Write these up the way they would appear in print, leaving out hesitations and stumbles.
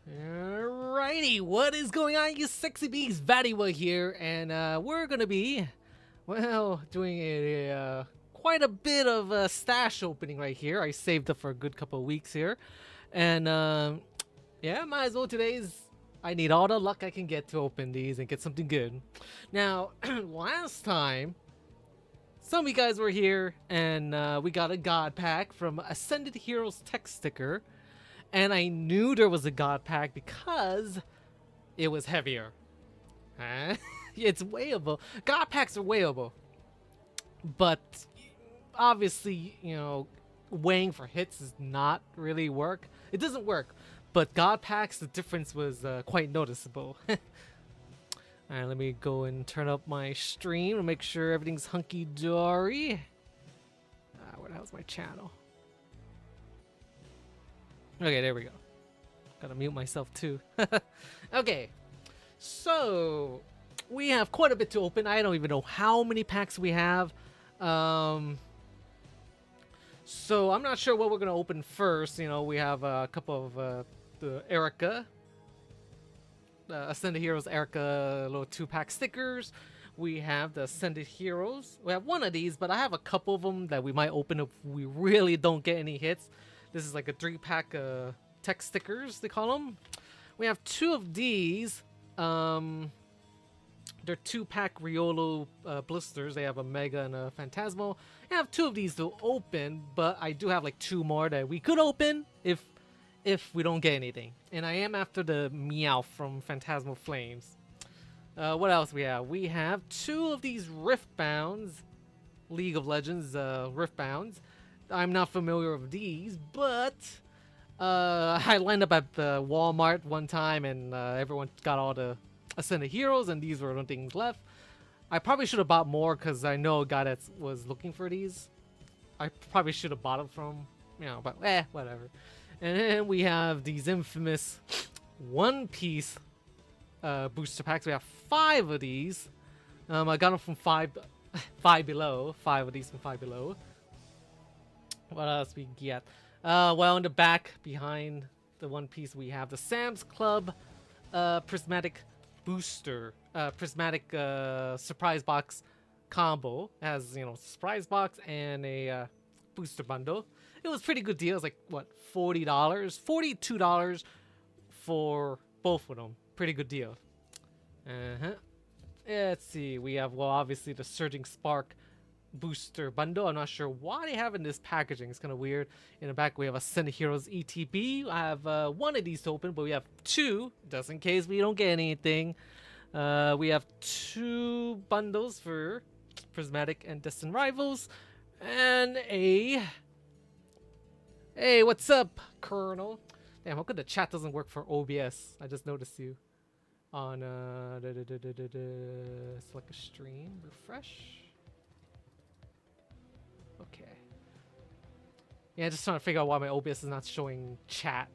Alrighty, what is going on, you sexy bees? VatiWah here, and we're gonna be, well, doing quite a bit of a stash opening right here. I saved up for a good couple of weeks here, and yeah, might as well I need all the luck I can get to open these and get something good. Now, last time, some of you guys were here, and we got a god pack from Ascended Heroes tech sticker. And I knew there was a god pack because it was heavier. Huh? It's weighable. God packs are weighable. But obviously, weighing for hits does not really work. It doesn't work. But god packs, the difference was quite noticeable. Alright, let me go and turn up my stream to make sure everything's hunky-dory. Where the hell's my channel? Okay, there we go. Gotta mute myself too. Okay, so we have quite a bit to open. I don't even know how many packs we have. So I'm not sure what we're gonna open first. We have a couple of the Erica, Ascended Heroes Erica little 2-pack stickers. We have the Ascended Heroes. We have one of these, but I have a couple of them that we might open if we really don't get any hits. This is like a 3-pack tech stickers, they call them. We have 2 of these. They're 2-pack Riolo blisters. They have a Mega and a Phantasmal. I have 2 of these to open, but I do have like 2 more that we could open if we don't get anything. And I am after the Meow from Phantasmal Flames. What else we have? We have 2 of these Riftbounds, League of Legends Riftbounds. I'm not familiar with these, but I lined up at the Walmart one time, and everyone got all the Ascended Heroes, and these were the things left. I probably should have bought more because I know a guy that was looking for these. I probably should have bought them from, but whatever. And then we have these infamous One Piece booster packs. We have 5 of these. I got them from Five Below. 5 of these from Five Below. What else we get? Well, in the back, behind the One Piece, we have the Sam's Club Prismatic Booster. Prismatic Surprise Box combo. It has, surprise box and a booster bundle. It was pretty good deal. It was like, what, $40? $42 for both of them. Pretty good deal. Let's see. We have, well, obviously the Surging Spark booster bundle. I'm not sure why they have in this packaging. It's kind of weird. In the back we have Ascended Heroes ETB. I have 1 of these to open, but we have 2 just in case we don't get anything. We have 2 bundles for Prismatic and Destined Rivals, and hey, what's up, Colonel? Damn, how come the chat doesn't work for OBS? I just noticed you on select a stream, refresh. Okay. Yeah, just trying to figure out why my OBS is not showing chat.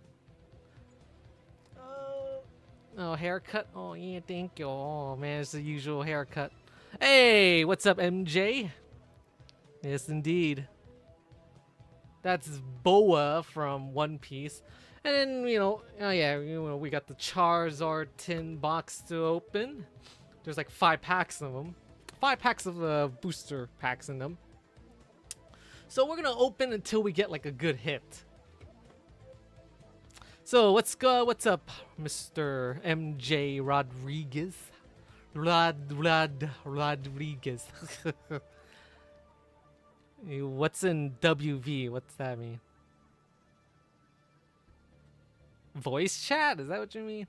Oh, haircut. Oh, yeah, thank you. Oh, man, it's the usual haircut. Hey, what's up, MJ? Yes, indeed. That's Boa from One Piece. And then, oh yeah, we got the Charizard tin box to open. There's like 5 packs of them. 5 packs of booster packs in them. So we're gonna open until we get like a good hit. So what's up, Mr. MJ Rodriguez? Rodriguez. What's in WV? What's that mean? Voice chat? Is that what you mean?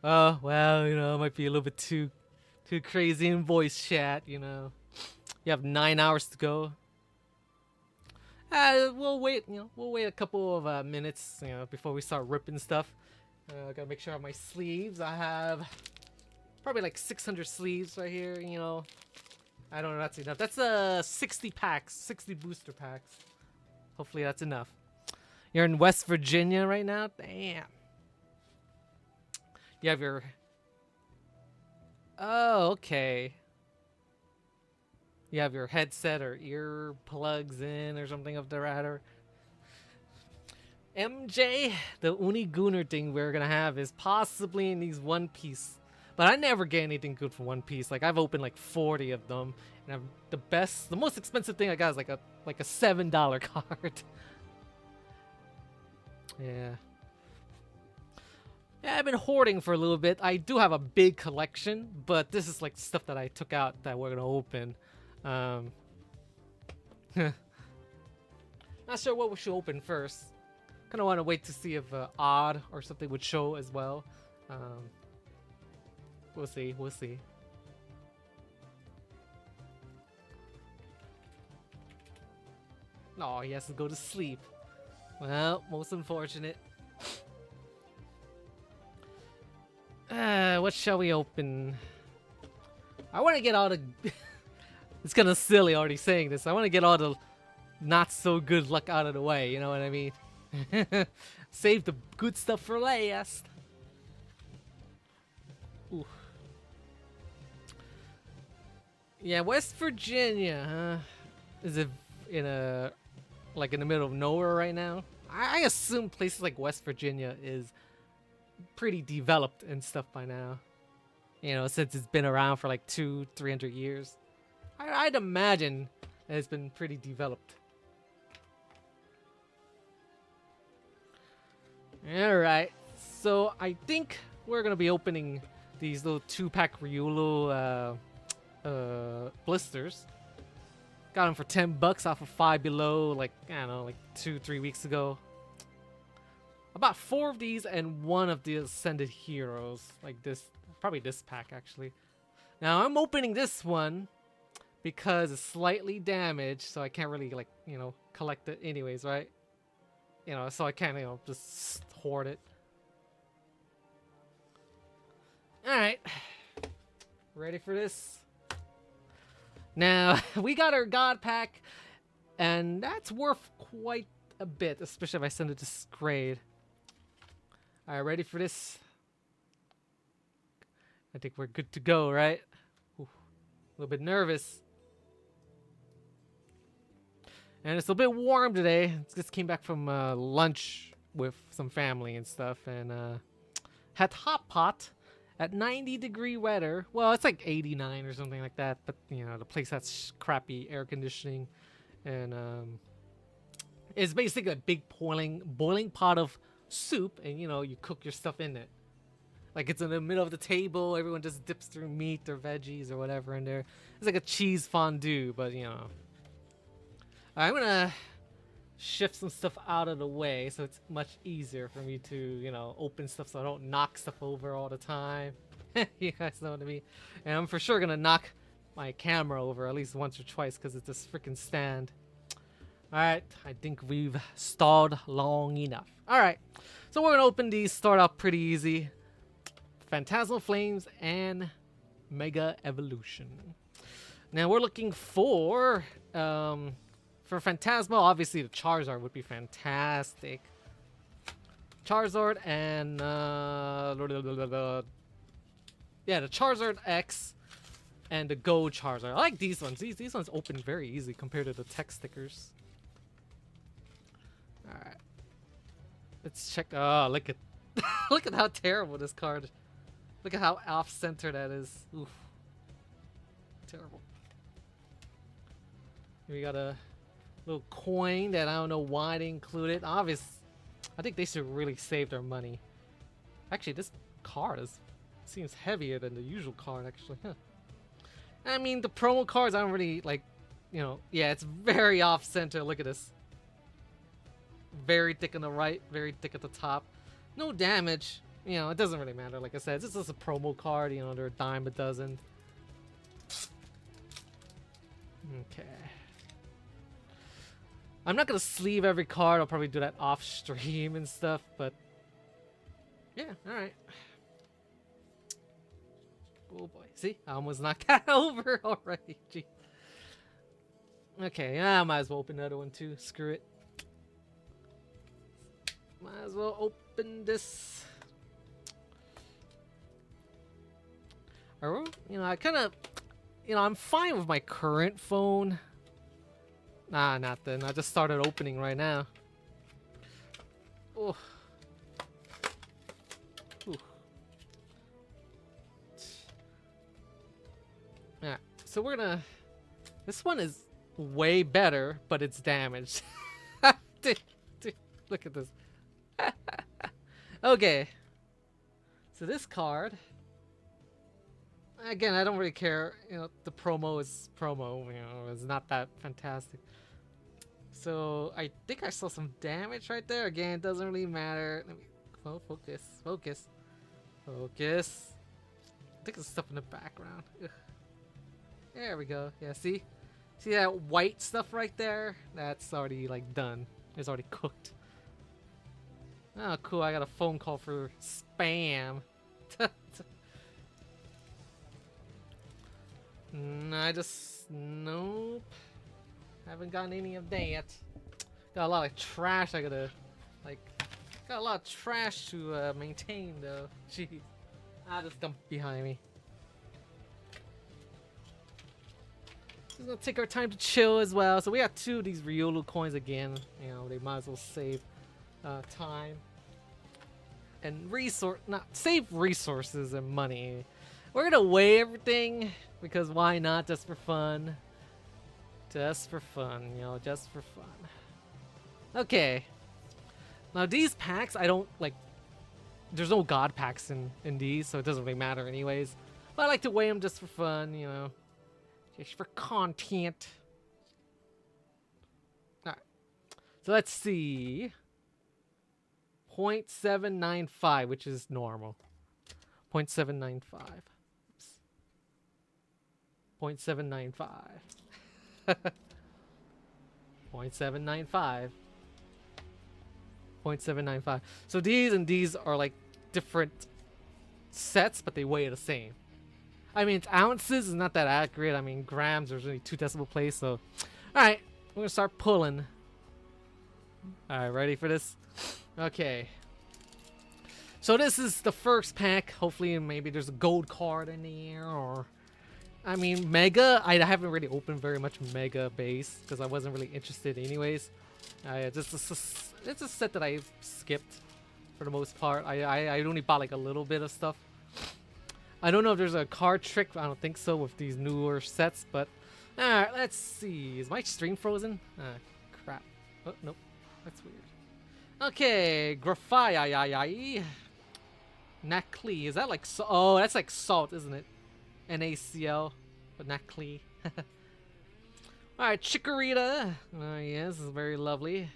Oh, well, it might be a little bit too crazy in voice chat, You have 9 hours to go. We'll wait, we'll wait a couple of minutes, before we start ripping stuff. I gotta make sure I have my sleeves. I have probably like 600 sleeves right here, I don't know if that's enough. That's 60 packs, 60 booster packs. Hopefully that's enough. You're in West Virginia right now? Damn. You have your... Oh, okay. You have your headset or ear plugs in or something of the matter. MJ, the Uniguner thing we're gonna have is possibly in these One Piece. But I never get anything good from One Piece. Like I've opened like 40 of them, and the most expensive thing I got is like a $7 card. Yeah. Yeah, I've been hoarding for a little bit. I do have a big collection, but this is like stuff that I took out that we're gonna open. Not sure what we should open first. Kind of want to wait to see if Odd or something would show as well. We'll see. We'll see. Oh, he has to go to sleep. Well, most unfortunate. What shall we open? I want to get all the... It's kind of silly already saying this. I want to get all the not so good luck out of the way, you know what I mean? Save the good stuff for last. Ooh. Yeah, West Virginia, huh? Is it in a... like in the middle of nowhere right now? I assume places like West Virginia is pretty developed and stuff by now. You know, since it's been around for like 200-300 years. I'd imagine it's been pretty developed. Alright, so I think we're gonna be opening these little 2-pack Riolo blisters. Got them for $10 off of Five Below, like, I don't know, like 2-3 weeks ago. About 4 of these and 1 of the Ascended Heroes, like this, probably this pack actually. Now I'm opening this one because it's slightly damaged, so I can't really, like, you know, collect it anyways, right? You know, so I can't, you know, just hoard it. Alright. Ready for this? Now, we got our God pack, and that's worth quite a bit, especially if I send it to grade. Alright, ready for this? I think we're good to go, right? Ooh, a little bit nervous. And it's a bit warm today. Just came back from lunch with some family and stuff, and had hot pot at 90-degree weather. Well, it's like 89 or something like that, but you know, the place has crappy air conditioning, and it's basically a big boiling pot of soup, and you know, you cook your stuff in it. Like it's in the middle of the table, everyone just dips their meat or veggies or whatever in there. It's like a cheese fondue, but you know. I'm gonna shift some stuff out of the way so it's much easier for me to, you know, open stuff so I don't knock stuff over all the time. You guys know what I mean? And I'm for sure gonna knock my camera over at least once or twice because it's this freaking stand. Alright, I think we've stalled long enough. Alright, so we're gonna open these, start out pretty easy. Phantasmal Flames and Mega Evolution. Now we're looking for Phantasmal, obviously the Charizard would be fantastic. Charizard and yeah, the Charizard X and the Go Charizard. I like these ones. These ones open very easy compared to the text stickers. All right, let's check. Oh, look at look at how terrible this card. Look at how off center that is. Oof, terrible. Here we got a little coin that I don't know why they included. Obvious, I think they should really save their money. Actually, this card seems heavier than the usual card. Actually, huh. I mean, the promo cards I don't really like. You know, yeah, it's very off center. Look at this. Very thick on the right, very thick at the top. No damage. You know, it doesn't really matter. Like I said, this is a promo card. You know, they're a dime a dozen. Okay. I'm not gonna sleeve every card. I'll probably do that off stream and stuff, but yeah, alright. Oh boy. See? I almost knocked that over already. Gee. Okay, I might as well open another one too. Screw it. Might as well open this. Alright, you know, I kind of, you know, I'm fine with my current phone. Nah, not then. I just started opening right now. Oh. Ooh. Yeah, so we're gonna... This one is way better, but it's damaged. Dude, look at this. Okay. So this card... Again, I don't really care. You know, the promo is promo. You know, it's not that fantastic. So I think I saw some damage right there. Again, it doesn't really matter. Let me focus. I think there's stuff in the background. Ugh. There we go. Yeah, see that white stuff right there? That's already like done. It's already cooked. Oh, cool. I got a phone call for spam. Nope. Haven't gotten any of that. Got a lot of trash I gotta, got a lot of trash to maintain though. Jeez. I'll just dump behind me. Just gonna take our time to chill as well. So we got 2 of these Riolu coins again. You know, they might as well save time. And save resources and money. We're gonna weigh everything because why not? Just for fun. Just for fun, you know, just for fun. Okay. Now these packs, I don't like. There's no god packs in these, so it doesn't really matter anyways. But I like to weigh them just for fun, you know, just for content. All right. So let's see. 0.795, which is normal. 0.795. 0.795. 0.795. 0.795. So these and these are like different sets, but they weigh the same. I mean, it's ounces is not that accurate. I mean, grams, there's only 2 decimal places. So, alright, we're gonna start pulling. Alright, ready for this? Okay. So this is the first pack. Hopefully, maybe there's a gold card in there, or... I mean, Mega, I haven't really opened very much Mega base, because I wasn't really interested anyways. It's a set that I skipped, for the most part. I only bought like a little bit of stuff. I don't know if there's a card trick, I don't think so, with these newer sets, but... Alright, let's see. Is my stream frozen? Ah, crap. Oh, nope. That's weird. Okay, Graphite. Nakli. Is that like oh, that's like salt, isn't it? NaCl, but Nakli. Alright, Chikorita. Oh yes, this is very lovely.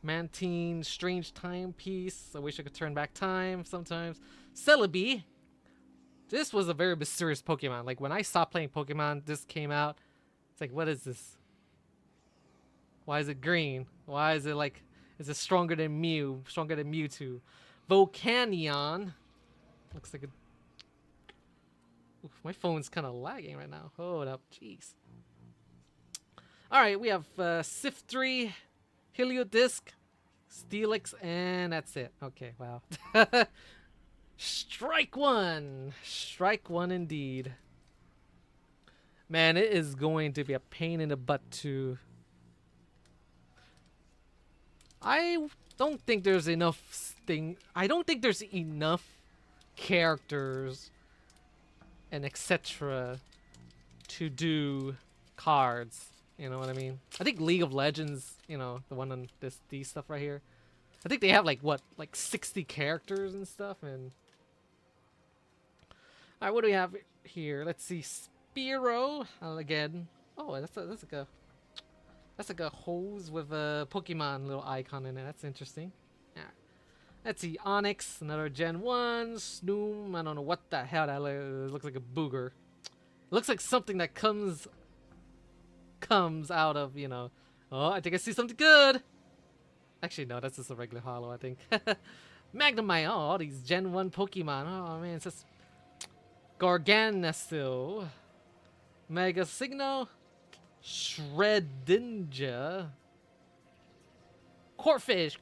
Mantine, Strange Timepiece. I wish I could turn back time sometimes. Celebi. This was a very mysterious Pokemon. Like when I stopped playing Pokemon, this came out. It's like, what is this? Why is it green? Why is it like, is it stronger than Mew? Stronger than Mewtwo? Volcanion. Looks like a... Oof, my phone's kind of lagging right now. Hold up, jeez. Alright, we have Sif3, Heliodisc, Steelix, and that's it. Okay, wow. Strike one! Strike one indeed. Man, it is going to be a pain in the butt to... I don't think there's enough I don't think there's enough characters and etc. to do cards. You know what I mean? I think League of Legends, you know, the one on these stuff right here. I think they have like what, like 60 characters and stuff. And all right, what do we have here? Let's see, Spearow again. Oh, that's like a hose with a Pokemon little icon in it. That's interesting. Yeah. Let's see, Onyx, another Gen 1, Snoom. I don't know what the hell that looks like a booger. It looks like something that comes out of, you know. Oh, I think I see something good. Actually, no, that's just a regular holo, I think. Magnemite. Oh, all these Gen 1 Pokemon. Oh, man, it's just Garganacil. Mega Signo. Shredinja. Corphish.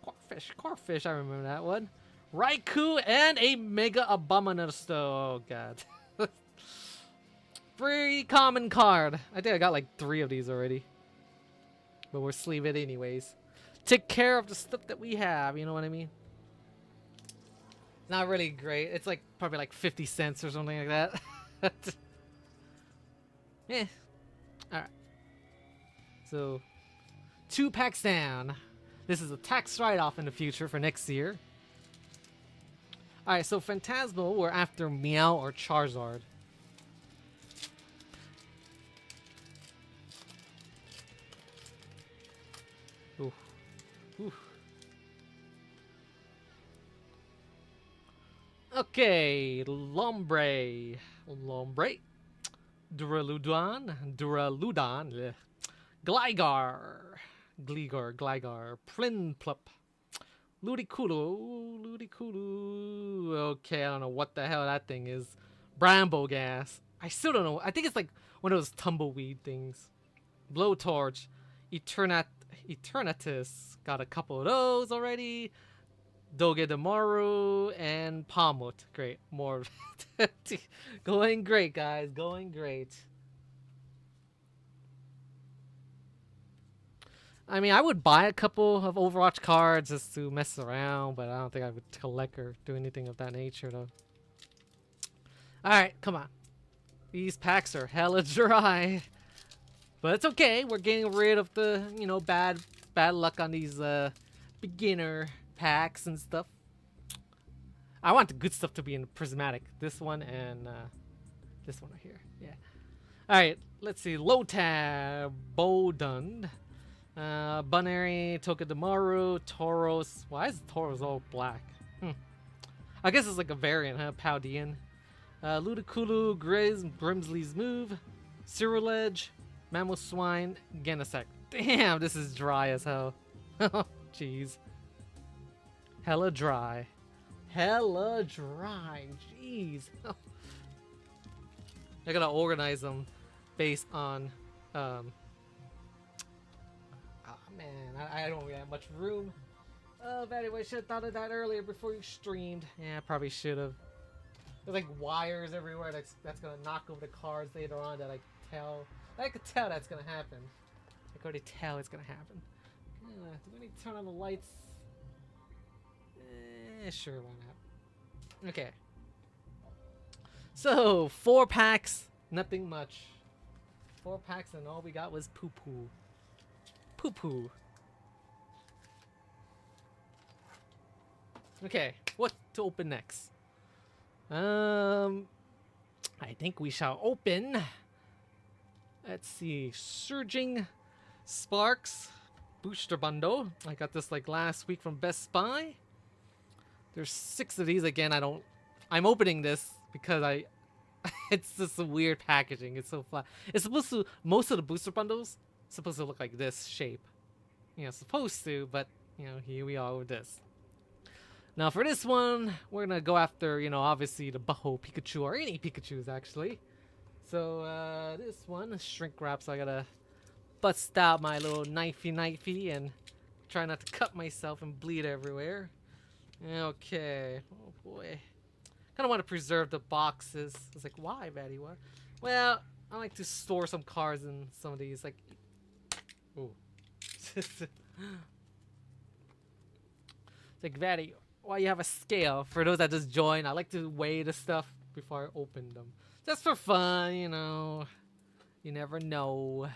I remember that one. Raikou and a Mega Abominasto. Oh, God. Pretty common card. I think I got like 3 of these already. But we'll sleeve it anyways. take care of the stuff that we have. You know what I mean? Not really great. It's like probably like 50 cents or something like that. Yeah. All right. So 2 packs down. This is a tax write-off in the future for next year. Alright, so Phantasmal, we're after Meow or Charizard. Ooh. Ooh. Okay, Lombre. Duraludon. Gligar. Plinplup. Ludicolo. Okay, I don't know what the hell that thing is. Bramblegas. I still don't know. I think it's like one of those tumbleweed things. Blowtorch. Eternatus. Got a couple of those already. Dogedemaru and Palmut. Great. More. Going great, guys. Going great. I mean, I would buy a couple of Overwatch cards just to mess around, but I don't think I would collect or do anything of that nature, though. Alright, come on. These packs are hella dry. But it's okay. We're getting rid of the, you know, bad luck on these beginner packs and stuff. I want the good stuff to be in Prismatic. This one and this one right here. Yeah. Alright, let's see. Lotad, Bodund. Bunary, Togedemaru, Tauros. Why is Tauros all black? I guess it's like a variant, huh? Paldean. Ludicolo, Grimsley's Move, Cyrilege, Mamoswine, Genesect. Damn, this is dry as hell. Oh, jeez. Hella dry. Hella dry. Jeez. I gotta organize them based on man, I don't really have much room. Oh, VatiWah, I should have thought of that earlier before you streamed. Yeah, I probably should have. There's like wires everywhere that's gonna knock over the cards later on that I could tell that's gonna happen. I could already tell it's gonna happen. Do we need to turn on the lights? Sure, why not? Okay. So, 4 packs, nothing much. 4 packs and all we got was poo-poo. Poo-poo. Okay, what to open next? I think we shall open. Let's see, Surging Sparks Booster Bundle. I got this like last week from Best Buy. There's 6 of these again. I'm opening this because it's just a weird packaging. It's so flat. It's supposed to, most of the booster bundles supposed to look like this shape. You know, supposed to, but you know, here we are with this. Now for this one, we're gonna go after, you know, obviously the Baho Pikachu, or any Pikachus actually. So this one, shrink wrap, so I gotta bust out my little knifey and try not to cut myself and bleed everywhere. Okay, oh boy. Kinda want to preserve the boxes. It's like, why, VatiWah? Well, I like to store some cards in some of these, like, ooh. It's like, VatiWah, why you have a scale? For those that just join, I like to weigh the stuff before I open them. Just for fun, you know. You never know.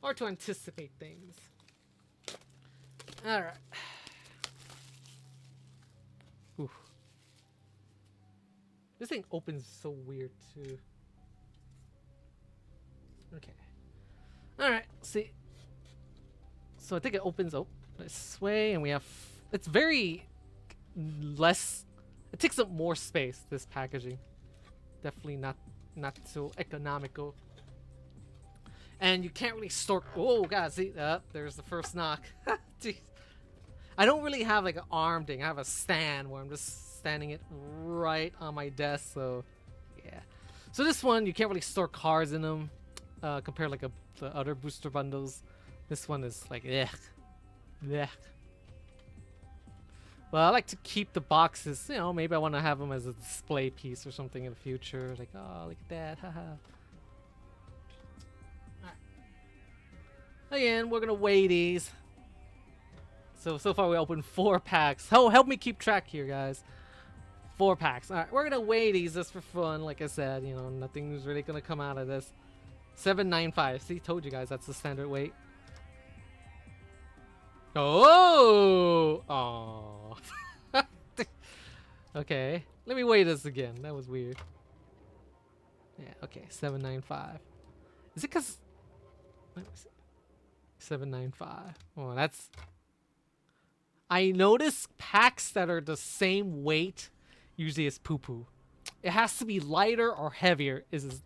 Or to anticipate things. Alright. Ooh. This thing opens so weird too. Okay. Alright, see. So I think it opens up this way, and we have, it's very less, it takes up more space, this packaging. Definitely not so economical. And you can't really store, oh god, see, there's the first knock. Jeez. I don't really have like an arm thing. I have a stand where I'm just standing it right on my desk, so yeah. So this one, you can't really store cards in them compared like the other booster bundles. This one is like, ugh. Ugh. Well, I like to keep the boxes, you know, maybe I want to have them as a display piece or something in the future. Like, oh, look at that, haha. Again, we're gonna weigh these. So far we opened 4 packs. Oh, help me keep track here, guys. 4 packs. All right, we're gonna weigh these just for fun. Like I said, you know, nothing's really gonna come out of this. 795. See, told you guys that's the standard weight. Oh, oh. Okay, let me weigh this again. That was weird. Yeah. Okay, 795. Is it because? 795. Oh, that's. I notice packs that are the same weight usually is poo poo. It has to be lighter or heavier is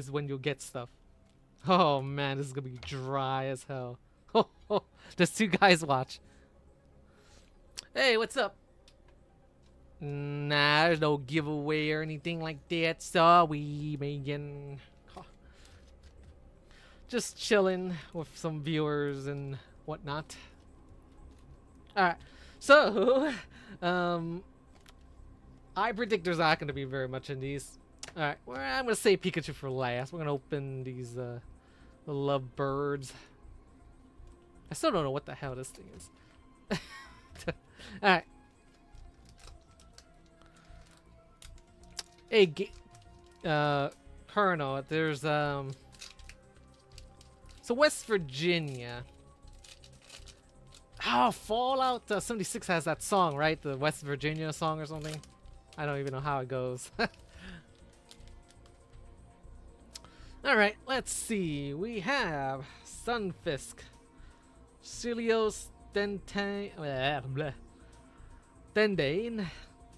when you'll get stuff. Oh man, this is gonna be dry as hell. Just 2 guys watch. Hey, what's up? Nah, there's no giveaway or anything like that. Sorry, Megan. Just chilling with some viewers and whatnot. Alright, so, I predict there's not going to be very much in these. Alright, well, I'm going to say Pikachu for last. We're going to open these, the love birds. I still don't know what the hell this thing is. Alright. Hey, Colonel, there's, so West Virginia. Oh, Fallout 76 has that song, right? The West Virginia song or something. I don't even know how it goes. Alright, let's see. We have Sunfisk, Cilios, Dendane,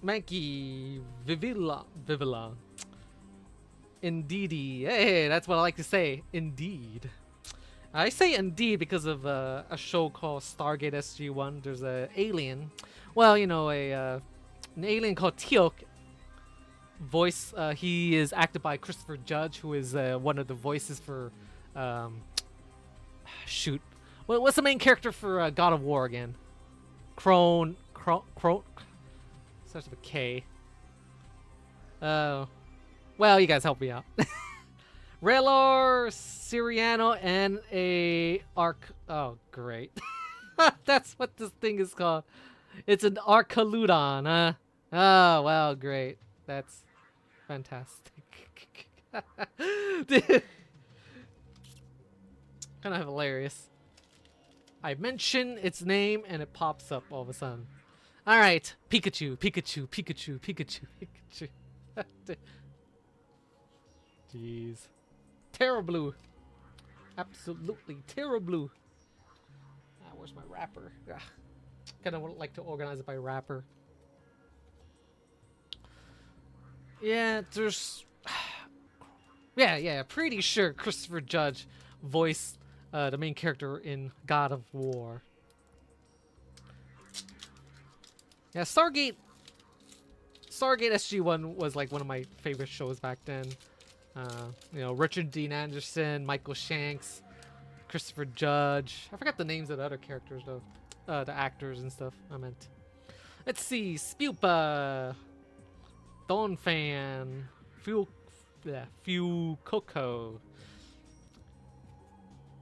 Mankey, Vivilla, Indeedy. Hey, that's what I like to say. Indeed. I say indeed because of a show called Stargate SG-1. There's an alien. Well, you know, an alien called Teok. Voice, he is acted by Christopher Judge, who is one of the voices for, shoot. Well, what's the main character for God of War again? Crone. Starts with a K. Well, you guys help me out. Relor, Siriano, and a Arc. Oh, great. That's what this thing is called. It's an Arcaludon, huh? Oh, well, great. That's fantastic. Kind of hilarious. I mention its name and it pops up all of a sudden. Alright, Pikachu, Pikachu, Pikachu, Pikachu, Pikachu. Jeez. Terrablue. Absolutely Terrablue. Ah, where's my wrapper? Kind of would like to organize it by wrapper. Yeah, there's... yeah, pretty sure Christopher Judge voiced the main character in God of War. Yeah, Stargate SG-1 was like one of my favorite shows back then. You know, Richard Dean Anderson, Michael Shanks, Christopher Judge. I forgot the names of the other characters though. The actors and stuff, I meant. Let's see, Spupa, Donphan, Coco,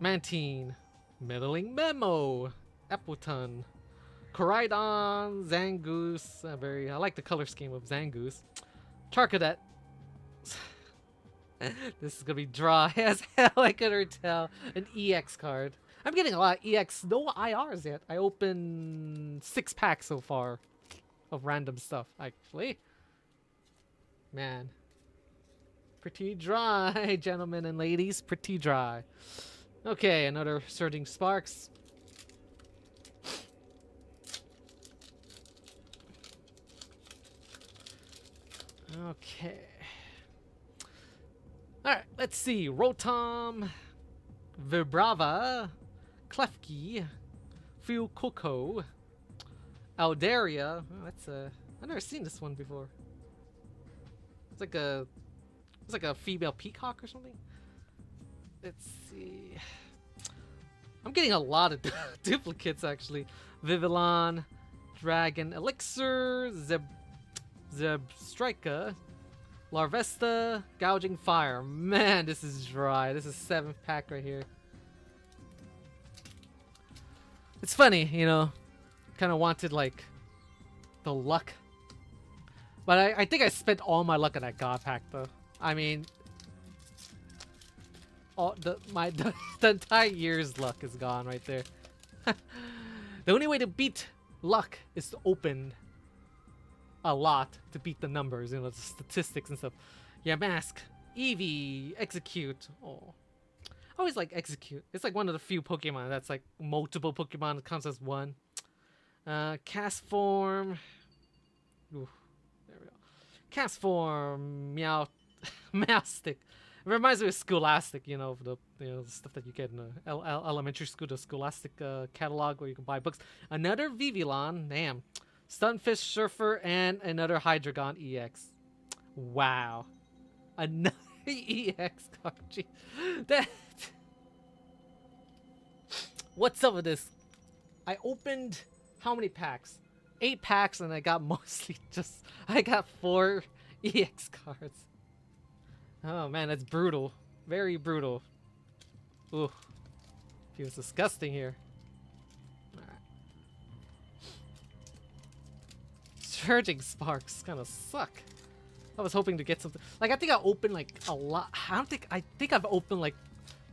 Mantine, Meddling Memo, Appleton, Koraidon, Zangoose. I like the color scheme of Zangoose. Charcadet. This is gonna be dry as hell. I could already tell. An EX card. I'm getting a lot of EX. No IRs yet. I opened 6 packs so far of random stuff. Actually, man, pretty dry, gentlemen and ladies. Pretty dry. Okay, another Surging Sparks. Okay. Alright, let's see. Rotom, Vibrava, Klefki, Fuecoco, Aldaria. Oh, that's I've never seen this one before. It's like a female peacock or something. Let's see. I'm getting a lot of duplicates actually. Vivillon, Dragon Elixir, Zebstrika, Larvesta, Gouging Fire. Man, this is dry. This is 7th pack right here. It's funny, you know, kind of wanted like the luck, but I think I spent all my luck on that god pack though. I mean, all the entire year's luck is gone right there. The only way to beat luck is to open a lot to beat the numbers, you know, the statistics and stuff. Yeah, mask, Eevee, execute. Oh, I always like execute. It's like one of the few Pokemon that's like multiple Pokemon that counts as one. Cast form. Ooh, there we go. Cast form, meow, Meowstic. It reminds me of Scholastic, you know, the stuff that you get in the elementary school, the Scholastic catalog where you can buy books. Another Vivillon, damn. Stunfisk, Surfer, and another Hydreigon EX. Wow. Another EX card. Gee. That. What's up with this? I opened how many packs? 8 packs, and I got mostly just. I got 4 EX cards. Oh man, that's brutal. Very brutal. Ooh. Feels disgusting here. Alright. Surging Sparks kind of suck. I was hoping to get something. Like, I think I opened like a lot. I think I've opened like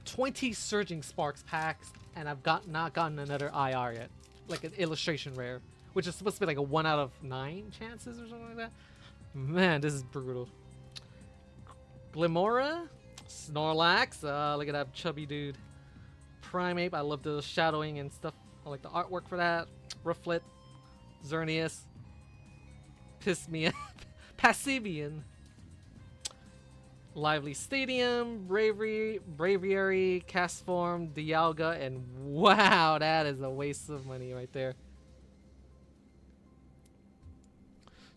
20 Surging Sparks packs, and I've not gotten another IR yet. Like an illustration rare, which is supposed to be like a 1 out of 9 chances or something like that. Man, this is brutal. Glimora, Snorlax, look at that chubby dude. Primeape, I love the shadowing and stuff. I like the artwork for that. Rufflet, Xerneas, Pismia, Passimian, Lively Stadium, Braviary, Castform, Dialga, and wow, that is a waste of money right there.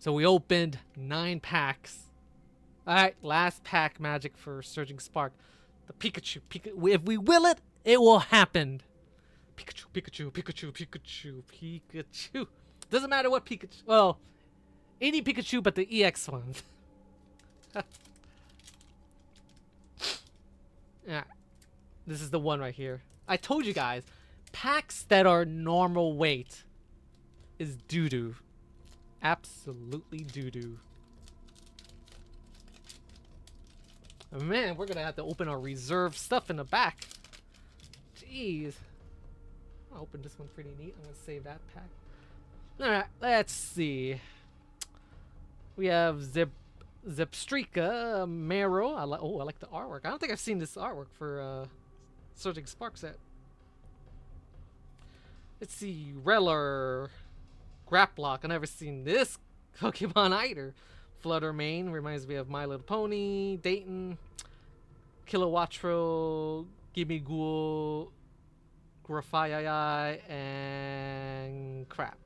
So we opened 9 packs. Alright, last pack magic for Surging Spark. The Pikachu. If we will it, it will happen. Pikachu, Pikachu, Pikachu, Pikachu, Pikachu. Doesn't matter what Pikachu. Well, any Pikachu but the EX ones. Yeah, this is the one right here. I told you guys, packs that are normal weight is doo-doo. Absolutely doo-doo. Man, we're gonna have to open our reserve stuff in the back. Jeez. I'll open this one pretty neat. I'm gonna save that pack. Alright, let's see. We have Zepstrika, Marrow. I like the artwork. I don't think I've seen this artwork for Surging Spark set. Let's see. Reller. Graplock. I've never seen this Pokemon either. Fluttermane reminds me of My Little Pony, Dayton, Kilowattrel, Gimmighoul, Grafaiai, and crap.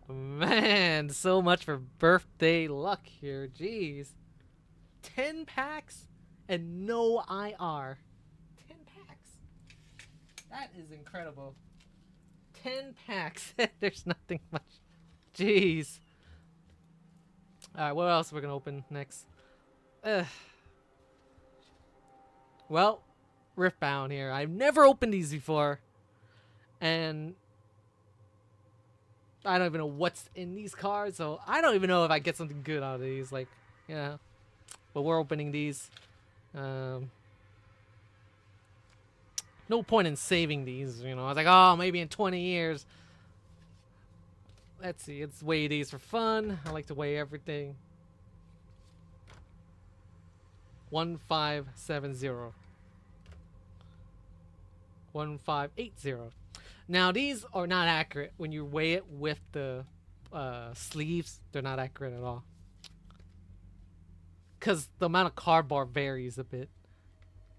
Man, so much for birthday luck here. Jeez. 10 packs and no IR. 10 packs. That is incredible. 10 packs. There's nothing much. Jeez. Alright, what else we're gonna open next? Well, Riftbound here. I've never opened these before. And I don't even know what's in these cards, so I don't even know if I get something good out of these. Like, yeah. But we're opening these. No point in saving these, you know. I was like, oh, maybe in 20 years. Let's see, let's weigh these for fun. I like to weigh everything. 1570. 1580. Now these are not accurate when you weigh it with the sleeves. They're not accurate at all, because the amount of cardboard varies a bit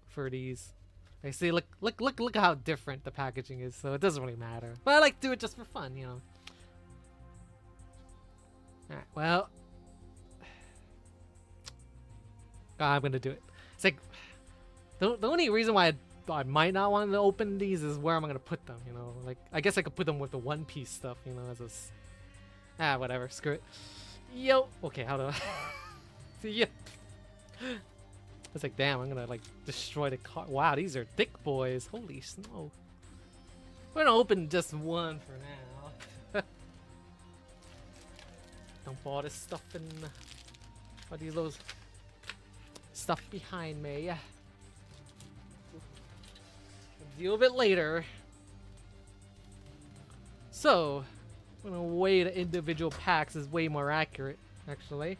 for these. I see. Look how different the packaging is. So it doesn't really matter. But I like to do it just for fun, you know. Alright, well, I'm gonna do it. It's like the only reason why I might not want to open these is where I'm gonna put them. You know, like I guess I could put them with the One Piece stuff. You know, as a whatever. Screw it. Yo. Okay, how do I? See ya. It's like, damn, I'm gonna like destroy the car. Wow, these are thick boys. Holy snow. We're gonna open just one for now. Dump all this stuff in. What are these those stuff behind me? Deal with it later. So, I'm gonna weigh the individual packs is way more accurate, actually.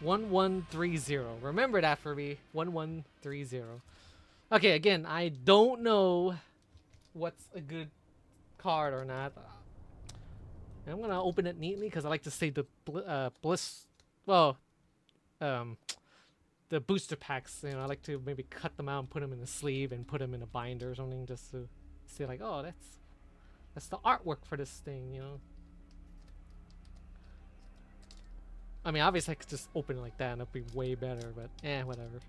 1130. Remember that for me. 1130. Okay, again, I don't know what's a good card or not. And I'm gonna open it neatly because I like to save the the booster packs. You know, I like to maybe cut them out and put them in a sleeve and put them in a binder or something, just to see like, oh, that's the artwork for this thing, you know. I mean, obviously I could just open it like that and it'd be way better, but whatever.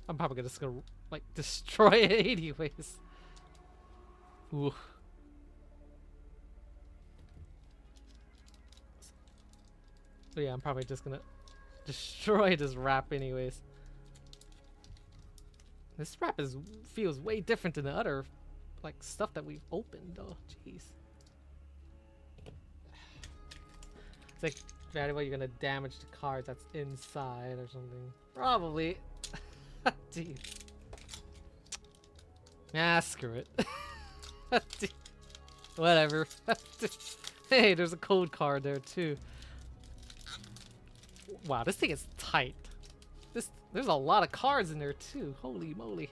I'm probably just gonna like destroy it anyways. Ooh. So yeah, I'm probably just gonna destroy this wrap anyways. This wrap feels way different than the other like stuff that we've opened though. Jeez. It's like, VatiWah, you're gonna damage the cards that's inside or something. Probably. Jeez. Ah, screw it. Whatever. Hey, there's a code card there too. Wow, this thing is tight. There's a lot of cards in there too. Holy moly.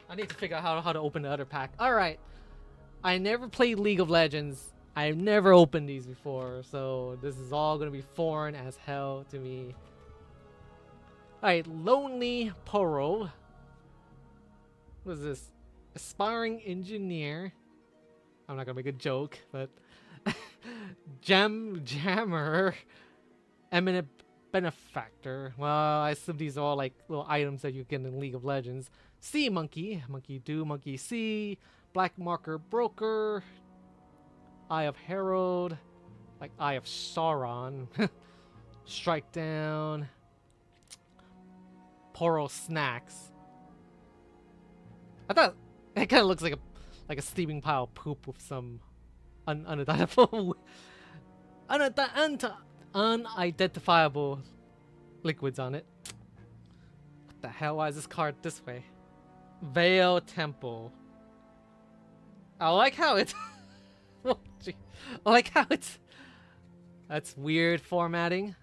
I need to figure out how to open the other pack. Alright. I never played League of Legends. I've never opened these before, so this is all gonna be foreign as hell to me. Alright, Lonely Poro. What is this? Aspiring Engineer. I'm not gonna make a joke, but Jammer. Eminent Benefactor. Well, I assume these are all like little items that you get in League of Legends. Sea Monkey. Monkey Do, Monkey See. Black Marker Broker. Eye of Herald. Like Eye of Sauron. Strike Down. Poro Snacks. I thought it kind of looks like a steaming pile of poop with some unidentifiable liquids on it. What the hell? Why is this card this way? Veil Temple. I like how it's. Oh, gee. I like how it's. That's weird formatting.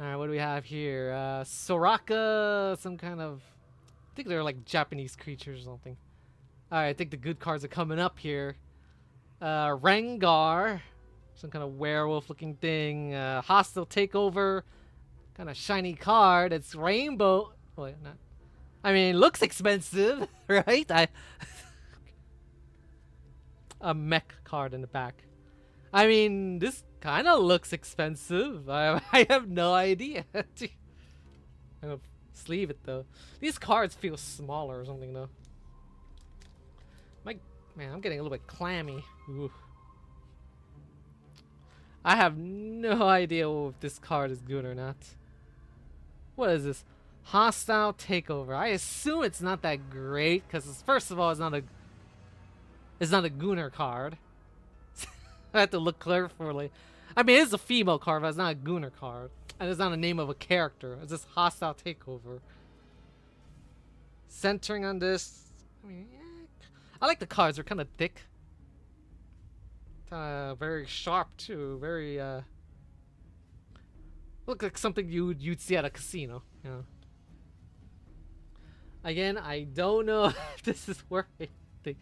Alright, what do we have here? Soraka, some kind of. I think they're like Japanese creatures or something. Alright, I think the good cards are coming up here. Rengar. Some kind of werewolf looking thing. Hostile Takeover. Kind of shiny card. It's rainbow. Oh, wait, not. I mean, it looks expensive, right? A mech card in the back. I mean, this kind of looks expensive. I have no idea. I'm gonna sleeve it though. These cards feel smaller or something though. Man, I'm getting a little bit clammy. Ooh. I have no idea if this card is good or not. What is this? Hostile Takeover. I assume it's not that great because first of all, it's not a Gunner card. I have to look carefully. I mean, it's a female card, but it's not a Gunner card, and it's not a name of a character. It's just Hostile Takeover. Centering on this, I mean, yeah. I like the cards. They're kind of thick. Very sharp too. Very look like something you'd see at a casino. You know. Again, I don't know if this is worth anything.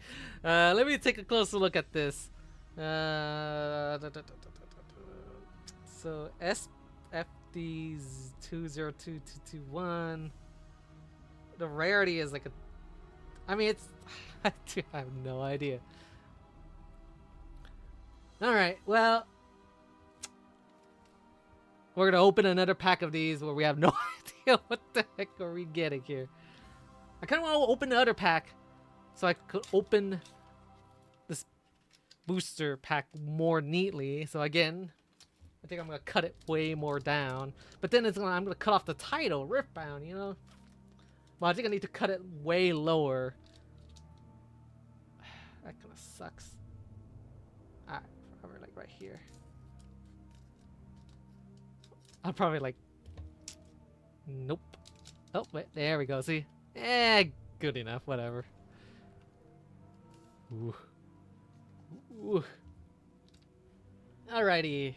Let me take a closer look at this. So SFD's 202221. The rarity is like a. I mean, it's. I have no idea. Alright, well, we're gonna open another pack of these where we have no idea what the heck are we getting here. I kind of want to open the other pack so I could open this booster pack more neatly. So again, I think I'm gonna cut it way more down. But then I'm gonna cut off the title, Riftbound, you know? Well, I think I need to cut it way lower. That kind of sucks. Alright, probably like right here. I'll probably like... Nope. Oh, wait, there we go, see? Eh, good enough, whatever. Ooh. Ooh. Alrighty.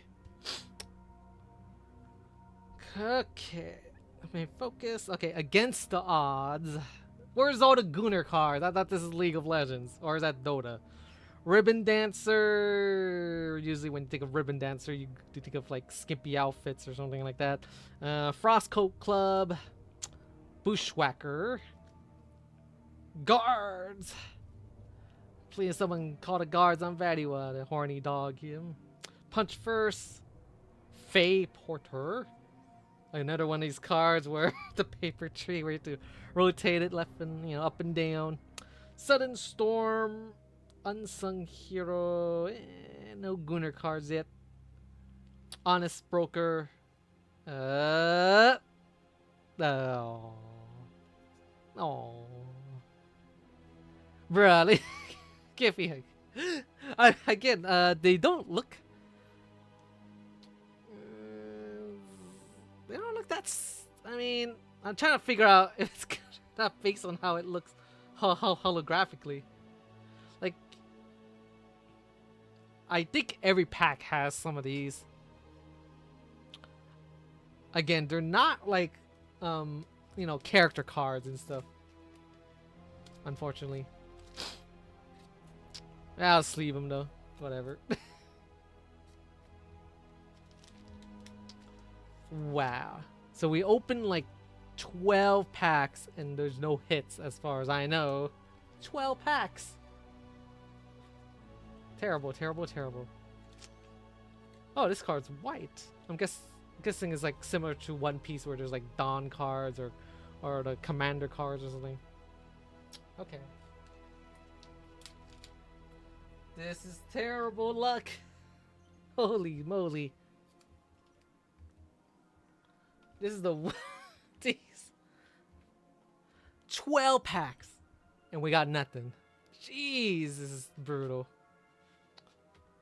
Okay. Main focus. Okay, against the odds. Where's all the Gooner cards? I thought this is League of Legends. Or is that Dota? Ribbon Dancer. Usually when you think of Ribbon Dancer, you think of like skimpy outfits or something like that. Frostcoat Club. Bushwhacker. Guards. Please, someone call the guards on VatiWah, the horny dog here. Punch First. Fae Porter. Another one of these cards where the paper tree where you have to rotate it left and up and down. Sudden Storm. Unsung Hero. No Gooner cards yet. Honest Broker. Oh. Oh. Bruh, give me a... Again, they don't look... They don't look that... I mean, I'm trying to figure out if it's not based on how it looks how holographically. Like, I think every pack has some of these. Again, they're not like, character cards and stuff. Unfortunately. I'll sleeve them though. Whatever. Wow. So we opened like 12 packs and there's no hits as far as I know. 12 packs. Terrible, terrible, terrible. Oh, this card's white. I'm guessing it's like similar to One Piece where there's like Dawn cards or the Commander cards or something. Okay. This is terrible luck. Holy moly. This is the... These. 12 packs. And we got nothing. Jeez, this is brutal.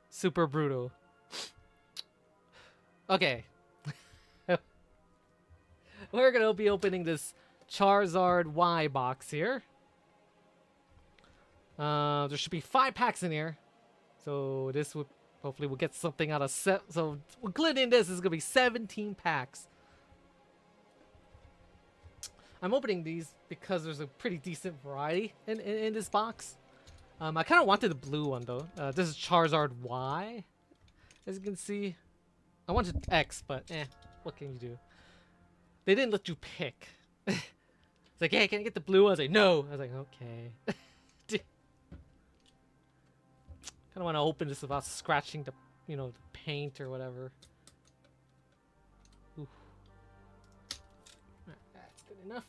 Super brutal. Okay. We're gonna be opening this Charizard Y box here. There should be 5 packs in here. So this would hopefully we'll get something out of set. So including this is gonna be 17 packs. I'm opening these because there's a pretty decent variety in this box. I kind of wanted the blue one though. This is Charizard Y, as you can see. I wanted X, but what can you do? They didn't let you pick. It's like, hey, can I get the blue one? I was like, no. I was like, okay. Kind of want to open this without scratching the, the paint or whatever. Ooh. That's good enough.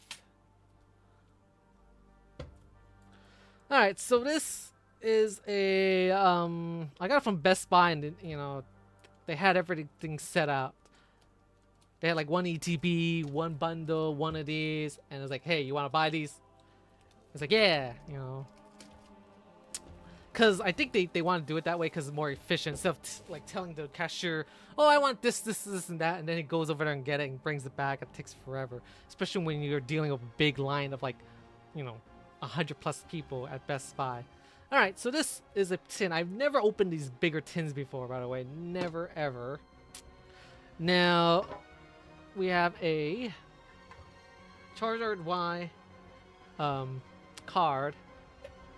All right, so this is a I got it from Best Buy, and they had everything set out. They had like one ETB, one bundle, one of these, and it was like, hey, you want to buy these? It's like, yeah, Because I think they want to do it that way because it's more efficient. Instead of like telling the cashier, oh, I want this, and that, and then he goes over there and get it and brings it back. It takes forever. Especially when you're dealing with a big line of like, 100+ people at Best Buy. Alright, so this is a tin. I've never opened these bigger tins before, by the way. Never, ever. Now, we have a Charizard Y card.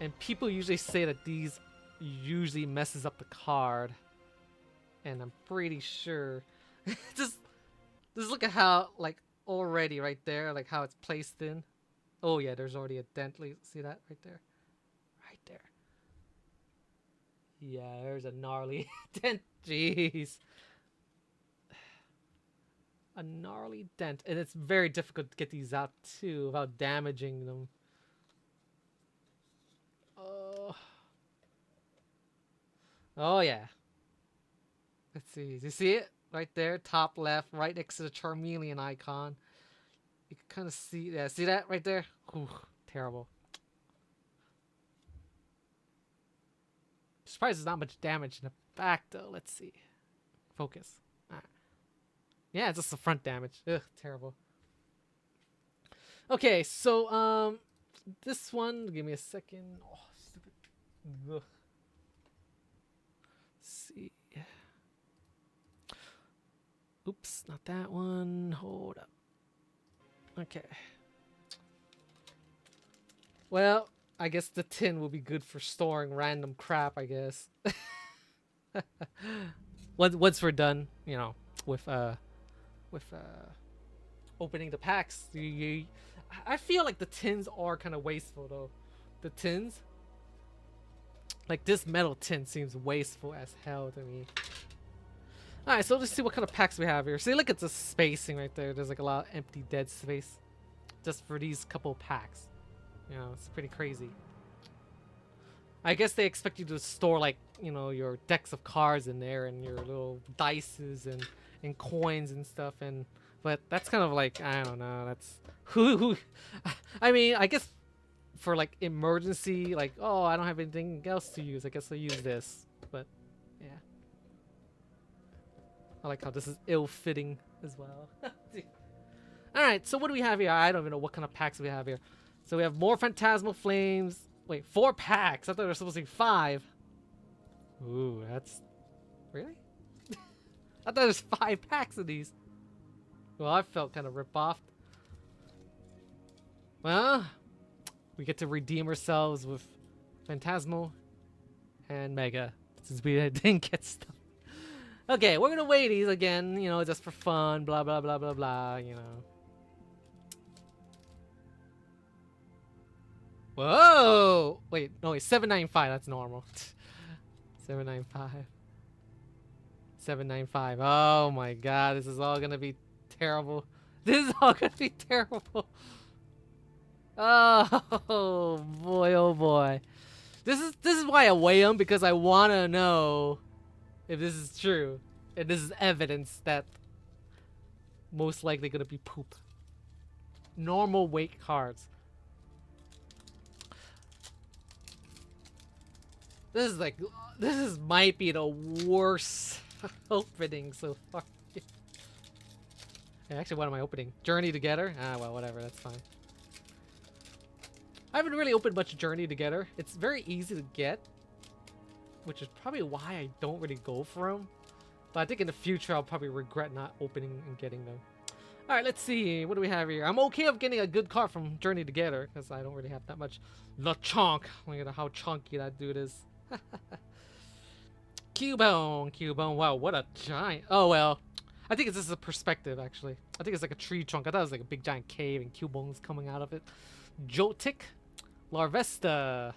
And people usually say that these usually messes up the card. And I'm pretty sure. just look at how, like, already right there, like how it's placed in. Oh yeah, there's already a dent. See that right there? Right there. Yeah, there's a gnarly dent. Jeez. A gnarly dent. And it's very difficult to get these out too without damaging them. Oh yeah. Let's see. You see it? Right there, top left, right next to the Charmeleon icon. You can kind of see, yeah, see that right there? Ooh, terrible. Surprised there's not much damage in the back though. Let's see. Focus. Alright. Yeah, it's just the front damage. Ugh, terrible. Okay, so this one, give me a second. Oh, stupid. Ugh. Let's see. Oops, not that one. Hold up. Okay. Well, I guess the tin will be good for storing random crap, I guess. Once we're done, you know, with opening the packs, I feel like the tins are kind of wasteful though. The tins, like this metal tin seems wasteful as hell to me. All right, so let's see what kind of packs we have here. See, look at the spacing right there. There's like a lot of empty dead space just for these couple packs. You know, it's pretty crazy. I guess they expect you to store like, you know, your decks of cards in there and your little dices and coins and stuff, and but that's kind of like, I don't know, that's who I mean, I guess for like emergency, like, oh, I don't have anything else to use, I guess I'll use this. But yeah, I like how this is ill-fitting as well. Alright, so what do we have here? I don't even know what kind of packs we have here. So we have more Phantasmal Flames. Wait, 4 packs. I thought there were supposed to be 5. Ooh, that's... Really? I thought there's 5 packs of these. Well, I felt kind of rip-offed. Well, we get to redeem ourselves with Phantasmal and Mega, since we didn't get stuff. Okay, we're gonna weigh these again, you know, just for fun, blah, blah, blah, blah, blah, you know. Whoa! Wait, no, it's 795. That's normal. 795. 795. Oh my god, this is all gonna be terrible. This is all gonna be terrible. Oh boy, oh boy. This is why I weigh them, because I wanna know if this is true. And this is evidence that most likely gonna be poop. Normal weight cards. This might be the worst opening so far. Hey, actually, what am I opening? Journey Together? Ah, well, whatever, that's fine. I haven't really opened much Journey Together. It's very easy to get, which is probably why I don't really go for them. But I think in the future, I'll probably regret not opening and getting them. Alright, let's see. What do we have here? I'm okay with getting a good card from Journey Together, because I don't really have that much. The Chonk. Look at how chunky that dude is. Cubone, wow, what a giant. Oh well, I think it's just a perspective actually. I think it's like a tree trunk. I thought it was like a big giant cave and Cubone's coming out of it. Jotic, Larvesta,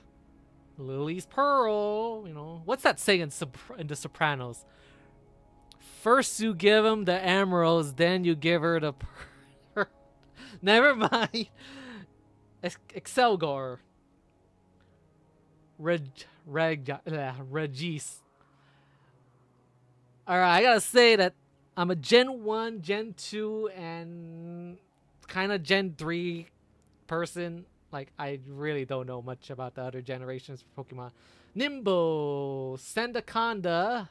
Lily's Pearl. You know, what's that saying in The Sopranos? First you give him the emeralds, then you give her the pearl. Never mind. Excelgor. Regis. Alright, I gotta say that I'm a Gen 1, Gen 2, and kind of Gen 3 person. Like, I really don't know much about the other generations for Pokemon. Nimbo, Sandaconda,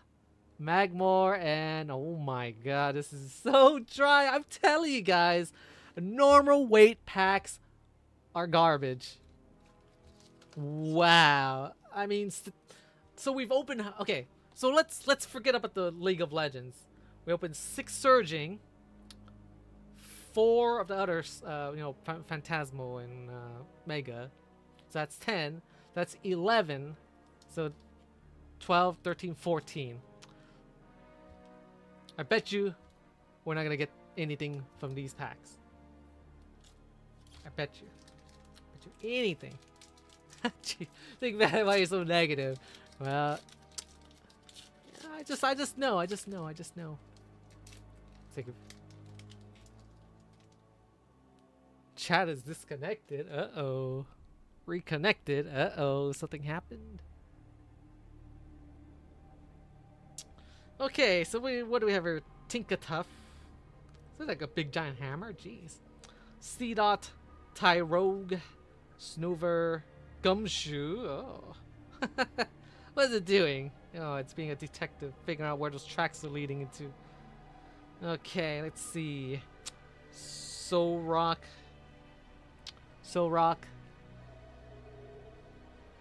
Magmar, and oh my god, this is so dry. I'm telling you guys, normal weight packs are garbage. Wow. I mean, so we've opened. Okay, so let's forget about the League of Legends. We opened 6 Surging, 4 of the others, you know, Phantasmal and Mega. So that's 10. That's 11. So 12, 13, 14. I bet you we're not gonna get anything from these packs. I bet you. Anything. Think about why you're so negative. Well, I just know. It's like chat is disconnected. Uh-oh. Reconnected. Uh-oh. Something happened. Okay, so what do we have here? Tinkatuff. Is that like a big giant hammer? Jeez. C-Dot, Tyrogue, Snoover, Gumshoe. Oh. What is it doing? Oh, it's being a detective, figuring out where those tracks are leading into. Okay, let's see. Solrock,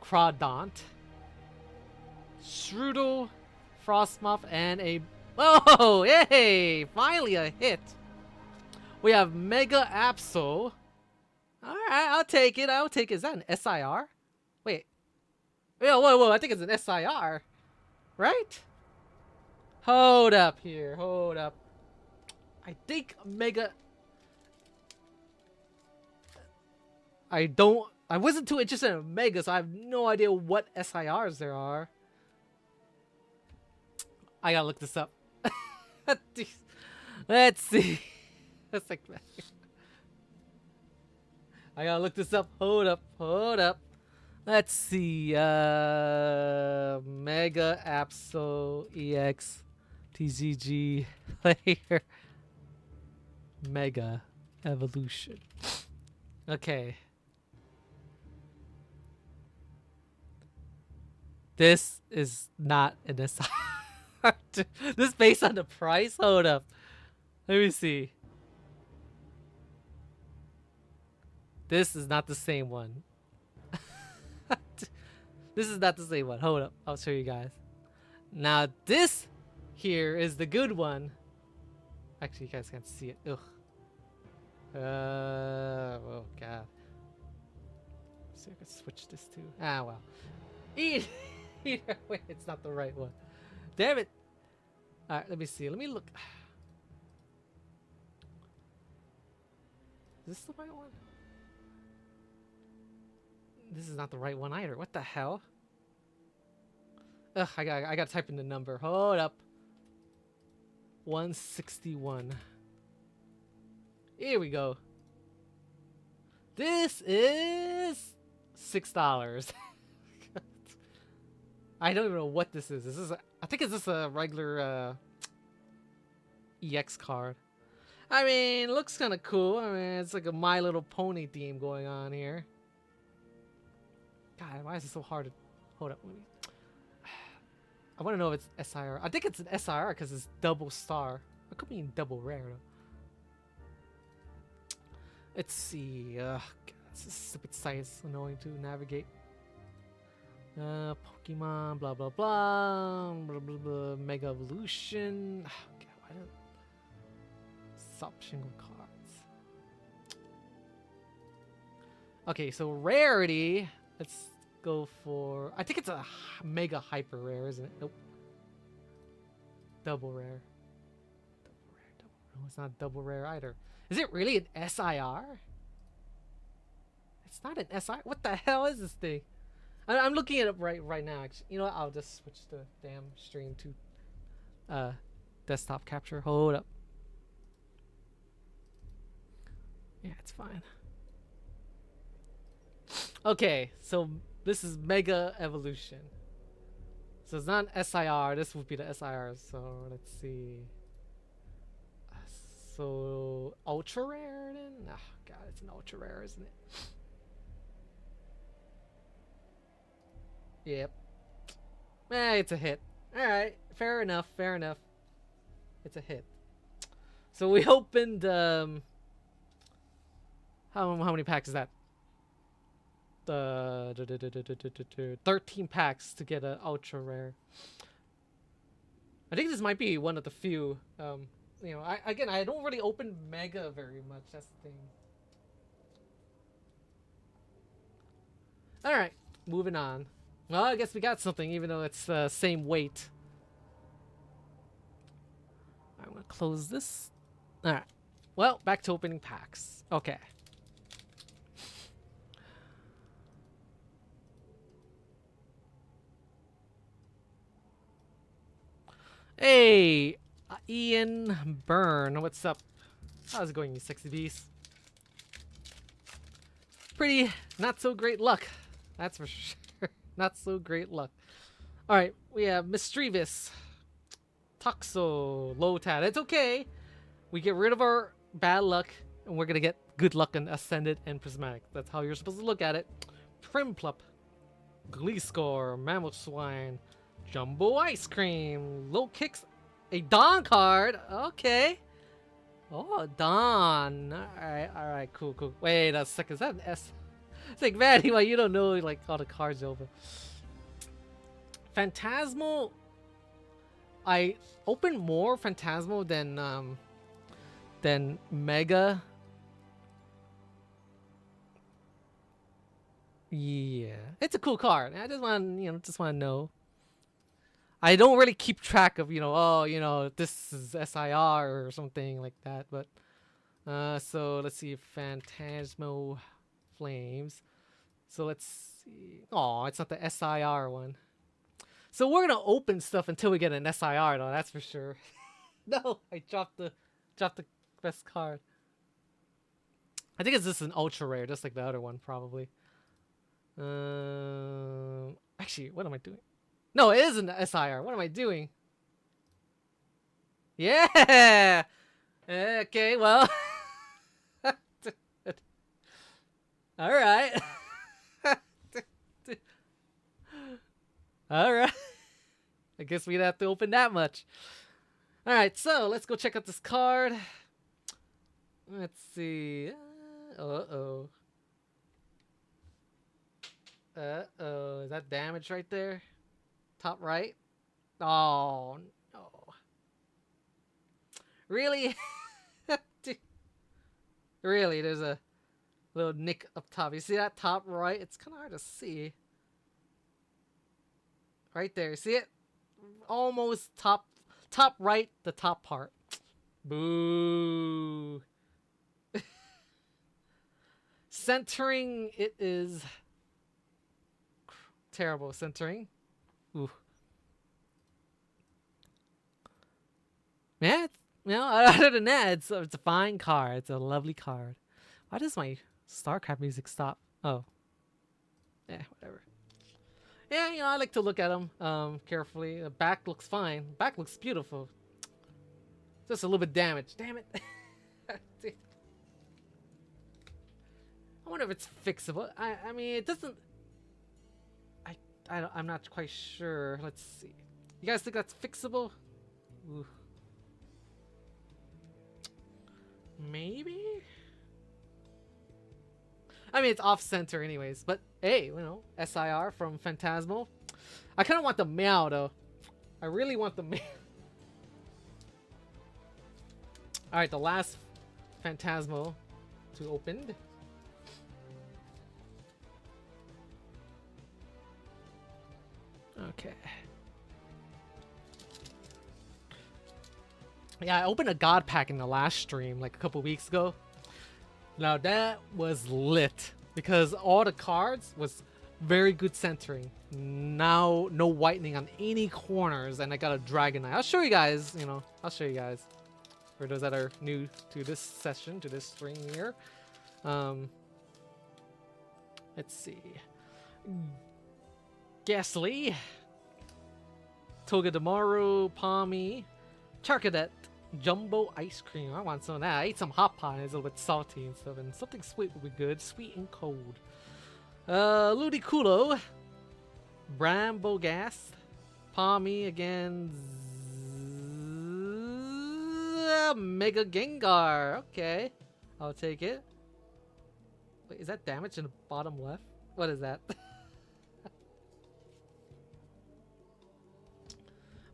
Crawdont, Strudel, Frostmoth, and a... Oh, yay! Finally a hit. We have Mega Absol. Alright, I'll take it. Is that an SIR? Wait. Whoa. I think it's an SIR. Right? Hold up here. Hold up. I think Mega... I wasn't too interested in Mega, so I have no idea what SIRs there are. I gotta look this up. Let's see. That's like... I gotta look this up. Hold up. Let's see. Mega Absol EX TCG player. Mega Evolution. Okay. This is not an SR. This based on the price? Hold up. Let me see. This is not the same one. This is not the same one. Hold up. I'll show you guys. Now this here is the good one. Actually, you guys can't see it. Ugh. Oh god. See if I can switch this to... Ah, well. Either way, it's not the right one. Damn it. Alright, let me see. Let me look. Is this the right one? This is not the right one either. What the hell? Ugh, I gotta type in the number. Hold up. 161. Here we go. This is $6. I don't even know what this is. I think it's just a regular EX card. I mean, looks kind of cool. I mean, it's like a My Little Pony theme going on here. God, why is it so hard to... Hold up. I want to know if it's SIR. I think it's an SIR because it's double star. It could be double rare, though. Let's see. God, this stupid site is annoying to navigate. Pokemon, blah, blah, blah. Blah, blah, blah. Mega Evolution. God, why don't... Stop shingle cards. Okay, so rarity... Let's go for... I think it's a mega hyper rare, isn't it? Nope. Double rare. No, it's not double rare either. Is it really an SIR? It's not an SIR. What the hell is this thing? I'm looking at it right now. Actually, you know what? I'll just switch the damn stream to desktop capture. Hold up. Yeah, it's fine. Okay, so this is Mega Evolution. So it's not an SIR. This would be the SIR. So let's see. So ultra rare then? Oh god, it's an ultra rare, isn't it? Yep. It's a hit. Alright, fair enough, It's a hit. So we opened how many packs is that? 13 packs to get an ultra rare. I think this might be one of the few. You know, I don't really open Mega very much. That's the thing. All right, moving on. Well, I guess we got something, even though it's the same weight. I'm gonna close this. All right. Well, back to opening packs. Okay. Hey, Ian Byrne, what's up? How's it going, you sexy beast? Pretty not so great luck, that's for sure. Not so great luck. All right, we have Mischievous, Toxo, Lotad. It's okay. We get rid of our bad luck, and we're gonna get good luck and Ascended and Prismatic. That's how you're supposed to look at it. Primplup, Gleescore, Mammothswine, Jumbo Ice Cream, Low Kicks, a Dawn card. Okay. Oh, Dawn. Alright, cool. Wait a second, is that an S? It's like, VatiWah, you don't know like all the cards over. Phantasmal. I opened more Phantasmal than Mega. Yeah, it's a cool card. I just want to know. I don't really keep track of this is SIR or something like that. But so let's see, Phantasmal Flames. So let's see. Oh, it's not the SIR one. So we're gonna open stuff until we get an SIR though. That's for sure. No, I dropped the best card. I think it's just an ultra rare, just like the other one probably. Actually, what am I doing? No, it isn't SIR. What am I doing? Yeah. Okay, well. All right. All right. I guess we'd have to open that much. All right, so let's go check out this card. Let's see. Uh-oh. Is that damage right there? Top right? Oh, no. Really? Really, there's a little nick up top. You see that top right? It's kind of hard to see. Right there. See it? Almost top right, the top part. Boo. Centering, it is terrible centering. Ooh. Yeah, other than that, it's a fine card. It's a lovely card. Why does my StarCraft music stop? Oh. Yeah, whatever. Yeah, I like to look at them carefully. The back looks fine. Back looks beautiful. Just a little bit damaged. Damn it. I wonder if it's fixable. I mean, it doesn't... I'm not quite sure. Let's see. You guys think that's fixable? Ooh. Maybe? I mean, it's off-center anyways. But, hey, SIR from Phantasmal. I kind of want the meow, though. I really want the meow. Alright, the last Phantasmal to open. Okay. Yeah, I opened a God pack in the last stream like a couple weeks ago. Now that was lit because all the cards was very good centering. Now no whitening on any corners, and I got a Dragonite. I'll show you guys. I'll show you guys for those that are new to this session, to this stream here. Let's see. Ghastly, Togedemaru, Palmy, Charcadet, Jumbo Ice Cream. I want some of that. I ate some hot pot and it's a little bit salty and stuff, and something sweet would be good. Sweet and cold. Ludicolo, Brambogast, Palmy again, Mega Gengar. Okay, I'll take it. Wait, is that damage in the bottom left? What is that?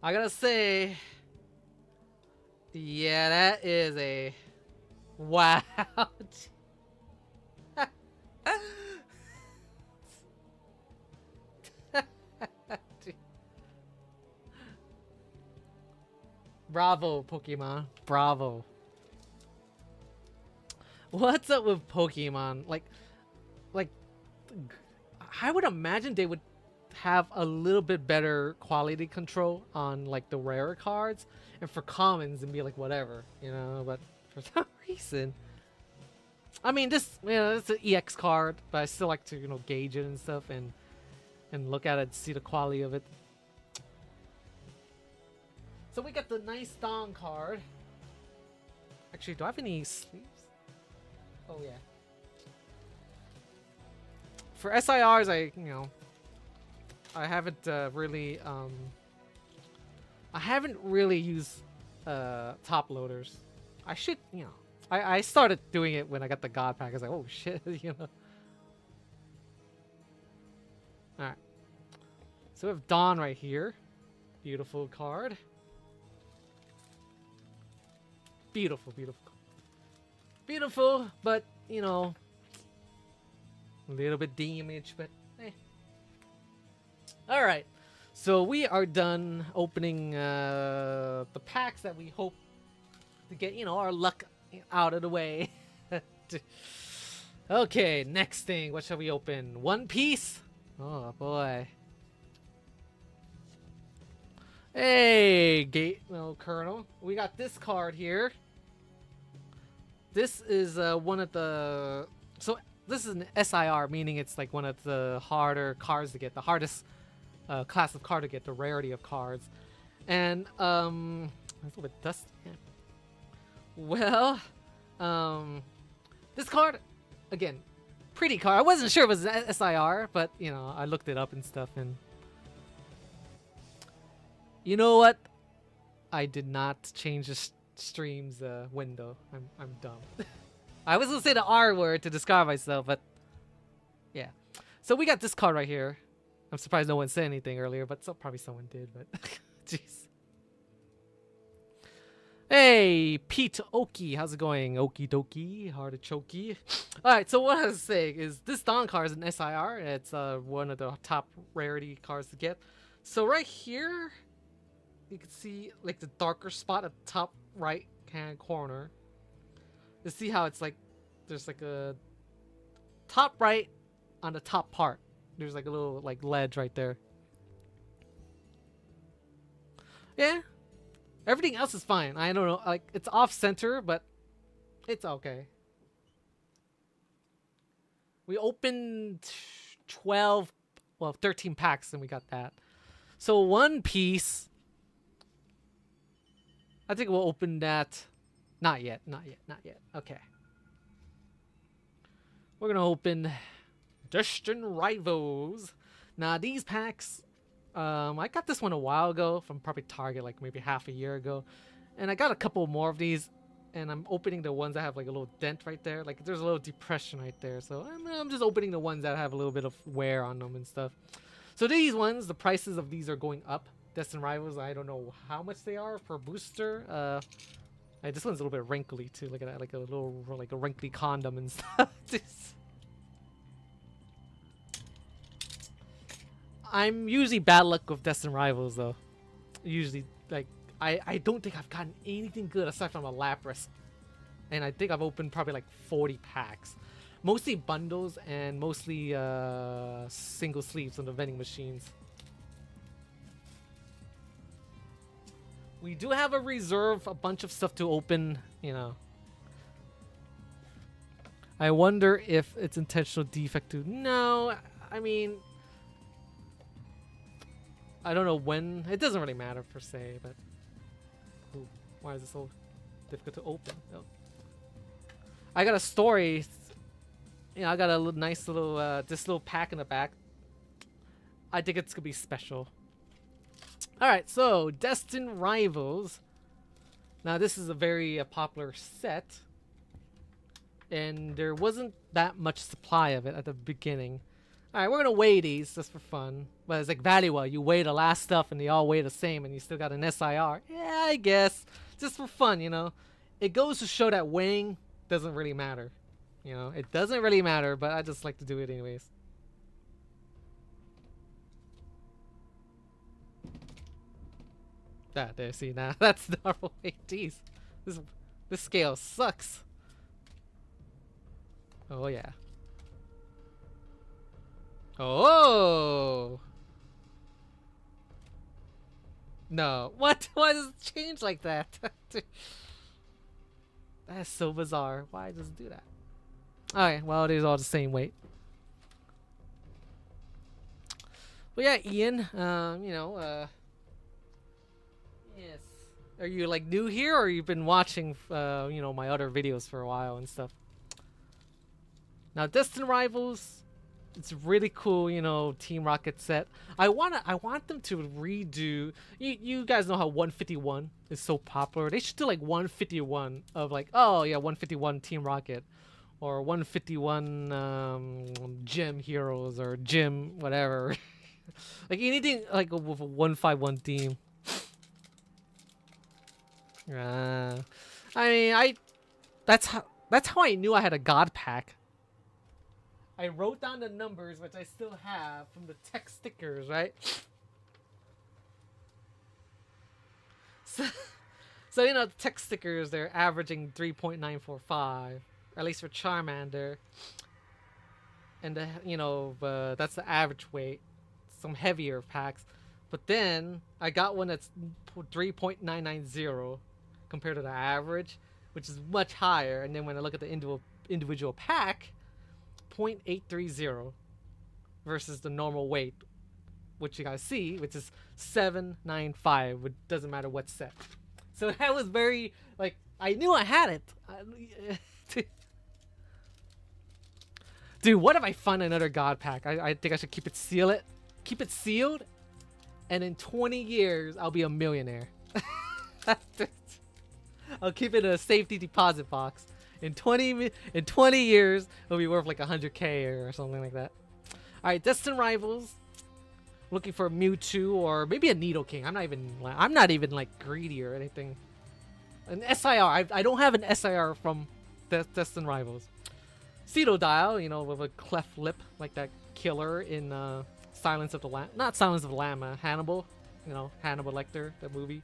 I gotta say, yeah, that is a wow. Bravo, Pokemon. Bravo. What's up with Pokemon? Like, I would imagine they would have a little bit better quality control on like the rare cards, and for commons and be like whatever, but for some reason, I mean, this, it's an EX card, but I still like to, gauge it and stuff and look at it and see the quality of it. So we got the nice Dawn card. Actually, do I have any sleeves? Oh yeah. For SIRs, I haven't really I haven't really used top loaders. I should, I started doing it when I got the God pack. I was like, oh shit, All right. So we have Dawn right here. Beautiful card. Beautiful, beautiful. Beautiful, but, a little bit damaged, but eh. Alright. So we are done opening the packs that we hope to get, our luck out of the way. Okay, next thing. What shall we open? One Piece? Oh, boy. Hey, Colonel. We got this card here. This is one of the... So, this is an SIR, meaning it's like one of the harder cards to get. The hardest class of card to get, the rarity of cards. And, it's a little bit dusty. Yeah. Well, this card, again, pretty card. I wasn't sure it was SIR, but, I looked it up and stuff, and... You know what? I did not change the stream's window. I'm dumb. I was gonna say the R word to describe myself, but yeah. So we got this card right here. I'm surprised no one said anything earlier, but probably someone did. But jeez. Hey, Pete Oki, how's it going? Okie dokie, artichoke. All right. So what I was saying is this Dawn card is an SIR. It's one of the top rarity cards to get. So right here, you can see like the darker spot at the top right hand corner. You see how it's like there's like a top right on the top part. There's like a little like ledge right there. Yeah. Everything else is fine. I don't know, like it's off center, but it's okay. We opened 13 packs and we got that. So One Piece, I think we'll open that. Not yet. Okay. We're going to open Destined Rivals. Now, these packs, I got this one a while ago from probably Target, like maybe half a year ago. And I got a couple more of these, and I'm opening the ones that have like a little dent right there. Like there's a little depression right there. So I'm just opening the ones that have a little bit of wear on them and stuff. So these ones, the prices of these are going up. Destined Rivals, I don't know how much they are per booster. This one's a little bit wrinkly too. Look at that, like a little, like a wrinkly condom and stuff. I'm usually bad luck with Destined Rivals though. Usually, like I don't think I've gotten anything good aside from a Lapras, and I think I've opened probably like 40 packs, mostly bundles and mostly single sleeves on the vending machines. We do have a reserve, a bunch of stuff to open, I wonder if it's intentional defect to... No, I mean... I don't know when. It doesn't really matter per se, but... Ooh, why is it so difficult to open? Oh. I got a story. I got a nice little, this little pack in the back. I think it's gonna be special. Alright, so Destined Rivals. Now this is a very popular set. And there wasn't that much supply of it at the beginning. Alright, we're gonna weigh these just for fun. But it's like VatiWah, you weigh the last stuff and they all weigh the same and you still got an SIR. Yeah, I guess. Just for fun, It goes to show that weighing doesn't really matter. It doesn't really matter, but I just like to do it anyways. There, see, now that's normal weight. Jeez, this scale sucks. Oh yeah. Oh no! What? Why does it change like that? That's so bizarre. Why does it do that? Alright, well, it is all the same weight. But yeah, Ian, yes. Are you like new here, or you've been watching, my other videos for a while and stuff? Now, Destined Rivals, it's really cool, you know, Team Rocket set. I want them to redo. You guys know how 151 is so popular. They should do like 151 of like, oh yeah, 151 Team Rocket, or 151 Gym Heroes or Gym whatever. Like anything like with a 151 team. I mean, that's how I knew I had a God pack. I wrote down the numbers, which I still have from the text stickers, right? So you know, the text stickers, they're averaging 3.945, at least for Charmander. And you know, that's the average weight. Some heavier packs, but then I got one that's 3.990 compared to the average, which is much higher. And then when I look at the individual pack, 0.830 versus the normal weight, which you guys see, which is 795. It doesn't matter what set. So that was very, like, I knew I had it. Dude, what if I find another God pack? I think I should keep it sealed, and in 20 years I'll be a millionaire. I'll keep it in a safety deposit box. In 20 years it'll be worth like 100k or something like that. All right, Destined Rivals. Looking for a Mewtwo or maybe a Nidoking. I'm not even like greedy or anything. An SIR. I don't have an SIR from Destined Rivals. Cetodile, you know, with a cleft lip like that killer in Silence of the Lamb. Not Silence of the Lamb, Hannibal. You know, Hannibal Lecter, that movie.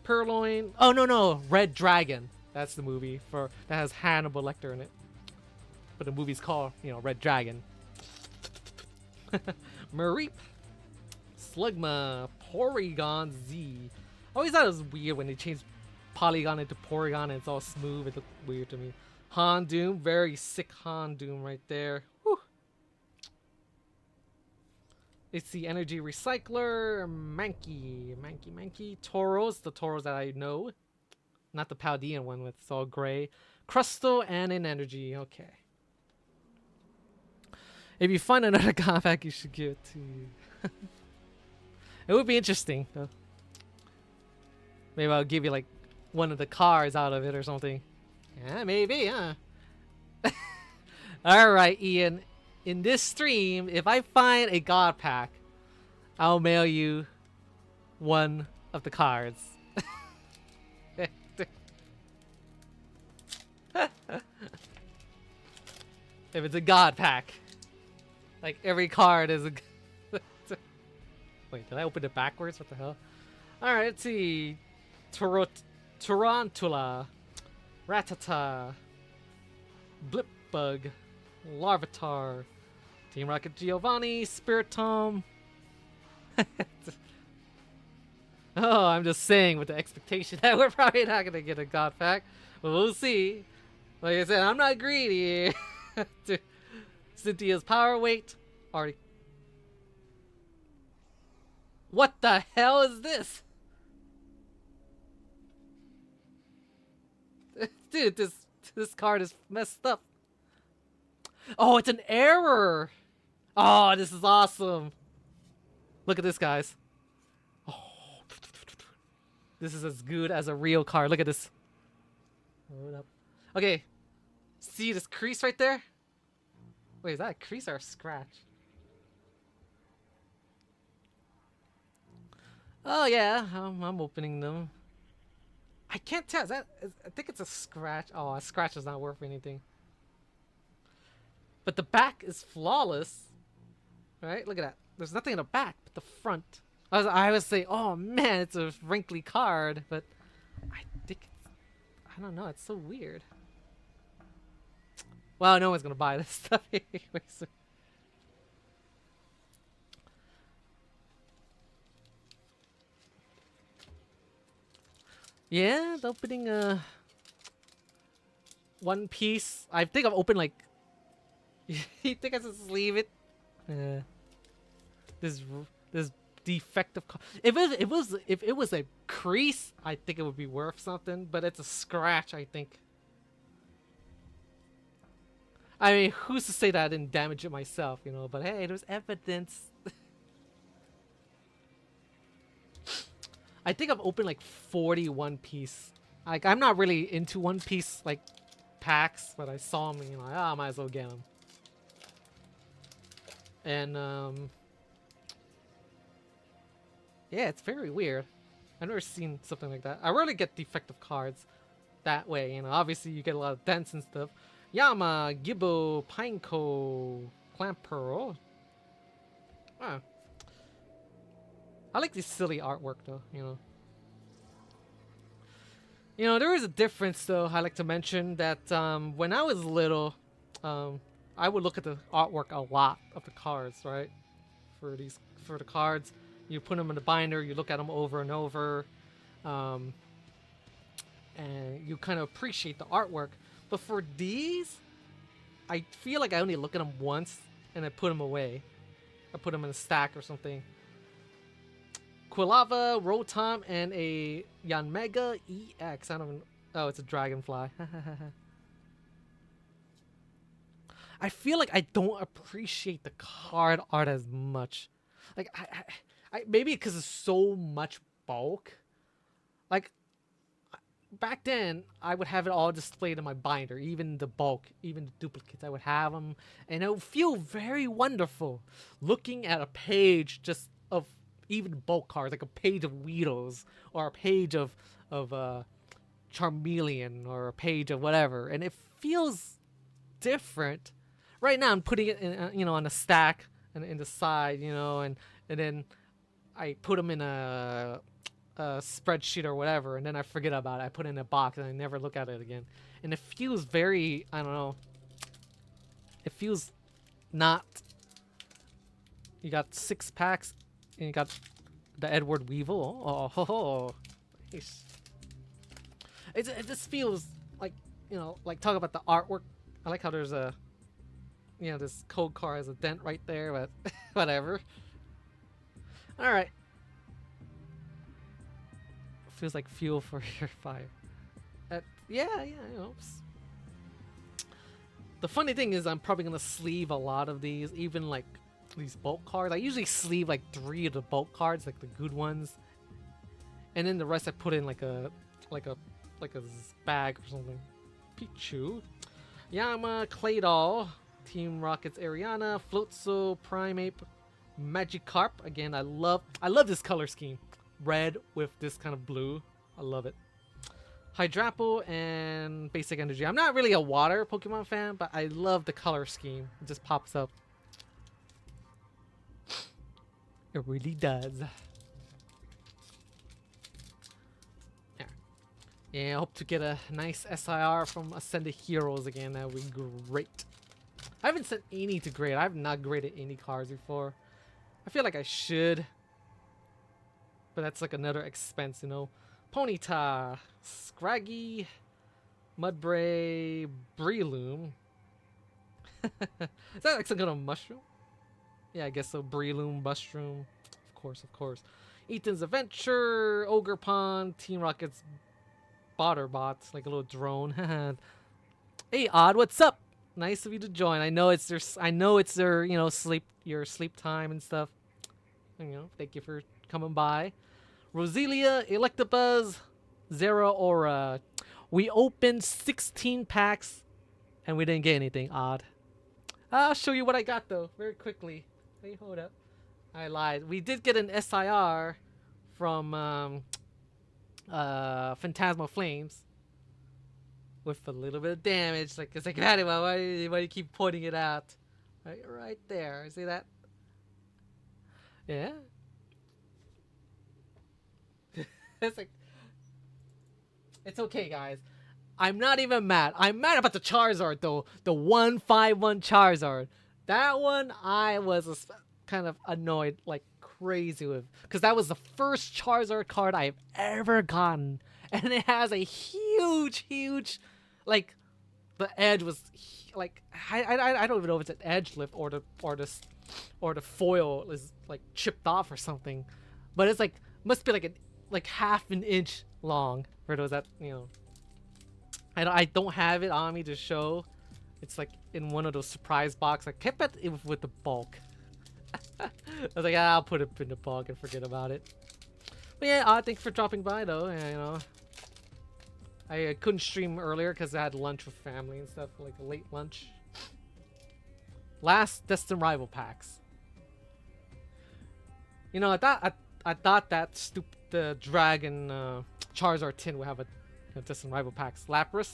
Purloin. Oh, no. Red Dragon. That's the movie that has Hannibal Lecter in it. But the movie's called, you know, Red Dragon. Mareep. Slugma. Porygon Z. I always thought it was weird when they changed Polygon into Porygon and it's all smooth. It looked weird to me. Houndoom. Very sick Houndoom right there. Whew. It's the Energy Recycler, Mankey, Tauros, the Tauros that I know. Not the Paldean one with it's all gray. Crustle and an Energy, okay. If you find another God pack, you should give it to you. It would be interesting, though. Maybe I'll give you like one of the cards out of it or something. Yeah, maybe, huh? Alright, Ian. In this stream, if I find a God pack, I'll mail you one of the cards. If it's a God pack. Like every card is a... Wait, did I open it backwards? What the hell? Alright, let's see. Tarantula. Rattata. Blipbug. Larvitar. Team Rocket Giovanni. Spiritomb. Oh, I'm just saying with the expectation that we're probably not going to get a God pack. But we'll see. Like I said, I'm not greedy. Cynthia's Power Weight. Already. What the hell is this? Dude, this card is messed up. Oh, it's an error. Oh, this is awesome. Look at this, guys. Oh, this is as good as a real card. Look at this. Hold up. Okay. See this crease right there? Wait, is that a crease or a scratch? Oh yeah, I'm opening them. I can't tell. I think it's a scratch. Oh, a scratch is not worth anything. But the back is flawless. Right? Look at that. There's nothing in the back, but the front. I was saying, oh man, it's a wrinkly card, but I think I don't know. It's so weird. Well, no one's gonna buy this stuff anyway. So. Yeah, the opening One Piece. I think I've opened like. You think I should just leave it? This defective. If it was a crease, I think it would be worth something. But it's a scratch, I think. I mean, who's to say that I didn't damage it myself, you know? But hey, there's evidence. I think I've opened like 40 One Piece. Like, I'm not really into One Piece, like, packs, but I saw them and, you know, I might as well get them. And, yeah, it's very weird. I've never seen something like that. I rarely get defective cards that way, you know. Obviously, you get a lot of dents and stuff. Yama, Gibbo, Pineco, Clamp Pearl. Huh. I like this silly artwork, though, you know. You know, there is a difference, though, I like to mention, that when I was little, I would look at the artwork a lot of the cards, right? For the cards. You put them in the binder, you look at them over and over, and you kind of appreciate the artwork. But for these, I feel like I only look at them once, and I put them away. I put them in a stack or something. Quilava, Rotom, and a Yanmega EX. I don't even... Oh, it's a Dragonfly. I feel like I don't appreciate the card art as much. Like, I maybe because it's so much bulk. Like, back then, I would have it all displayed in my binder. Even the bulk, even the duplicates, I would have them. And it would feel very wonderful looking at a page just of even bulk cards, like a page of Weedles, or a page of Charmeleon, or a page of whatever. And it feels different. Right now, I'm putting it in, you know, on a stack and in the side, you know, and then I put them in a spreadsheet or whatever, and then I forget about it. I put it in a box and I never look at it again. And it feels very, I don't know. It feels not. You got 6 packs, and you got the Edward Weevil. Oh, nice. It just feels like, you know, like talk about the artwork. I like how there's a, you know, this code card has a dent right there, but whatever. All right. Feels like fuel for your fire. Yeah, you know. The funny thing is, I'm probably gonna sleeve a lot of these, even like these bulk cards. I usually sleeve like 3 of the bulk cards, like the good ones, and then the rest I put in like a bag or something. Pichu, Yama, Claydol, Team Rocket's Ariana, Floatzel, Primeape, Magikarp. Again, I love this color scheme. Red with this kind of blue. I love it. Hydrapple and Basic Energy. I'm not really a water Pokemon fan, but I love the color scheme. It just pops up. It really does. Yeah. Yeah, I hope to get a nice SIR from Ascended Heroes again. That would be great. I haven't sent any to grade. I've not graded any cards before. I feel like I should. But that's like another expense, you know. Ponyta, Scraggy, Mudbray, Breloom. Is that like some kind of mushroom? Yeah, I guess so. Breloom, mushroom. Of course, of course. Ethan's Adventure, Ogre Pond, Team Rocket's Botterbots, like a little drone. Hey, Odd, what's up? Nice of you to join. I know it's their, you know, your sleep time and stuff. You know, thank you for coming by. Roselia, Electabuzz, Zeraora. We opened 16 packs and we didn't get anything. Odd. I'll show you what I got though, very quickly. Wait, hold up. I lied. We did get an SIR from Phantasmal Flames with a little bit of damage. Like it's like, VatiWah, why do you keep pointing it out? Right there. See that? Yeah. It's like, it's okay, guys. I'm not even mad. I'm mad about the Charizard though. The 151 Charizard. That one I was kind of annoyed like crazy with, because that was the first Charizard card I've ever gotten, and it has a huge, like the edge was like I don't even know if it's an edge lift or the foil is like chipped off or something, but it's like must be like half an inch long for those that, you know. I don't have it on me to show. It's like in one of those surprise box. I kept it with the bulk. I was like, I'll put it in the bulk and forget about it. But yeah, thanks for dropping by though. And, you know, I couldn't stream earlier because I had lunch with family and stuff, like a late lunch. Last Destined Rival packs. You know, I thought that stupid Dragon Charizard tin would have a Destined Rival packs. Lapras,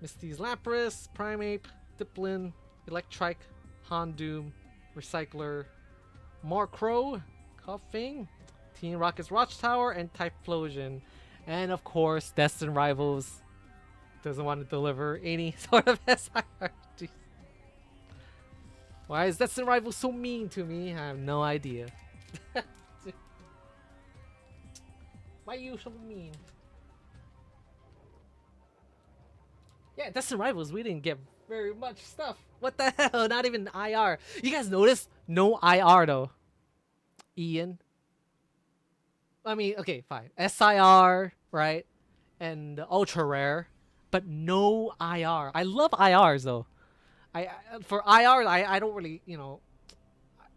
Misty's Lapras, Primeape, Diplin, Electrike, Houndoom, Recycler, Markrow, Coughing, Team Rocket's Watchtower, and Typhlosion. And of course, Destined Rivals doesn't want to deliver any sort of SIR. Jeez. Why is Destined Rivals so mean to me? I have no idea. Why are you so mean? Yeah, Destined Rivals, we didn't get very much stuff. What the hell? Not even IR. You guys notice? No IR though. Ian. I mean, okay, fine. SIR, right? And ultra rare, but no IR. I love IRs though. For IR, I don't really, you know,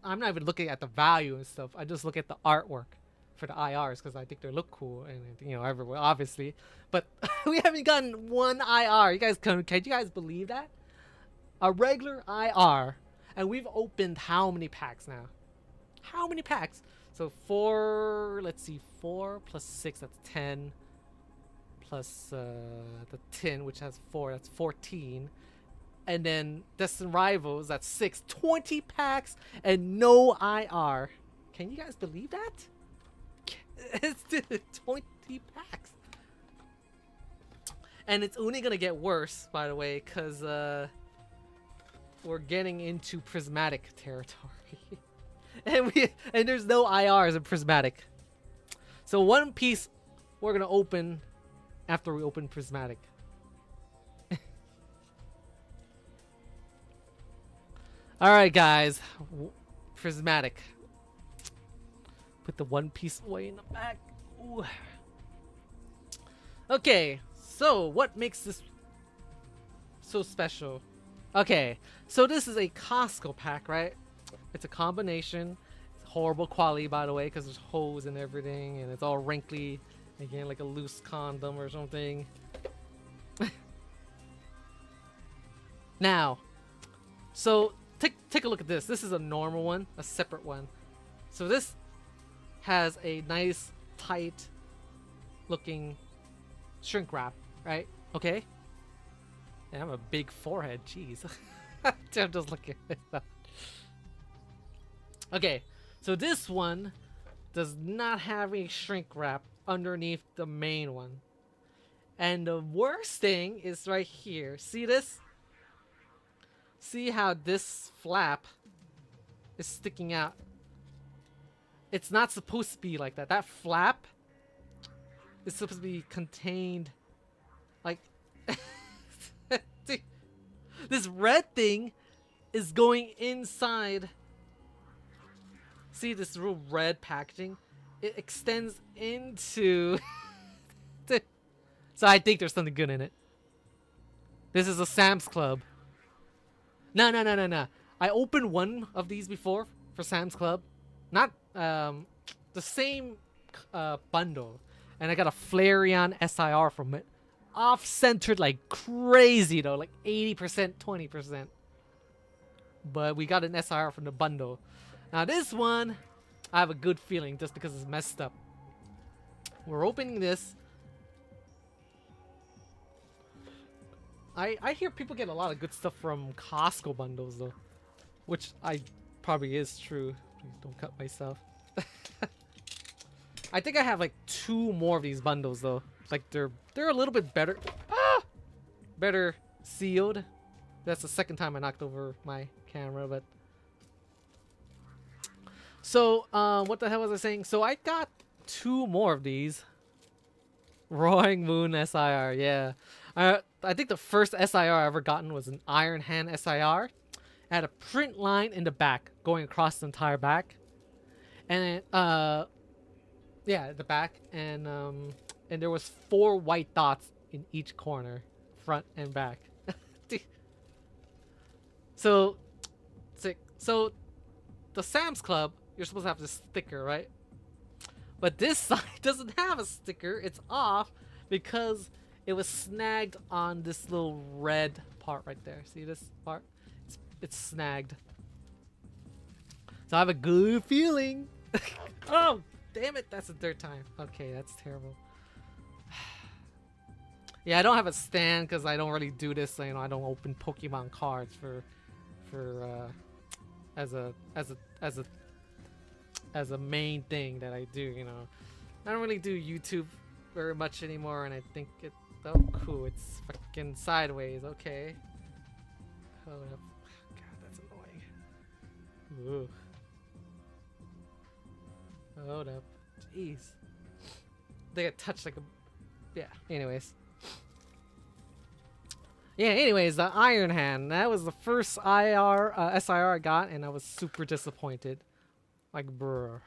I'm not even looking at the value and stuff. I just look at the artwork for the IRs because I think they look cool and, you know, everywhere obviously. But we haven't gotten one IR. You guys can you guys believe that? A regular IR, and we've opened how many packs now? How many packs? So 4, let's see, 4 plus 6, that's 10. Plus the 10, which has 4, that's 14. And then Destined Rivals, that's 6. 20 packs and no IR. Can you guys believe that? It's 20 packs. And it's only going to get worse, by the way, because we're getting into Prismatic territory. and there's no IRs in Prismatic. So one piece we're going to open after we open Prismatic. Alright guys, Prismatic. Put the one piece away in the back. Ooh. Okay, so what makes this so special? Okay, so this is a Costco pack, right? It's a combination. It's horrible quality, by the way, because there's holes and everything, and it's all wrinkly. Again, like a loose condom or something. Now, so take a look at this. This is a normal one, a separate one. So this has a nice, tight looking shrink wrap, right? Okay. Yeah, I have a big forehead, jeez. I'm just looking at that. Okay, so this one does not have a shrink wrap underneath the main one. And the worst thing is right here. See this? See how this flap is sticking out? It's not supposed to be like that. That flap is supposed to be contained. Like, this red thing is going inside. See this real red packaging? It extends into... So I think there's something good in it. This is a Sam's Club. No. I opened one of these before for Sam's Club. Not the same bundle. And I got a Flareon SIR from it. Off-centered like crazy though. Like 80%, 20%. But we got an SIR from the bundle. Now this one, I have a good feeling just because it's messed up. We're opening this. I hear people get a lot of good stuff from Costco bundles though, which probably is true. Please don't cut myself. I think I have like 2 more of these bundles though. Like they're a little bit better, better sealed. That's the second time I knocked over my camera, but. So what the hell was I saying? So I got 2 more of these. Roaring Moon SIR, yeah. I think the first SIR I ever gotten was an Iron Hand SIR. It had a print line in the back going across the entire back, and yeah, the back, and there was 4 white dots in each corner, front and back. So, so the Sam's Club, you're supposed to have this sticker, right? But this side doesn't have a sticker. It's off because it was snagged on this little red part right there. See this part? It's snagged. So I have a good feeling. Oh, damn it. That's the third time. Okay, that's terrible. Yeah, I don't have a stand because I don't really do this. You know, I don't open Pokemon cards as a main thing that I do. You know, I don't really do YouTube very much anymore, and I think it. Oh, cool! It's fucking sideways. Okay. Hold up. God, that's annoying. Ooh. Hold up. Jeez. They get touched like a. Yeah. Anyways. Yeah, anyways, the Iron Hand. That was the first SIR I got, and I was super disappointed. Like, bruh.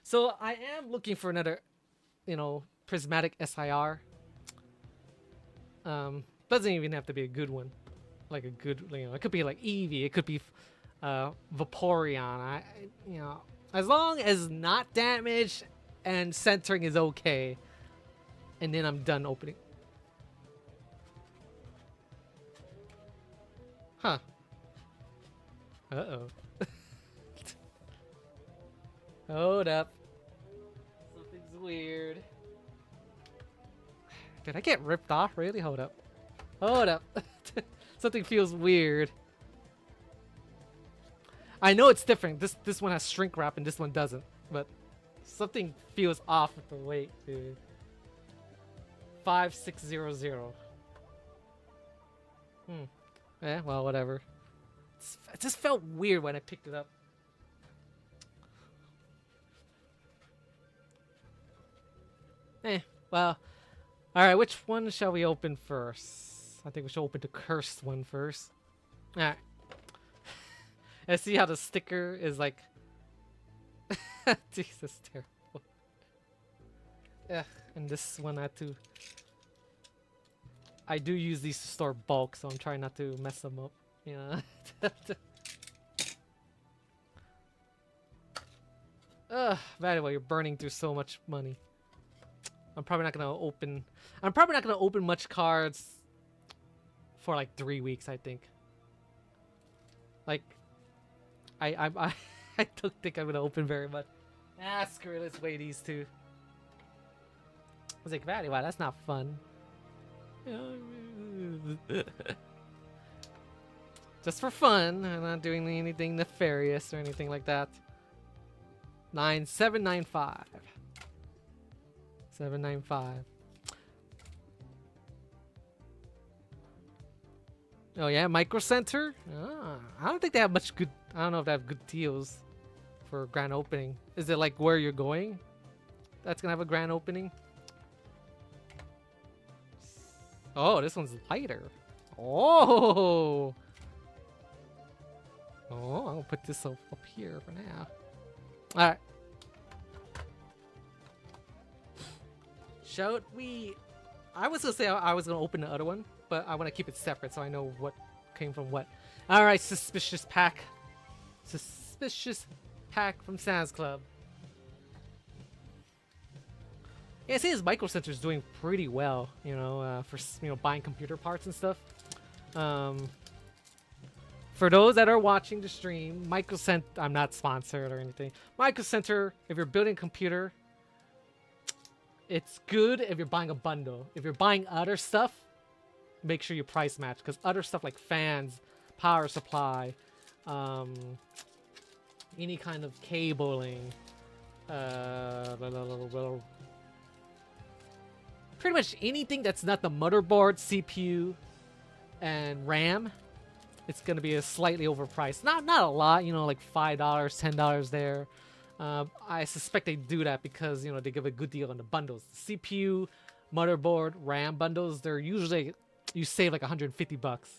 So, I am looking for another, you know, Prismatic SIR. Doesn't even have to be a good one. Like a good, you know, it could be like Eevee. It could be Vaporeon. You know, as long as not damaged and centering is okay. And then I'm done opening. Huh. Uh-oh. Hold up. Something's weird. Did I get ripped off? Really? Hold up. Hold up. Something feels weird. I know it's different. This one has shrink wrap and this one doesn't. But something feels off with the weight, dude. 5600. Eh, well, whatever. It just felt weird when I picked it up. Eh, well. Alright, which one shall we open first? I think we should open the cursed one first. Alright. And see how the sticker is like... Jesus, terrible. Yeah, and this one I had to... I do use these to store bulk, so I'm trying not to mess them up. Yeah. Ugh, VatiWah, you're burning through so much money. I'm probably not gonna open much cards for like 3 weeks, I think. Like, I don't think I'm gonna open very much. Ah, screw it, let's weigh these two. I was like, VatiWah, that's not fun. Just for fun. I'm not doing anything nefarious or anything like that. 9795. 795. Oh yeah, Micro Center. I don't think they have much good. I don't know if they have good deals for grand opening. Is it like where you're going? That's gonna have a grand opening. Oh, this one's lighter. Oh. Oh, I'll put this up here for now. All right. Shall we? I was gonna say I was gonna open the other one, but I want to keep it separate so I know what came from what. All right, suspicious pack. Suspicious pack from Sam's Club. Yeah, I see his Micro Center is doing pretty well, you know, for buying computer parts and stuff. For those that are watching the stream, Micro Center, I'm not sponsored or anything. Micro Center, if you're building a computer, it's good if you're buying a bundle. If you're buying other stuff, make sure you price match, because other stuff like fans, power supply, any kind of cabling, pretty much anything that's not the motherboard, CPU, and RAM, it's gonna be a slightly overpriced. Not a lot, you know, like $5, $10 there. I suspect they do that because, you know, they give a good deal on the bundles. The CPU, motherboard, RAM bundles, they're usually, you save like 150 bucks.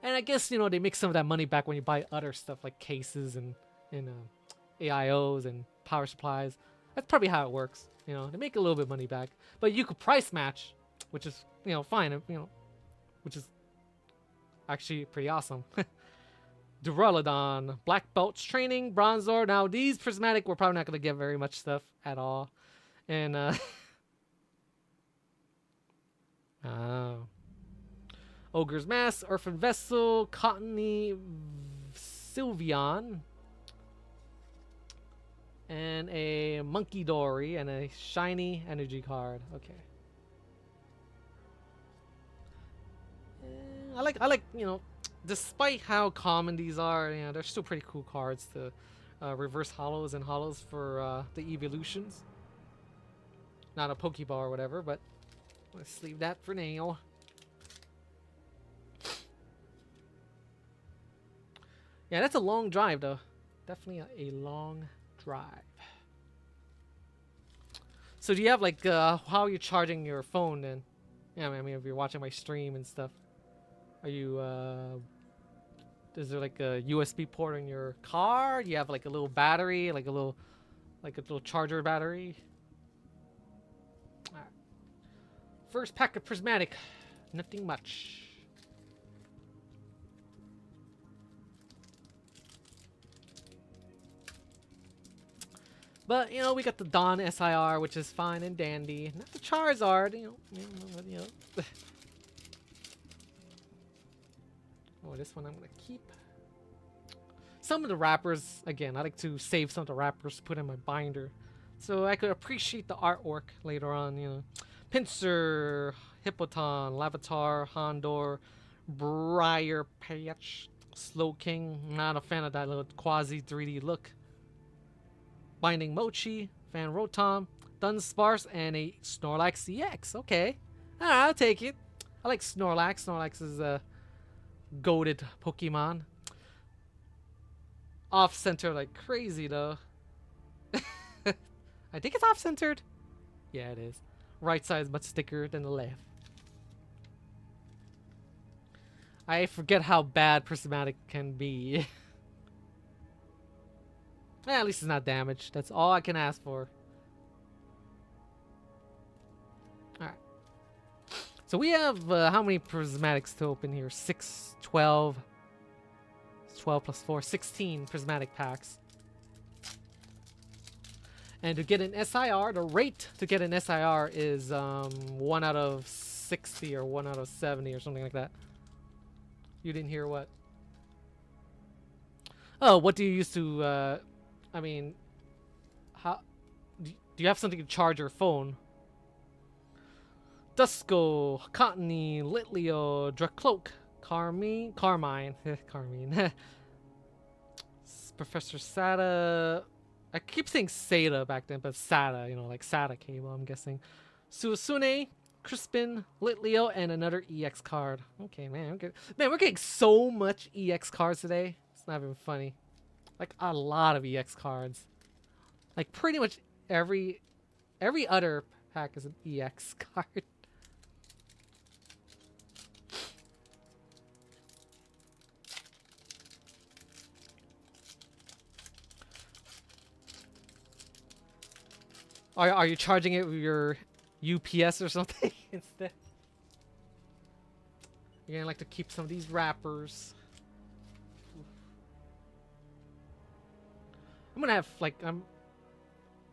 And I guess, you know, they make some of that money back when you buy other stuff like cases and AIOs and power supplies. That's probably how it works. You know, they make a little bit of money back. But you could price match, which is, you know, fine. You know, which is, actually pretty awesome. Duraludon, Black Belts Training, Bronzor. Now these Prismatic, we're probably not going to get very much stuff at all. And oh. Ogre's Mask, Orphan Vessel, Cottony Sylveon, and a Monkey Dory, and a shiny energy card. Okay. I like, you know, despite how common these are, you know, they're still pretty cool cards to reverse holos and holos for the evolutions. Not a Pokeball or whatever, but let's leave that for now. Yeah, that's a long drive, though. Definitely a long drive. So do you have, like, how you're charging your phone then? Yeah, I mean, if you're watching my stream and stuff. Are you, is there, like, a USB port in your car? Do you have, like, a little battery? Like a little charger battery? Alright. First pack of Prismatic. Nothing much. But, you know, we got the Dawn SIR, which is fine and dandy. Not the Charizard, you know. Oh, this one I'm going to keep. Some of the wrappers, again, I like to save some of the wrappers to put in my binder. So I could appreciate the artwork later on, you know. Pinsir, Hippoton, Lavatar, Hondor, Briar Patch, Slowking. Not a fan of that little quasi 3D look. Binding Mochi, Fan Rotom, Dunsparce, and a Snorlax EX. Okay. Alright, I'll take it. I like Snorlax. Snorlax is a goated Pokemon. Off-center like crazy, though. I think it's off-centered. Yeah, it is. Right side is much thicker than the left. I forget how bad Prismatic can be. At least it's not damaged. That's all I can ask for. Alright. So we have how many Prismatics to open here? 6, 12. 12 plus 4. 16 Prismatic packs. And to get an SIR, the rate to get an SIR is 1 out of 60 or 1 out of 70 or something like that. You didn't hear what? Oh, what do you use to... I mean, how do you have something to charge your phone? Dusko, Cottony, Litleo, Dracloak, Carmine, Carmine, Professor Sada. I keep saying Sada back then, but Sada, you know, like Sada cable, I'm guessing. Suasune, Crispin, Litleo, and another EX card. Okay, man, okay. Man, we're getting so much EX cards today. It's not even funny. Like a lot of EX cards. Like pretty much every other pack is an EX card. Are you charging it with your UPS or something instead? You're gonna like to keep some of these wrappers. I'm gonna have like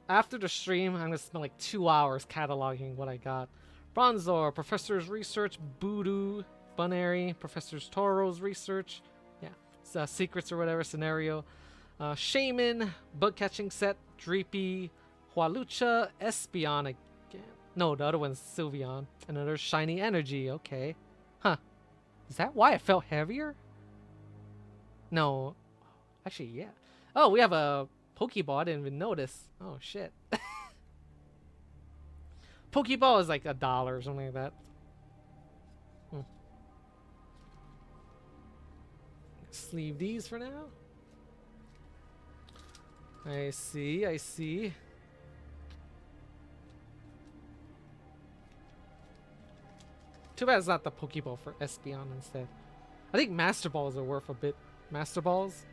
after the stream, I'm gonna spend like 2 hours cataloging what I got. Bronzor, Professor's Research, Voodoo, Bunary, Professor's Toro's Research, yeah, it's, Secrets or whatever scenario. Shaman, Bug Catching Set, Dreepy, Hualucha, Espeon again. No, the other one's Sylveon. Another Shiny Energy. Okay, huh? Is that why it felt heavier? No, actually, yeah. Oh, we have a Pokeball. I didn't even notice. Oh, shit. Pokeball is like $1 or something like that. Sleeve these for now. I see, I see. Too bad it's not the Pokeball for Espeon instead. I think Master Balls are worth a bit. Master Balls?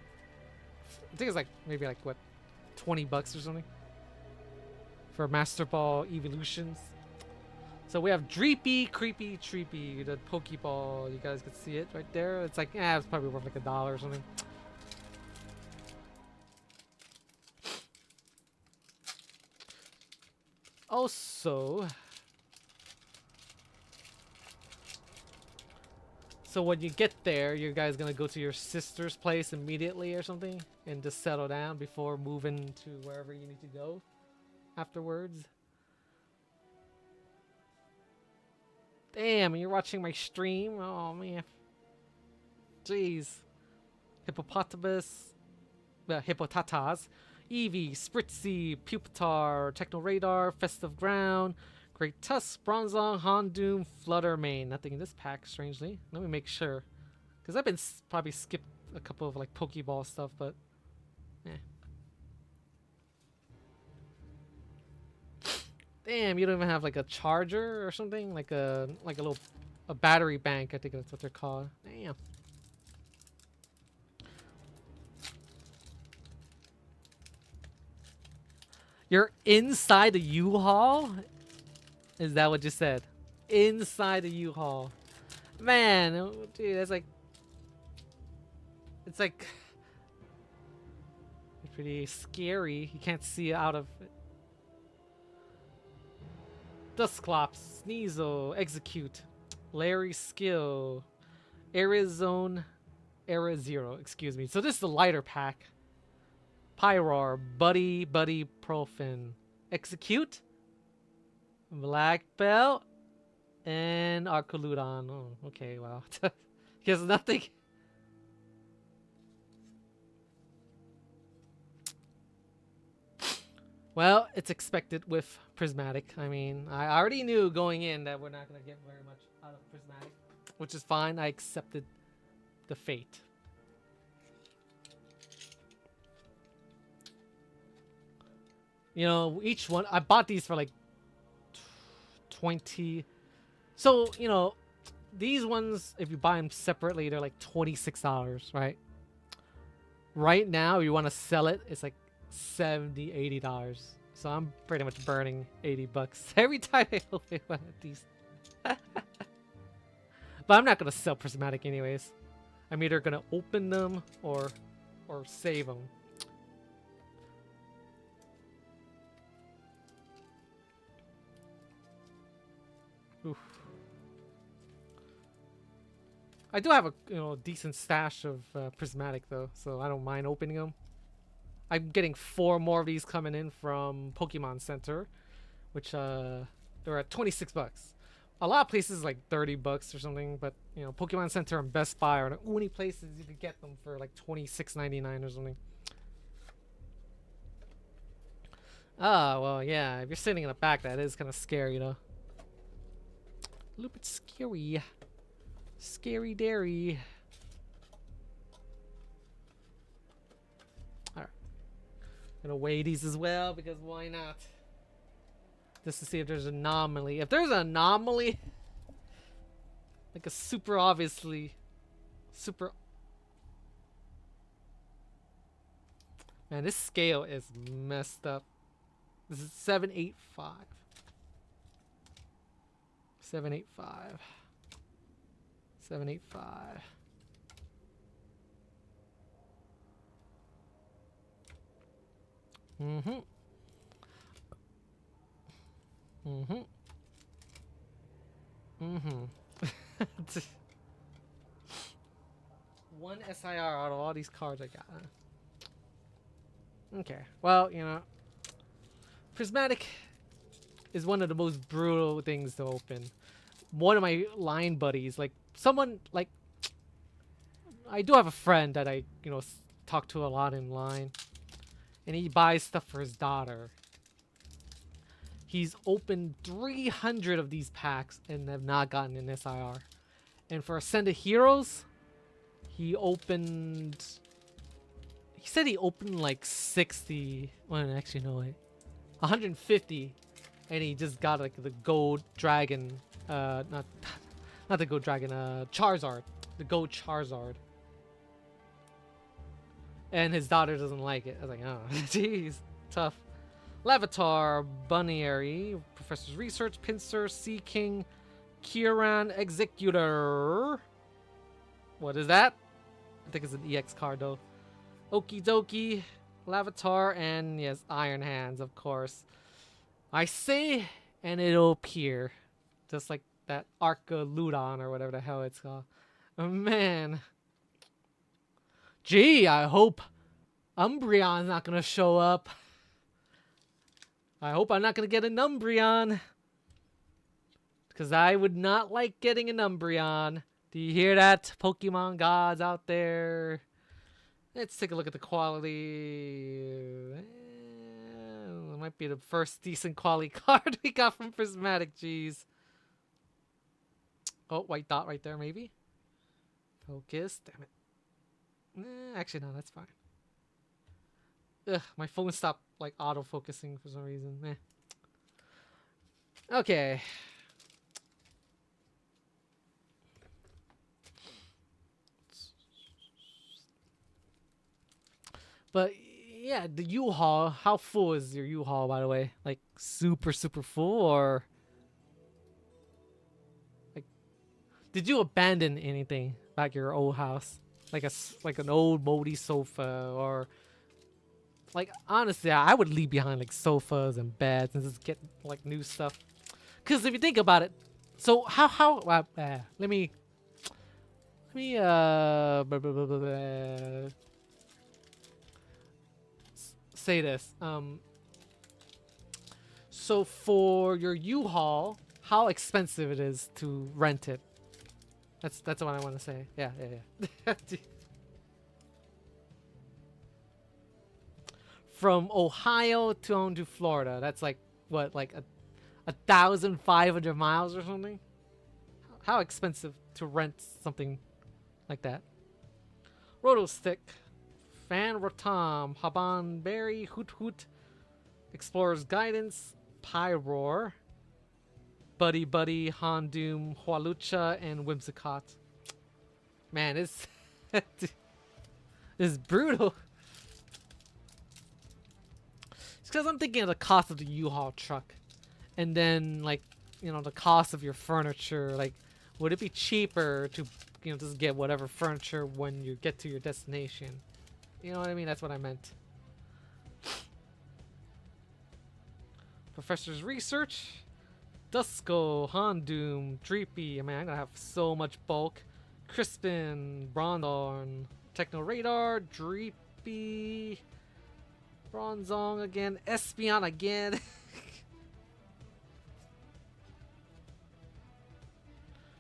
I think it's like, maybe like, what, $20 or something? For Master Ball Evolutions. So we have Dreepy, Creepy, Treepy, the Pokeball. You guys can see it right there. It's like, it's probably worth like $1 or something. Also, so when you get there, you guys gonna go to your sister's place immediately or something and just settle down before moving to wherever you need to go afterwards. Damn, you're watching my stream? Oh man. Jeez. Hippopotamus, Hippotatas, Eevee, Spritzy, Pupitar, Techno Radar, Festive Ground, Great Tusk, Bronzong, Houndoom, Fluttermane. Nothing in this pack, strangely. Let me make sure. Because I've been probably skipped a couple of like Pokeball stuff, but Damn, you don't even have like a charger or something? Like a little battery bank, I think that's what they're called. Damn. You're inside the U-Haul? Is that what you said? Inside the U-Haul. Man, dude, that's like... It's like... It's pretty scary. You can't see out of it. Dusclops, Sneasel, Execute, Larry Skill, Arizona, Era Zero, excuse me. So this is the lighter pack. Pyroar, Buddy, Profin, Execute, Black Belt, and Arcoludon. Oh, okay, wow. Guess nothing. Well, it's expected with Prismatic. I mean, I already knew going in that we're not going to get very much out of Prismatic, which is fine. I accepted the fate. You know, each one, I bought these for like 20. So, you know, these ones, if you buy them separately, they're like $26, right? Right now, if you want to sell it, it's like $70, $80. So I'm pretty much burning $80 every time I open one of these. But I'm not going to sell Prismatic anyways. I'm either going to open them or save them. Oof. I do have a decent stash of Prismatic though, so I don't mind opening them. I'm getting 4 more of these coming in from Pokemon Center, which they're at $26. A lot of places like $30 or something, but you know, Pokemon Center and Best Buy are the only places you can get them for like $26.99 or something. Ah, well, yeah. If you're sitting in the back, that is kind of scary, though. A little bit scary. Scary dairy. Alright. Gonna weigh these as well, because why not? Just to see if there's an anomaly. If there's an anomaly, like a super obviously, super... Man, this scale is messed up. This is 785. 785. 785. Mm-hmm. Mm-hmm. Mm-hmm. One SIR out of all these cards I got. Okay. Well, you know, Prismatic is one of the most brutal things to open. One of my line buddies, like someone like, I do have a friend that I, talk to a lot in line, and he buys stuff for his daughter. He's opened 300 of these packs and have not gotten an SIR. And for Ascended Heroes, he said he opened like 60, well actually no wait, 150, and he just got like the gold dragon, not the gold dragon, Charizard, the gold Charizard. And his daughter doesn't like it. I was like, oh, jeez, tough. Lavatar, Bunnyary, Professor's Research, Pinsir, Sea King, Kieran, Executor. What is that? I think it's an EX card though. Okie dokie, Lavatar, and yes, Iron Hands, of course. I say, and it'll appear. Just like that Arca Ludon or whatever the hell it's called. Oh, man. Gee, I hope Umbreon's not gonna show up. I hope I'm not gonna get an Umbreon. Because I would not like getting an Umbreon. Do you hear that, Pokemon gods out there? Let's take a look at the quality. It might be the first decent quality card we got from Prismatic. Jeez. Oh, white dot right there, maybe. Focus. Damn it. Actually, no, that's fine. Ugh, my phone stopped like auto-focusing for some reason. Okay. But yeah, the U-Haul, how full is your U-Haul, by the way? Like super full, or like did you abandon anything back your old house? Like an old moldy sofa, or like honestly, I would leave behind like sofas and beds and just get like new stuff. Cuz if you think about it, so how let me say this. So for your U-Haul, how expensive it is to rent it? That's what I want to say. Yeah. From Ohio to Florida, that's like what, like 1,500 miles or something? How expensive to rent something like that? Roto Stick, Fan Rotom, Haban Berry, Hoot Hoot, Explorer's Guidance, Pyroar, Buddy Buddy, Hondoom, Hualucha, and Whimsicott. Man, it's it's brutal. It's because I'm thinking of the cost of the U-Haul truck, and then like, you know, the cost of your furniture. Like, would it be cheaper to, you know, just get whatever furniture when you get to your destination? You know what I mean? That's what I meant. Professor's Research, Duskull, Hondoom, Dreepy. I mean, I'm gonna have so much bulk. Crispin, Brondorn, Techno Radar, Dreepy, Bronzong again, Espeon again.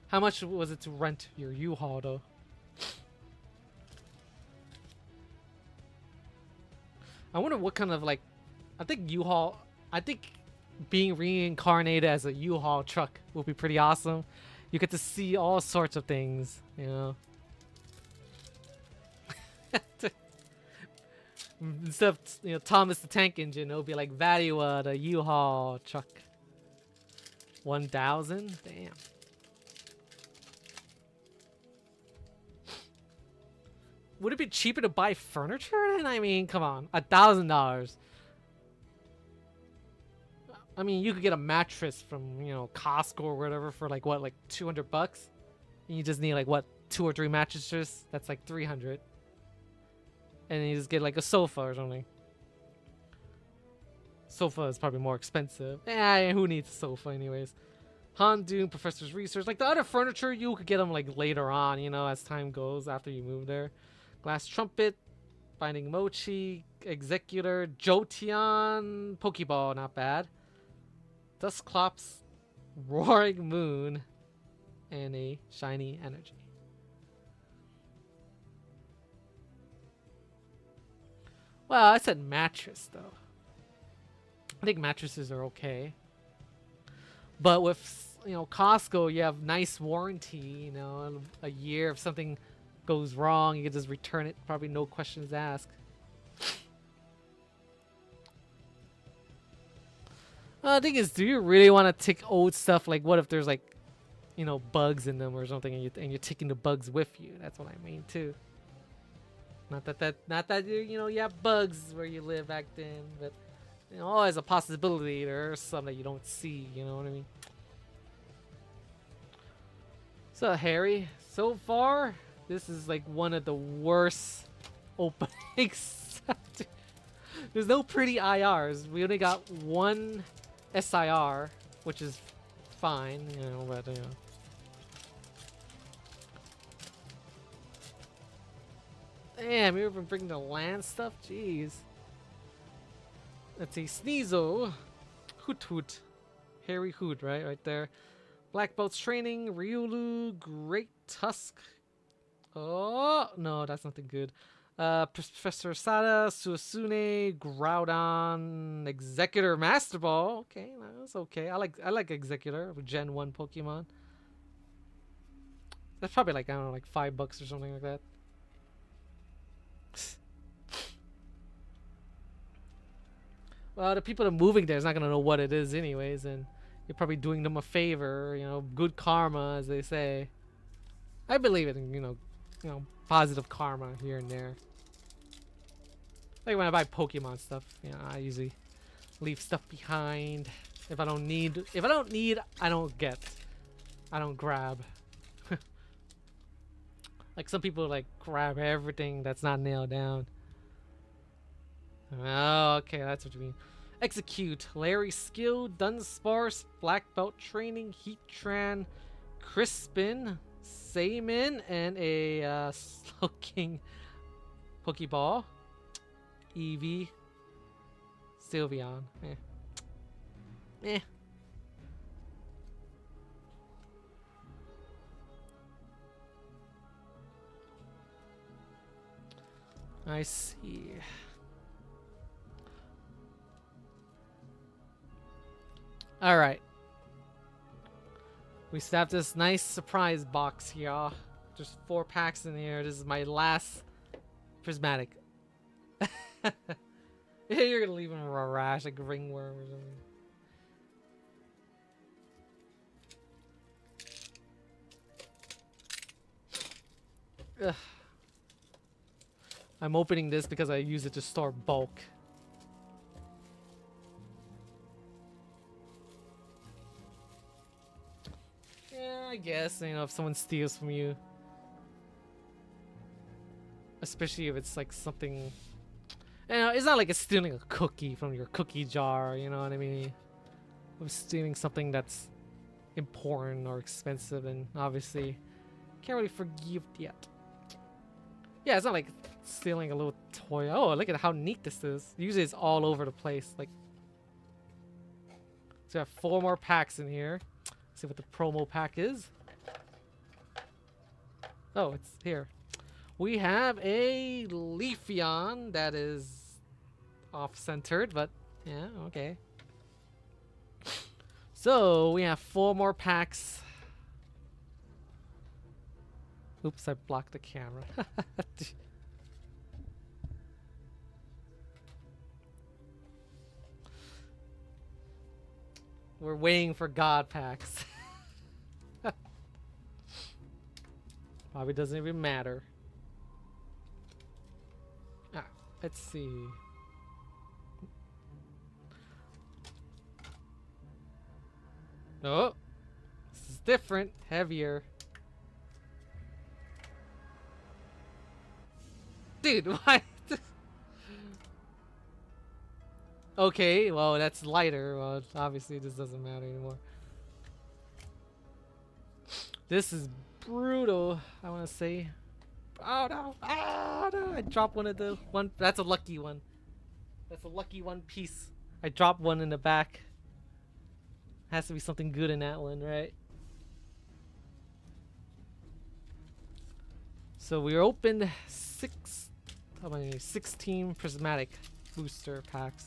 How much was it to rent your U-Haul though? I wonder what kind of like, I think U-Haul, I think being reincarnated as a U-Haul truck will be pretty awesome. You get to see all sorts of things, you know. Instead of, you know, Thomas the Tank Engine, it'll be like VatiWah, the U-Haul truck. 1,000? Damn. Would it be cheaper to buy furniture then? I mean, come on, $1,000. I mean, you could get a mattress from, you know, Costco or whatever for like what, like $200, and you just need like what, 2 or 3 mattresses. That's like 300, and then you just get like a sofa or something. Sofa is probably more expensive. Who needs a sofa anyways? Hondoom, Professor's Research, like the other furniture, you could get them like later on, you know, as time goes after you move there. Glass Trumpet, Finding Mochi, Executor, Jotion, Pokeball, not bad. Dusclops, Roaring Moon, and a Shiny Energy. Well, I said mattress though. I think mattresses are okay. But with, you know, Costco, you have nice warranty, you know, a year if something goes wrong, you can just return it, probably no questions asked. The thing is, do you really want to take old stuff? Like, what if there's like, you know, bugs in them or something, and you're taking the bugs with you? That's what I mean too. Not that you know, you have bugs where you live back then, but always a possibility there's some that you don't see, you know what I mean? So Harry, so far, this is like one of the worst openings. There's no pretty IRs. We only got one SIR, which is fine, you know, but you know. Damn, you even bring the land stuff? Jeez. Let's see, Sneasel, Hoot Hoot, Harry Hoot, right there. Black Belt's Training, Ryulu, Great Tusk. Oh, no, that's nothing good. Professor Sada, Suasune, Groudon, Executor, Master Ball. Okay, that's okay. I like Executor with Gen 1 Pokemon. That's probably like, I don't know, like $5 or something like that. Well, the people that are moving there is not gonna know what it is anyways, and you're probably doing them a favor, you know, good karma, as they say. I believe it in, you know, positive karma here and there. Like when I buy Pokemon stuff, you know, I usually leave stuff behind. If I don't need, I don't get. I don't grab. Like some people like grab everything that's not nailed down. Oh, okay, that's what you mean. Execute, Larry Skill, Dunsparce, Black Belt Training, Heatran, Crispin, Sayman, and a Slowking Pokeball. Eevee, Sylveon. Eh. I see. All right. We still have this nice surprise box here. Just 4 packs in here. This is my last prismatic. You're gonna leave him a rash, like a ringworm or something. Ugh. I'm opening this because I use it to store bulk. Yeah, I guess, you know, if someone steals from you. Especially if it's like something... You know, it's not like it's stealing a cookie from your cookie jar, you know what I mean? I'm stealing something that's important or expensive, and obviously can't really forgive yet. Yeah, it's not like stealing a little toy. Oh, look at how neat this is. Usually it's all over the place. Like, so we have 4 more packs in here. Let's see what the promo pack is. Oh, it's here. We have a Leafeon that is off-centered, but yeah, okay. So we have 4 more packs. Oops, I blocked the camera. We're waiting for God packs. Probably doesn't even matter. Ah, let's see. Oh, this is different, heavier. Dude, why? Okay, well, that's lighter. Well, obviously this doesn't matter anymore. This is brutal, I want to say. Oh no! Oh no! I dropped one of the one. That's a lucky one. That's a lucky one piece. I dropped one in the back. Has to be something good in that one, right? So we opened 16 prismatic booster packs.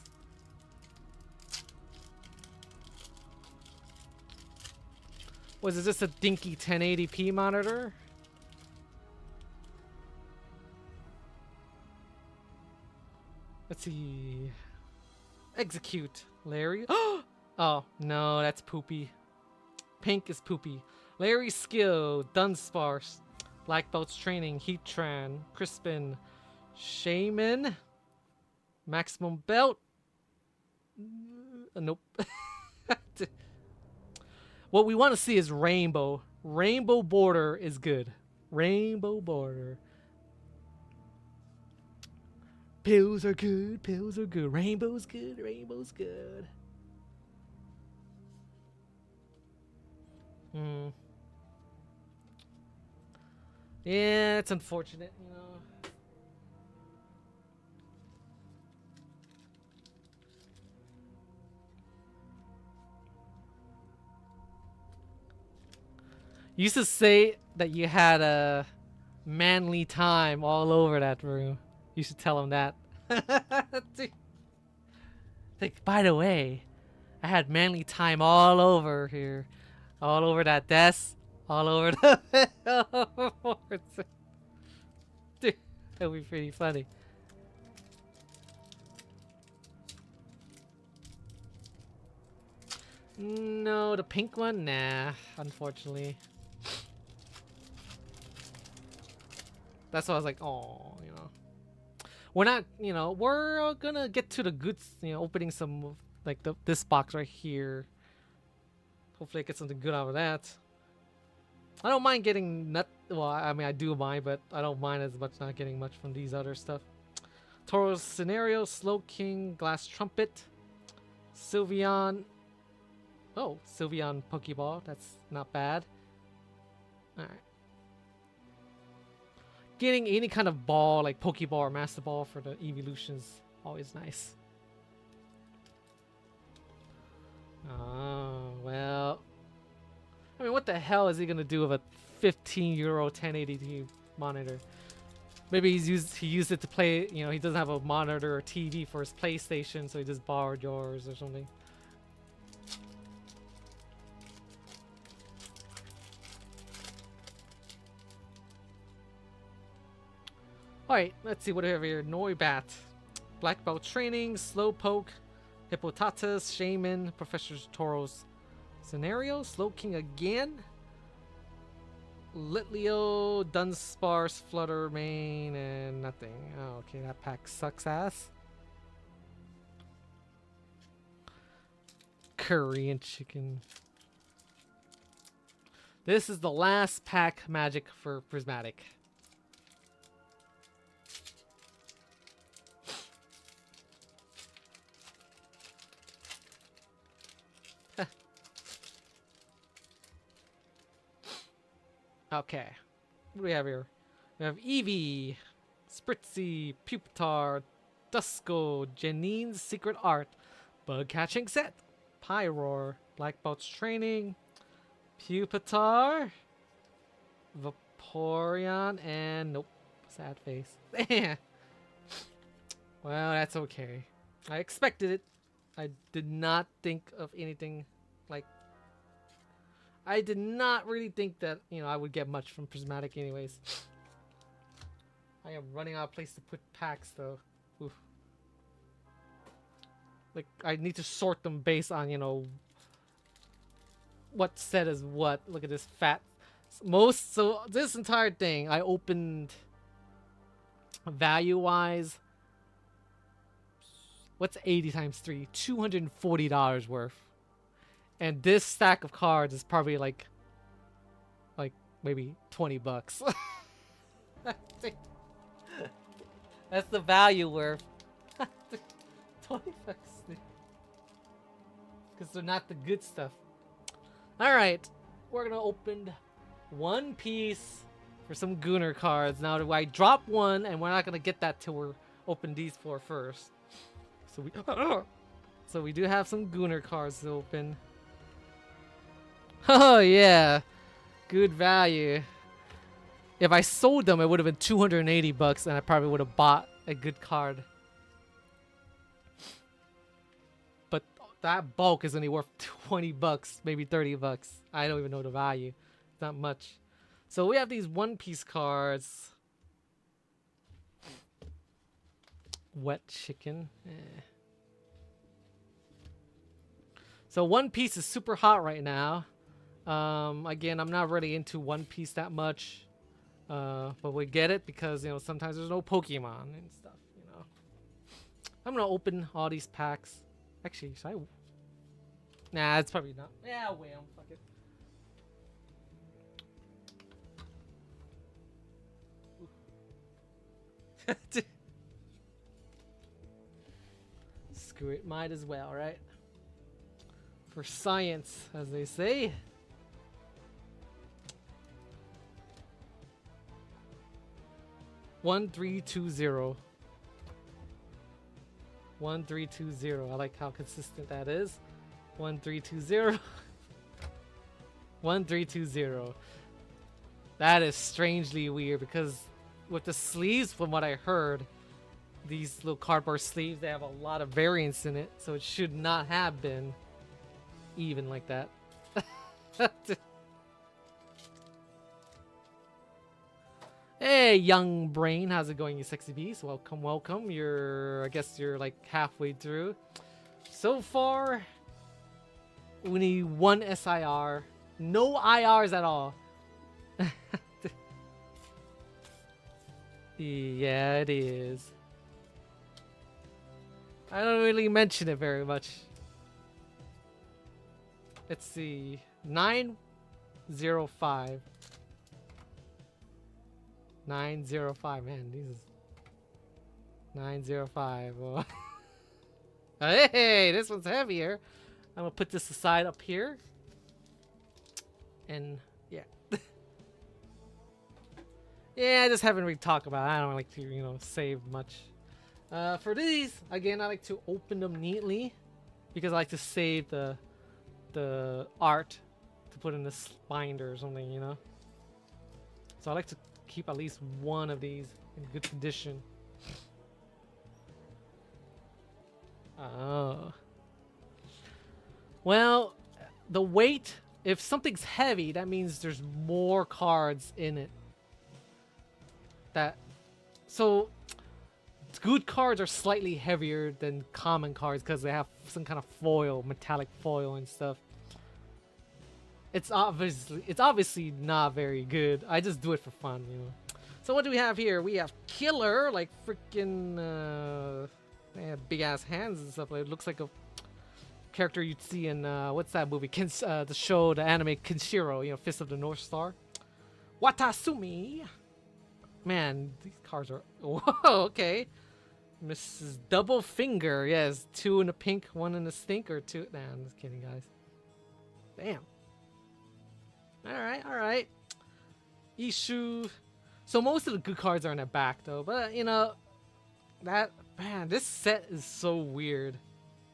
Was it just a dinky 1080p monitor? Let's see. Execute, Larry. Oh, no, that's poopy. Pink is poopy. Larry Skill, Dunsparce, Black Belt's Training, Heatran, Crispin, Shaman, Maximum Belt, Nope. What we want to see is rainbow. Rainbow border is good. Rainbow border. Pills are good. Pills are good. Rainbow's good. Rainbow's good. Hmm. Yeah, it's unfortunate, you know. You used to say that you had a manly time all over that room. You should tell him that. Like, by the way, I had manly time all over here. All over that desk. All over the boards. Dude, that would be pretty funny. No, the pink one? Nah, unfortunately. That's why I was like, oh, you know. We're not, you know, we're gonna get to the goods, you know, opening some, like this box right here. Hopefully I get something good out of that. I don't mind getting well, I mean, I do mind, but I don't mind as much not getting much from these other stuff. Toro's Scenario, Slow King, Glass Trumpet, Sylveon. Oh, Sylveon Pokeball. That's not bad. Alright. Getting any kind of ball, like Pokeball or Master Ball for the evolutions, always nice. Oh, well. I mean, what the hell is he gonna do with a 15-euro 1080p monitor? Maybe he used it to play, you know, he doesn't have a monitor or TV for his PlayStation, so he just borrowed yours or something. Alright, let's see what we have here. Noibat, Black Belt Training, Slowpoke, Hippopotamus, Shaman, Professor Toro's Scenario, Slow King again, Litleo, Dunsparce, Fluttermane, and nothing. Oh, okay, that pack sucks ass. Korean chicken. This is the last pack magic for Prismatic. Okay, what do we have here? We have Eevee, Spritzy, Pupitar, Dusko, Janine's Secret Art, Bug Catching Set, Pyroar, Black Belt's Training, Pupitar, Vaporeon, and nope, sad face. Well, that's okay. I expected it. I did not think of anything like... I did not really think that, you know, I would get much from Prismatic anyways. I am running out of place to put packs though. Oof. Like, I need to sort them based on, you know, what set is what. Look at this fat. So this entire thing, I opened value-wise. What's 80 times 3? $240 worth. And this stack of cards is probably like maybe 20 bucks. That's the value worth. 20 bucks. Because they're not the good stuff. Alright. We're going to open one piece for some Gooner cards. Now, do I drop one? And we're not going to get that till we're open these four first. So we do have some Gooner cards to open. Oh yeah, good value. If I sold them, it would have been 280 bucks, and I probably would have bought a good card. But that bulk is only worth 20 bucks, maybe 30 bucks. I don't even know the value. It's not much. So we have these one-piece cards. Wet chicken. So One Piece is super hot right now. Again, I'm not really into One Piece that much, but we get it because, you know, sometimes there's no Pokemon and stuff, you know. I'm gonna open all these packs. Actually, should I? Nah, it's probably not. Yeah, wham. Fuck it. Screw it, might as well, right? For science, as they say. One, 3, 2, 0. 1, 3, 2, 0. I like how consistent that is. 1, 3, 2, 0. 1, 3, 2, 0. That is strangely weird because with the sleeves, from what I heard, these little cardboard sleeves, they have a lot of variance in it, so it should not have been even like that. Hey, young brain, how's it going, you sexy beast? Welcome, welcome. I guess you're like halfway through. So far, we need 1 SIR, no IRs at all. Yeah, it is. I don't really mention it very much. Let's see. 905. 905. Man, these is 905. Oh. Hey, this one's heavier. I'm gonna put this aside up here. And yeah. Yeah, I just haven't really talked about it. I don't like to, you know, save much. For these, again, I like to open them neatly because I like to save the art to put in this binder or something, you know. So I like to keep at least one of these in good condition. Oh. Well, the weight, if something's heavy, that means there's more cards in it. So good cards are slightly heavier than common cards because they have some kind of foil, metallic foil and stuff. It's obviously not very good. I just do it for fun, you know. So what do we have here? We have killer, like freaking big ass hands and stuff. It looks like a character you'd see in what's that movie? The show, the anime Kenshiro, you know, Fist of the North Star. Watasumi. Man, these cards are whoa, okay. Mrs. Double Finger, yes, 2 in a pink, 1 in a stink, or 2. Nah, I'm just kidding, guys. Damn. All right. Ishu. So most of the good cards are in the back, though. But you know, this set is so weird.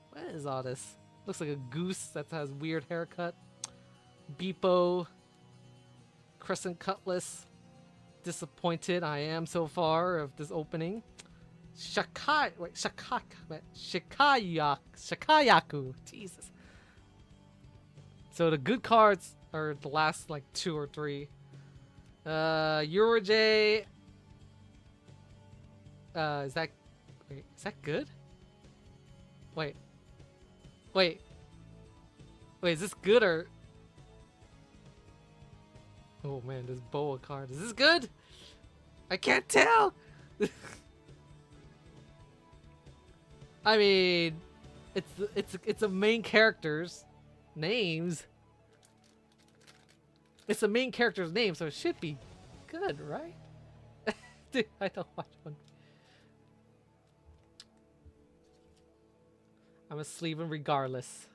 What is all this? Looks like a goose that has weird haircut. Beepo. Crescent Cutlass. Disappointed I am so far of this opening. Shikayaku. Jesus. So the good cards are the last like 2 or 3. Euroj. Is that good? Wait, is this good or? Oh man, this Boa card. Is this good? I can't tell. I mean, it's a main character's names. It's a main character's name, so it should be good, right? Dude, I don't watch one. I'm a sleeve him regardless.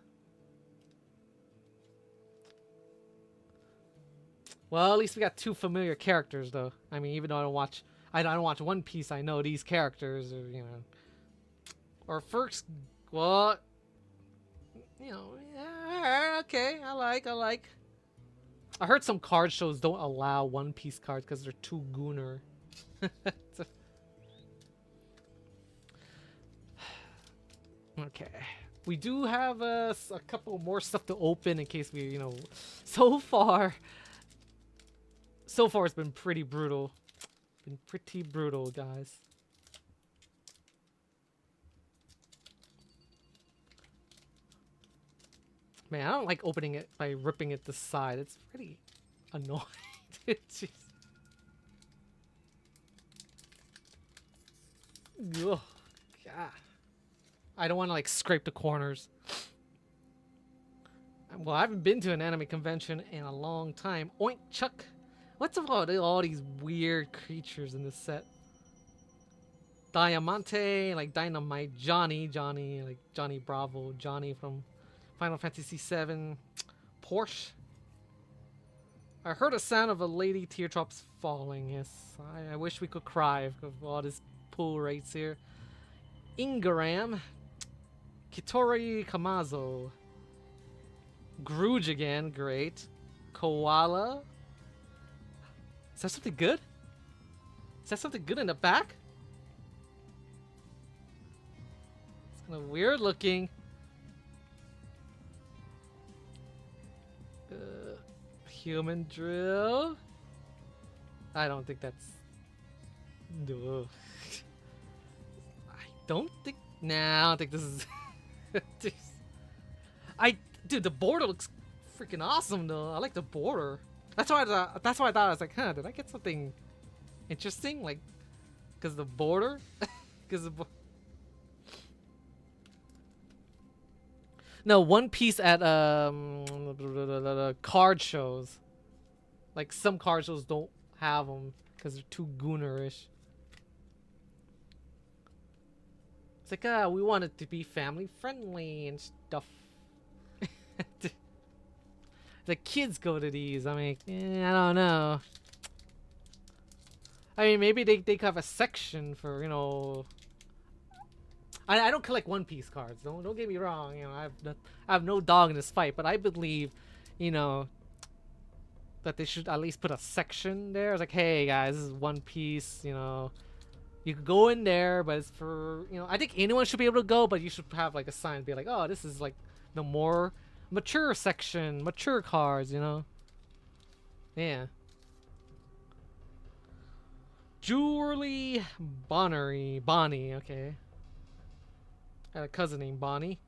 Well, at least we got 2 familiar characters, though. I mean, even though I don't watch One Piece, I know these characters, or, you know. Or first, well, you know, yeah, okay, I like. I heard some card shows don't allow One Piece cards because they're too gooner. Okay. We do have a couple more stuff to open in case we, you know, so far it's been pretty brutal. Guys. Man, I don't like opening it by ripping it this side. It's pretty annoying. Jeez. Oh, God. I don't want to like scrape the corners. Well, I haven't been to an anime convention in a long time. Oink Chuck. What's about all these weird creatures in this set? Diamante, like Dynamite, Johnny, like Johnny Bravo, Johnny from Final Fantasy VII, Porsche. I heard a sound of a lady teardrops falling. Yes, I wish we could cry because of all this pool rates here. Ingaram, Kitori Kamazo, Grooge again, great. Koala. Is that something good? Is that something good in the back? It's kind of weird looking. Human drill. I don't think that's. No. I don't think. Nah, I don't think this is. Dude, the border looks freaking awesome though. I like the border. That's why I thought. That's why I thought I was like, huh? Did I get something interesting? Like, cause the border, cause the. No, One Piece at card shows. Like some card shows don't have them because they're too goonerish. It's like, we want it to be family friendly and stuff. The kids go to these. I mean, I don't know. I mean, maybe they could have a section for, you know. I don't collect One Piece cards. Don't get me wrong. You know, I have no dog in this fight, but I believe, you know, that they should at least put a section there. It's like, hey guys, this is One Piece. You know, you could go in there, but it's for, you know, I think anyone should be able to go, but you should have like a sign, be like, oh, this is like the more mature section, mature cards. You know, yeah. Julie Bonnie, okay. I had a cousin named Bonnie.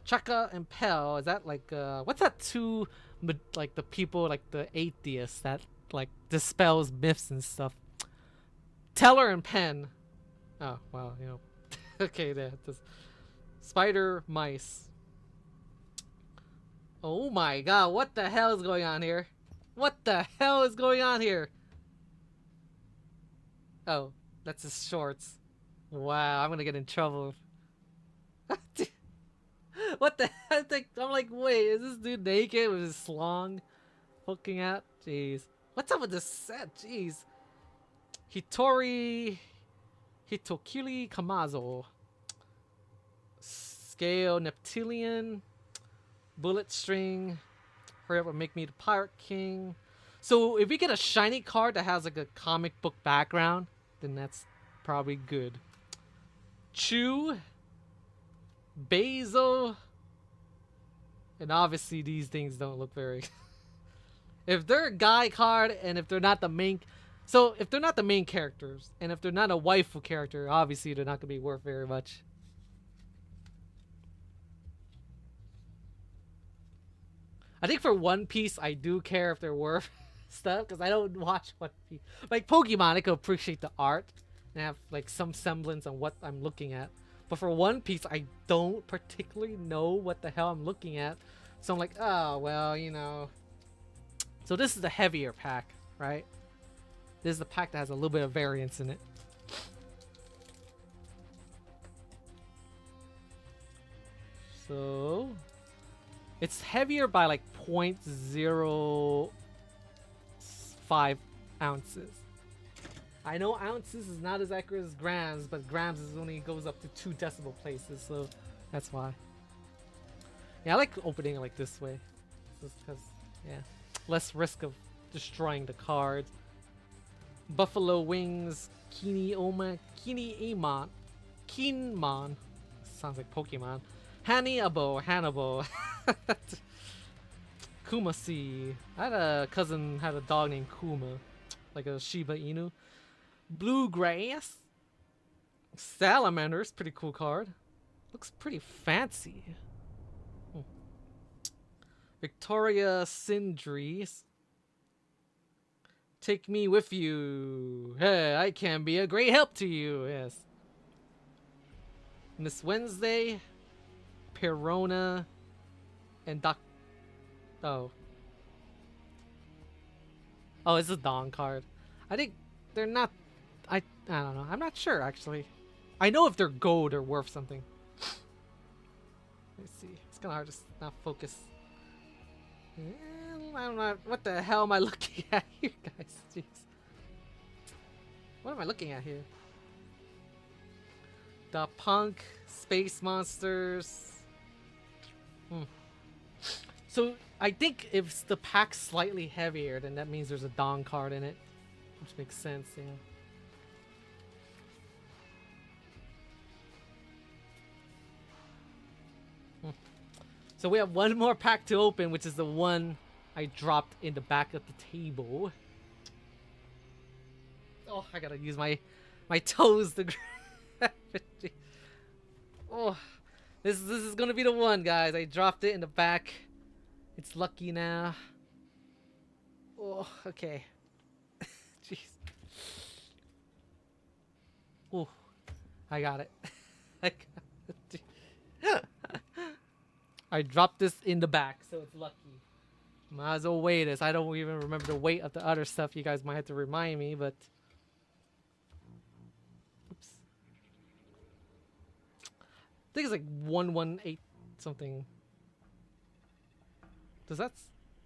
Chaka and Pell, is that like, what's that two, like the people, like the atheists that like dispels myths and stuff? Teller and Pen. Oh, wow, you know. Okay, there. Spider Mice. Oh my god, what the hell is going on here? What the hell is going on here? Oh, that's his shorts. Wow, I'm gonna get in trouble. What the heck? I'm like, wait, is this dude naked with his slong poking out? Jeez. What's up with this set? Jeez. Hitokiri Kamazo. Scale Neptilian. Bullet String. Hurry up and make me the Pirate King. So if we get a shiny card that has like a comic book background, then that's probably good. Chew. Basil. And obviously these things don't look very if they're a guy card and if they're not the main, so if they're not the main characters and if they're not a waifu character, obviously they're not gonna be worth very much. I think for One Piece I do care if they're worth stuff because I don't watch One Piece. Like Pokemon, I could appreciate the art and have like some semblance on what I'm looking at. But for One Piece, I don't particularly know what the hell I'm looking at. So I'm like, oh, well, you know. So this is the heavier pack, right? This is the pack that has a little bit of variance in it. So it's heavier by like 0.05 ounces. I know ounces is not as accurate as grams, but grams is only goes up to 2 decimal places, so that's why. Yeah, I like opening it like this way, just because, yeah, less risk of destroying the cards. Buffalo Wings, Kinmon, sounds like Pokemon. Hannibal. Kumasi. I had a cousin had a dog named Kuma, like a Shiba Inu. Bluegrass. Salamander's pretty cool card. Looks pretty fancy. Victoria Sindries. Take me with you. Hey, I can be a great help to you. Yes. Miss Wednesday. Perona, and Doc. Oh. Oh, it's a Dawn card. I think they're not. I don't know. I'm not sure actually. I know if they're gold or worth something. Let's see. It's kind of hard to not focus. I'm not. What the hell am I looking at here, guys? Jeez. What am I looking at here? The Punk, Space Monsters. So I think if the pack's slightly heavier, then that means there's a Dawn card in it, which makes sense. Yeah. So we have one more pack to open, which is the one I dropped in the back of the table. Oh, I gotta use my toes to grab it. Oh, this is gonna be the one, guys. I dropped it in the back. It's lucky now. Oh, okay. Jeez. Oh, I got it. I got it. I dropped this in the back, so it's lucky. Might as well weigh this. I don't even remember the weight of the other stuff. You guys might have to remind me, but... Oops. I think it's like 118 something. Does that...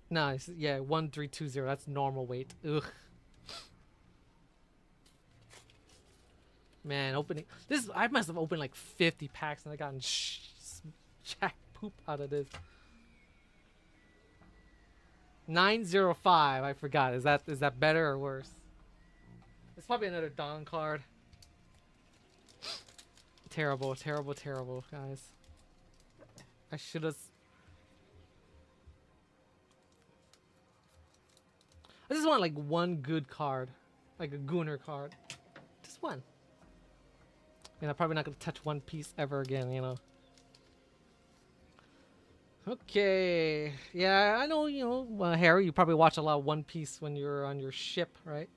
No, it's, yeah, 1320. That's normal weight. Ugh. Man, opening... This... I must have opened like 50 packs and I gotten jack poop out of this. 905. I forgot. Is that better or worse? It's probably another Dawn card. Terrible, terrible, terrible, guys. I should have. I just want like one good card, like a Gunner card, just one. And I'm probably not gonna touch One Piece ever again, you know. Okay, yeah, I know, you know, Harry, you probably watch a lot of One Piece when you're on your ship, right?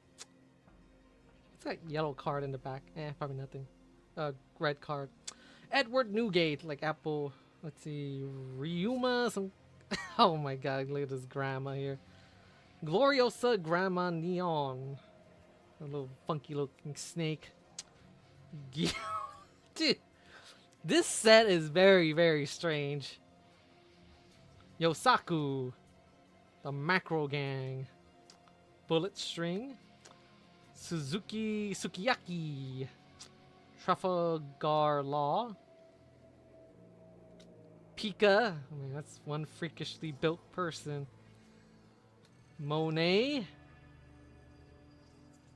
It's that yellow card in the back. Probably nothing. Red card. Edward Newgate, like Apple. Let's see, Ryuma, some... Oh my god, look at this grandma here. Gloriosa Grandma Neon. A little funky looking snake. Dude, this set is very, very strange. Yosaku, the Macro Gang, Bullet String, Sukiyaki, Trafalgar Law, Pika, I mean that's one freakishly built person, Monet,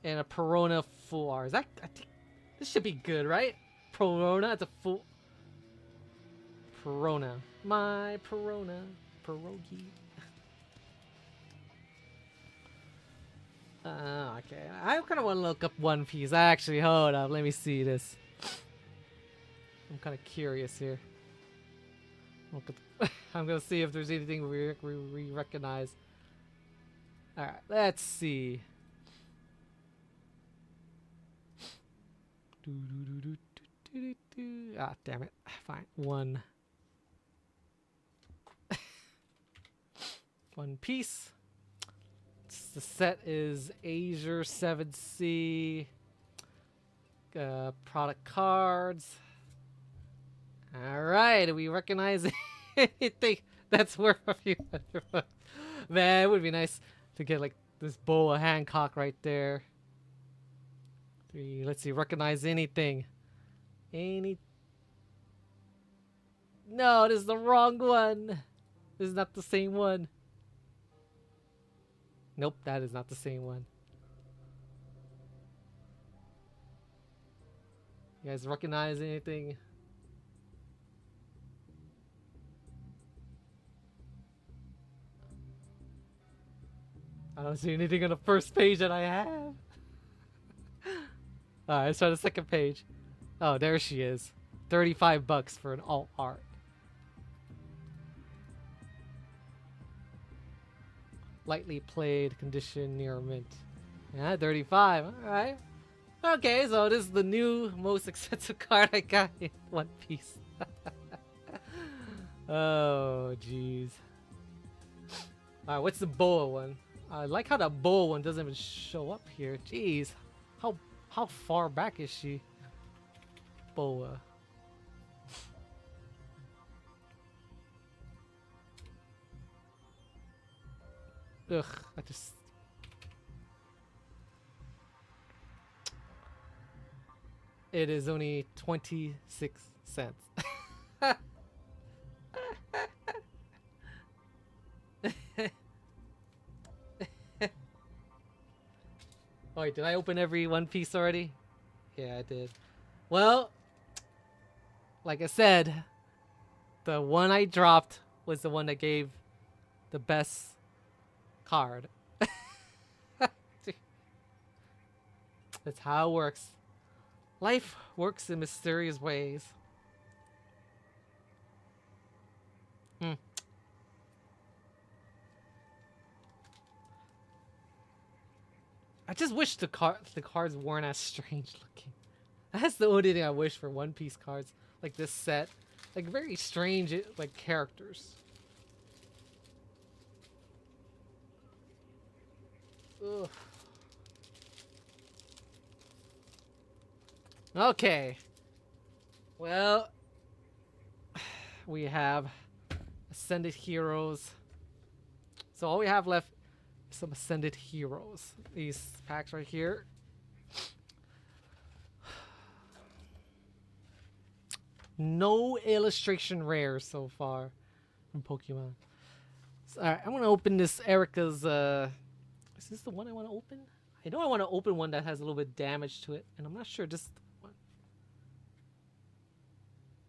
and a Perona Full R. Is that, I think this should be good, right? Perona, it's a full Perona, my Perona. Pierogi. Okay. I kind of want to look up One Piece. Actually, hold up. Let me see this. I'm kind of curious here. I'm gonna see if there's anything we recognize. All right. Let's see. Ah, damn it. Fine. One Piece. The set is Azure 7C. Product cards. Alright, we recognize anything that's worth a few hundred bucks. Man, it would be nice to get like this Boa Hancock right there. Let's see, recognize anything. No, this is the wrong one. This is not the same one. Nope, that is not the same one. You guys recognize anything? I don't see anything on the first page that I have. Alright, let's try the second page. Oh, there she is. 35 bucks for an alt art. Lightly played, condition near mint. Yeah, 35. Alright. Okay, so this is the new, most expensive card I got in One Piece. Oh, jeez. Alright, what's the boa one? I like how that boa one doesn't even show up here. Jeez. How far back is she? Boa. Ugh, I just... It is only 26 cents. Oh, wait, did I open every One Piece already? Yeah, I did. Well, like I said, the one I dropped was the one that gave the best card. That's how it works. Life works in mysterious ways. I just wish the cards weren't as strange looking. That's the only thing I wish for One Piece cards, like this set, like very strange like characters. Ugh. Okay. Well, we have Ascended Heroes. So all we have left is some Ascended Heroes. These packs right here. No illustration rares so far from Pokemon. So, alright, I'm gonna open this Erica's. Is this the one I want to open? I know I want to open one that has a little bit of damage to it, and I'm not sure this is the one.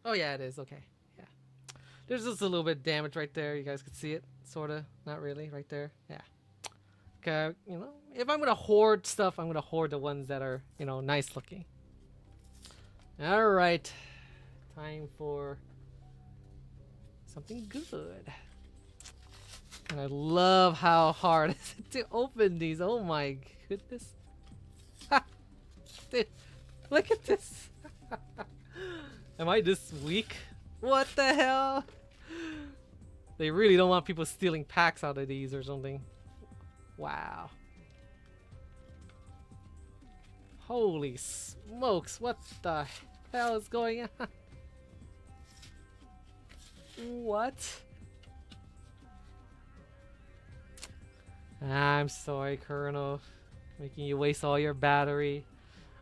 Oh yeah, it is. Okay, yeah. There's just a little bit of damage right there. You guys can see it, sorta. Not really, right there. Yeah. Okay, you know, if I'm gonna hoard stuff, I'm gonna hoard the ones that are, you know, nice looking. All right. Time for something good. And I love how hard it is to open these. Oh my goodness. Dude, look at this. Am I this weak? What the hell? They really don't want people stealing packs out of these or something. Wow. Holy smokes, what the hell is going on? What? I'm sorry, Colonel. Making you waste all your battery.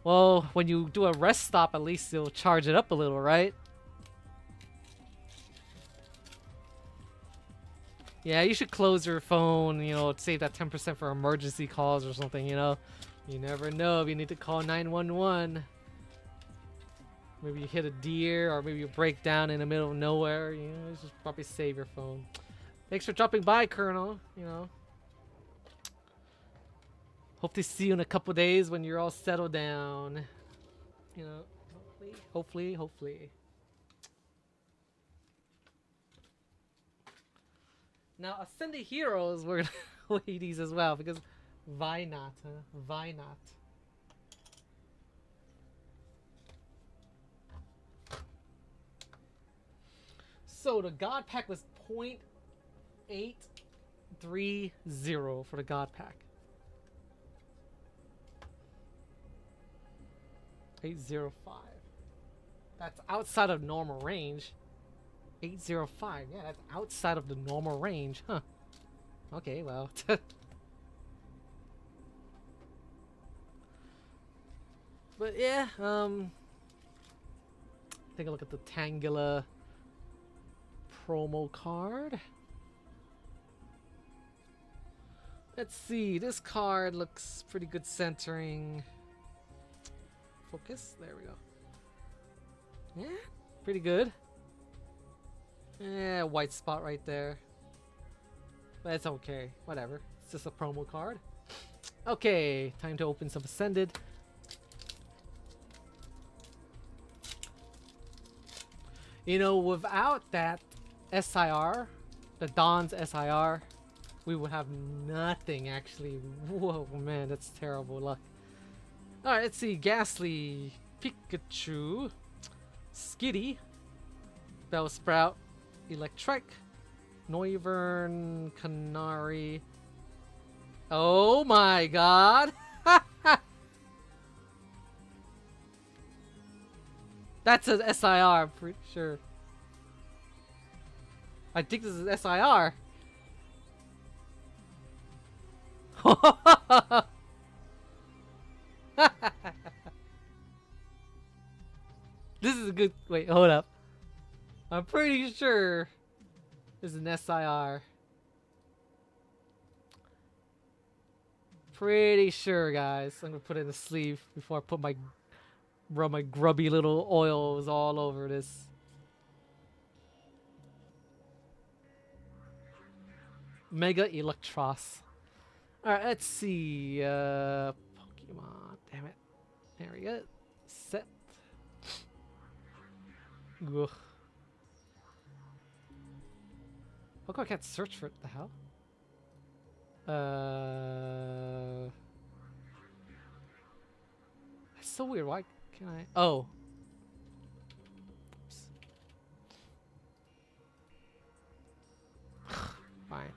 Well, when you do a rest stop, at least you'll charge it up a little, right? Yeah, you should close your phone, you know, save that 10% for emergency calls or something, you know? You never know if you need to call 911. Maybe you hit a deer, or maybe you break down in the middle of nowhere. You know, just probably save your phone. Thanks for dropping by, Colonel. You know. Hope to see you in a couple days when you're all settled down. You know, hopefully. Now, Ascended Heroes, we're gonna weigh these as well because why not? Huh? Why not? So the God Pack was 0.830 for the God Pack. 805. That's outside of normal range. 805. Yeah, that's outside of the normal range. Huh. Okay, well. But yeah, take a look at the Tangela promo card. Let's see, this card looks pretty good centering. Focus, there we go. Yeah, pretty good. Yeah, white spot right there. But it's okay, whatever. It's just a promo card. Okay, time to open some Ascended. You know, without that SIR, the Dawn's SIR, we would have nothing actually. Whoa, man, that's terrible luck. Alright, let's see. Ghastly, Pikachu, Skitty, Bellsprout, Electric, Noivern, Canary. Oh my god! That's an SIR, I'm pretty sure. I think this is SIR. This is a good. Wait, hold up. I'm pretty sure this is an SIR. Pretty sure, guys. I'm gonna put it in the sleeve before I put rub my grubby little oils all over this. Mega Electros. Alright, let's see. Pokemon. Damn it. There we go. Set. Ugh. How come I can't search for it? The hell? That's so weird. Why can I? Oh. Oops. Fine.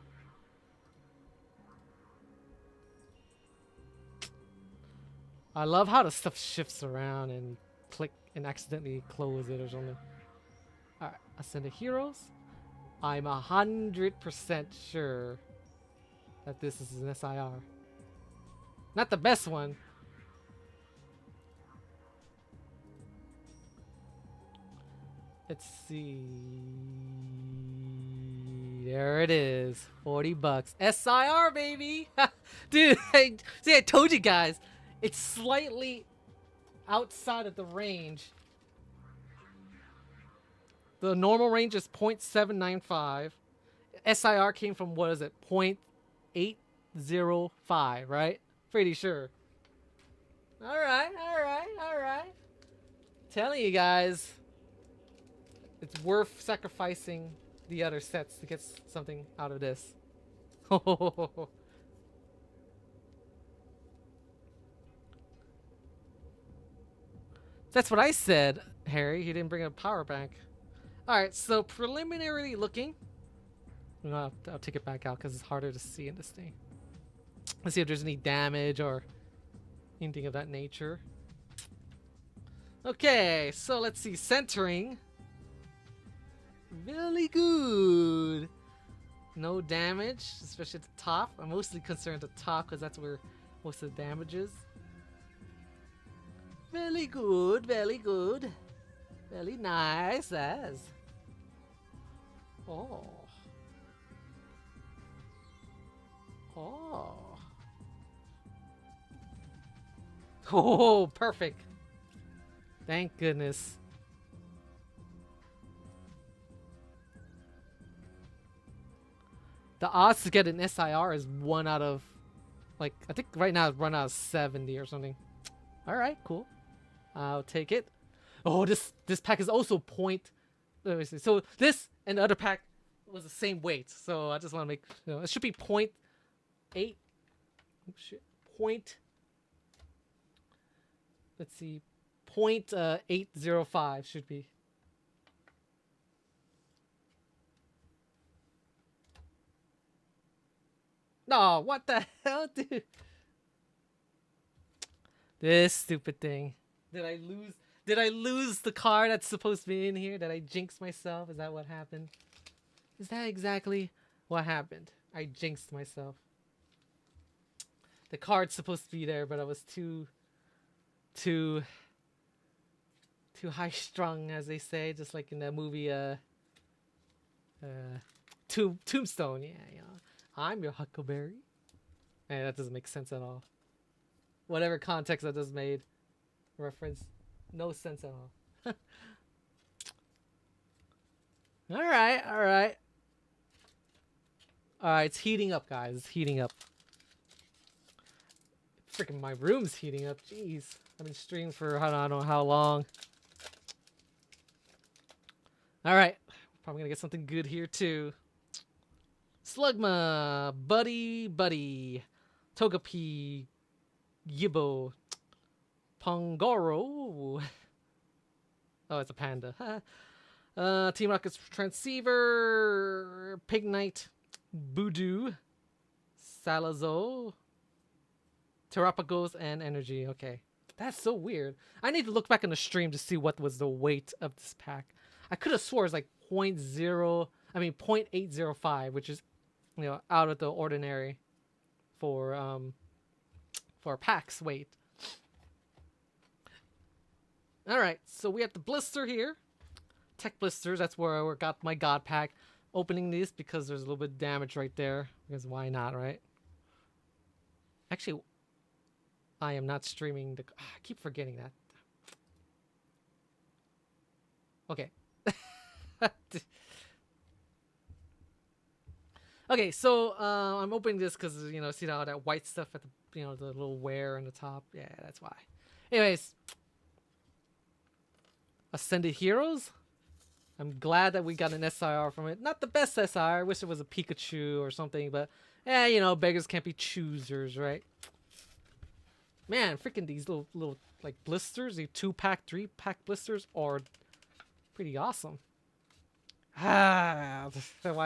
I love how the stuff shifts around and you click and accidentally close it or something. Alright, Ascended Heroes. I'm 100% sure that this is an SIR. Not the best one. Let's see. There it is. 40 bucks. SIR, baby! Dude, I told you guys. It's slightly outside of the range. The normal range is 0.795. SIR came from, what is it? 0.805, right? Pretty sure. Alright. Telling you guys. It's worth sacrificing the other sets to get something out of this. That's what I said, Harry. He didn't bring a power bank. Alright, so preliminarily looking. I'll take it back out because it's harder to see in this thing. Let's see if there's any damage or anything of that nature. Okay, so let's see. Centering. Really good. No damage, especially at the top. I'm mostly concerned at the top because that's where most of the damage is. Very good, very good. Very nice as. Oh. Oh. Oh, perfect. Thank goodness. The odds to get an SIR is 1 out of, like, I think right now it's 1 out of 70 or something. Alright, cool. I'll take it. Oh, this pack is also point. Let me see. So this and the other pack was the same weight. So I just want to make, it should be 0.8. Oh, shit. Let's see. 0.805 should be. No, what the hell, dude? This stupid thing. Did I lose the card that's supposed to be in here? Did I jinx myself? Is that what happened? Is that exactly what happened? I jinxed myself. The card's supposed to be there, but I was too high strung, as they say, just like in the movie Tombstone. Yeah, you know. I'm your Huckleberry. And that doesn't make sense at all. Whatever context that just made reference, no sense at all. Alright. Alright, it's heating up, guys. It's heating up. Freaking my room's heating up. Jeez. I've been streaming for I don't know how long. Alright. Probably gonna get something good here too. Slugma, Buddy, Togepi, Yibo, Pongoro. Oh, it's a panda. Team Rocket's Transceiver, Pig Knight, Voodoo, Salazo, Terrapagos, and Energy. Okay. That's so weird. I need to look back in the stream to see what was the weight of this pack. I could have swore it's like 0.805, which is, out of the ordinary for packs weight. All right, so we have the blister here. Tech blisters, that's where I got my God pack. Opening these because there's a little bit of damage right there. Because why not, right? Actually, I am not streaming the... I keep forgetting that. Okay. Okay, so I'm opening this because, see how that white stuff at the, the little wear on the top? Yeah, that's why. Anyways. Ascended Heroes. I'm glad that we got an SIR from it. Not the best SIR. I wish it was a Pikachu or something, but beggars can't be choosers, right? Man, freaking these little like blisters, the 2-pack, 3-pack blisters are pretty awesome. Why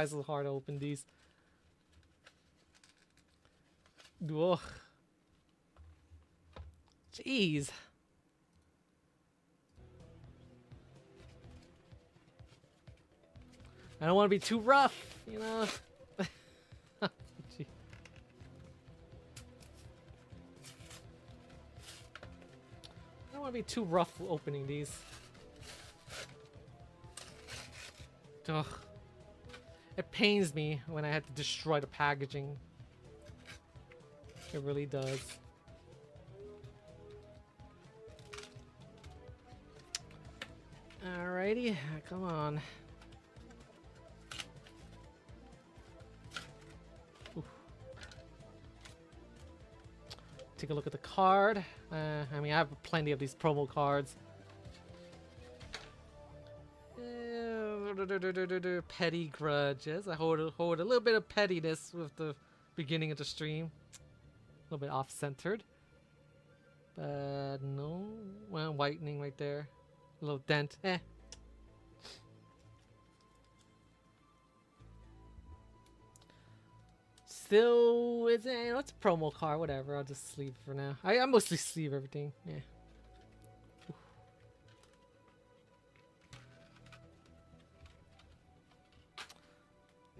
is it hard to open these? Ugh. Jeez. I don't want to be too rough, I don't want to be too rough opening these. Ugh. It pains me when I have to destroy the packaging. It really does. Alrighty, come on. Take a look at the card. I have plenty of these promo cards. Petty grudges. I hold a little bit of pettiness with the beginning of the stream. A little bit off-centered. But no. Well, whitening right there. A little dent. Still, it's a promo card, whatever. I'll just sleeve for now. I mostly sleeve everything. Yeah.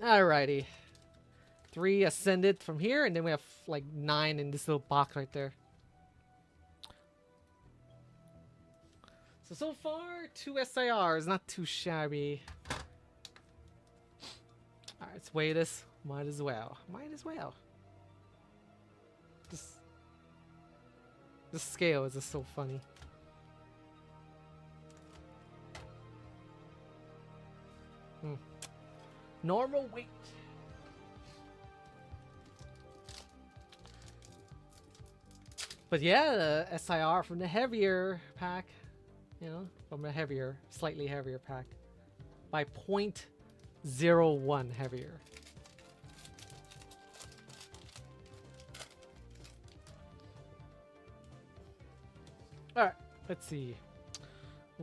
Alrighty. 3 ascended from here, and then we have like 9 in this little box right there. So far, 2 SIRs, not too shabby. Alright, let's weigh this. Might as well. This scale is just so funny. Normal weight. But yeah, the SIR from the heavier pack. From a slightly heavier pack. By 0.01 heavier. Alright, let's see.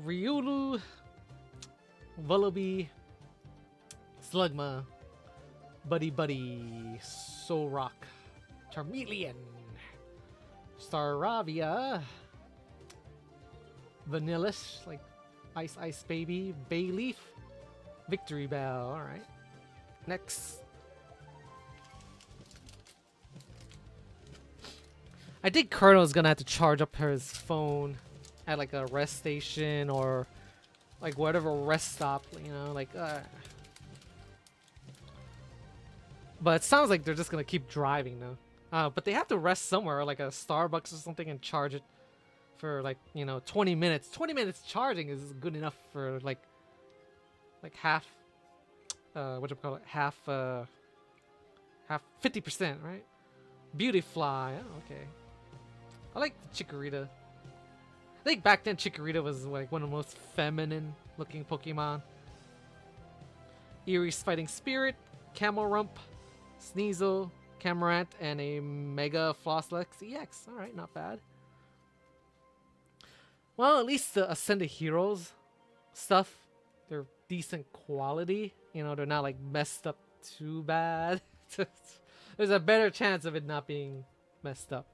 Riolu, Vullaby, Slugma, Buddy, Solrock, Charmeleon, Staravia, Vanillish, like Ice Baby, Bayleaf, Victory Bell. Alright. Next. I think Colonel's gonna have to charge up his phone at like a rest station or like whatever rest stop, But it sounds like they're just gonna keep driving now. But they have to rest somewhere, like a Starbucks or something, and charge it for 20 minutes. 20 minutes charging is good enough for like half. Half 50%, right? Beautyfly. Oh, okay. I like the Chikorita. I think back then Chikorita was like one of the most feminine looking Pokemon. Erie's Fighting Spirit, Camelrump, Sneasel, Camarant, and a Mega Flosslex EX. Alright, not bad. Well, at least the Ascended Heroes stuff, they're decent quality. You know, they're not like messed up too bad. There's a better chance of it not being messed up.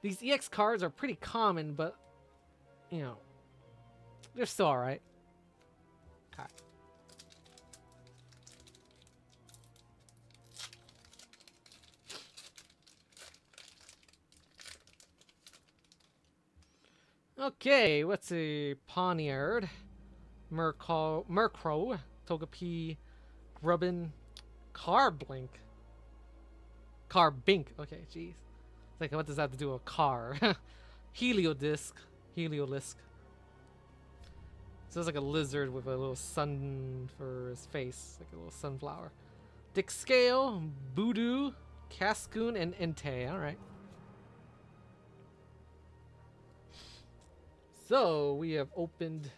These EX cards are pretty common, but you know, they're still alright. Okay. Okay, what's a Poniard? Murkrow, Togepi, Grubbin, Carbink. Carbink. Okay, jeez. It's like, what does that have to do with a car? Heliolisk. So it's like a lizard with a little sun for his face, like a little sunflower. Dick Scale, Voodoo, Cascoon, and Entei. Alright. So we have opened.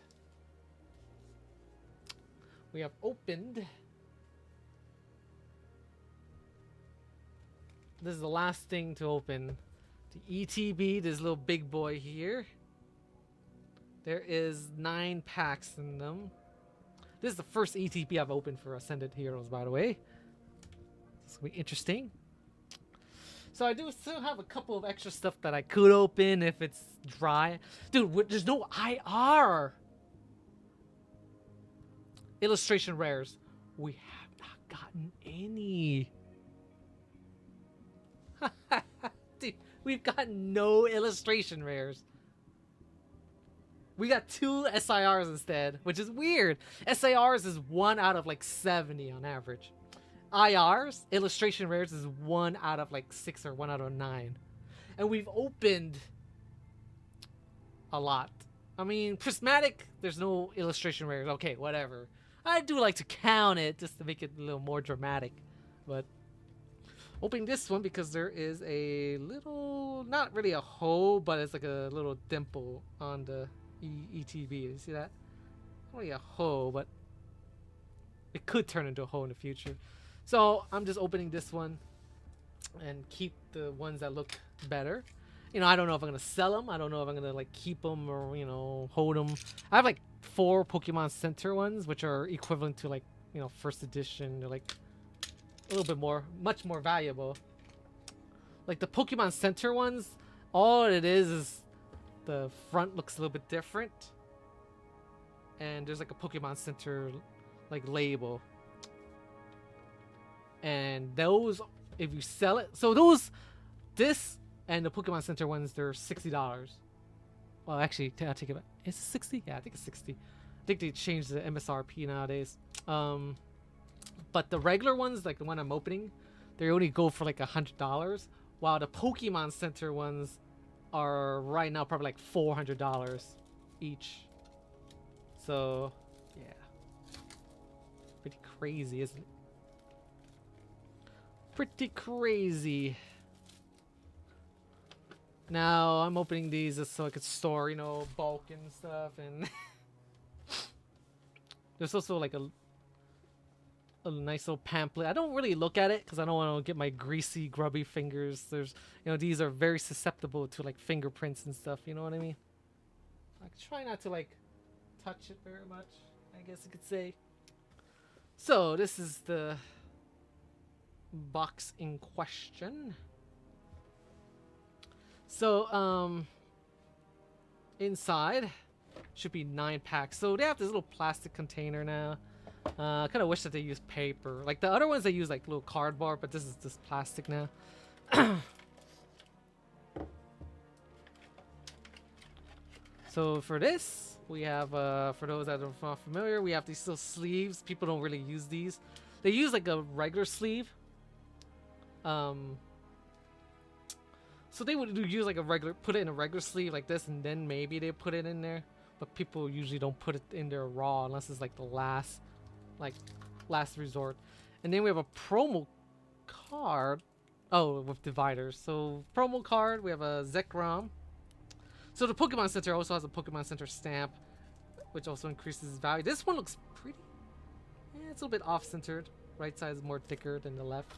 This is the last thing to open. The ETB, this little big boy here. There is 9 packs in them. This is the first ETB I've opened for Ascended Heroes, by the way. It's gonna be interesting. So I do still have a couple of extra stuff that I could open if it's dry. Dude, there's no IR. Illustration rares. We have not gotten any. Dude, we've gotten no illustration rares. We got 2 SIRs instead, which is weird. SIRs is 1 out of like 70 on average. IRs, illustration rares, is 1 out of like 6 or 1 out of 9. And we've opened a lot. I mean, Prismatic, there's no illustration rares. Okay, whatever. I do like to count it just to make it a little more dramatic. But opening this one because there is a little, not really a hole, but it's like a little dimple on the ETB. You see that? Not really a hole, but it could turn into a hole in the future. So I'm just opening this one and keep the ones that look better. You know, I don't know if I'm gonna sell them. I don't know if I'm gonna like keep them or, you know, hold them. I have like 4 Pokemon Center ones, which are equivalent to like, you know, first edition. They're like a little bit more, much more valuable. Like the Pokemon Center ones, all it is the front looks a little bit different, and there's like a Pokemon Center like label. And those, if you sell it, so those, this and the Pokemon Center ones, they're $60. Well, actually, I'll take it back. Is it 60? Yeah, I think it's 60. I think they changed the MSRP nowadays. But the regular ones, like the one I'm opening, they only go for like $100, while the Pokemon Center ones are right now probably like $400 each. So, yeah, pretty crazy, isn't it? Pretty crazy. Now I'm opening these just so I could store, you know, bulk and stuff, and there's also like a nice little pamphlet. I don't really look at it because I don't want to get my greasy, grubby fingers. There's, you know, these are very susceptible to like fingerprints and stuff. You know what I mean? I try not to like touch it very much, I guess you could say. So this is the box in question. So inside should be 9 packs. So they have this little plastic container now. I kind of wish that they used paper. Like the other ones, they use like little cardboard, but this is just plastic now. So for this, we have, for those that are not familiar, we have these little sleeves. People don't really use these. They use like a regular sleeve. So they would use like a regular, put it in a regular sleeve like this, and then maybe they put it in there. But people usually don't put it in there raw unless it's like the last resort. And then we have a promo card. Oh, with dividers. So promo card, we have a Zekrom. So the Pokemon Center also has a Pokemon Center stamp, which also increases value. This one looks pretty, yeah, it's a little bit off-centered. Right side is more thicker than the left.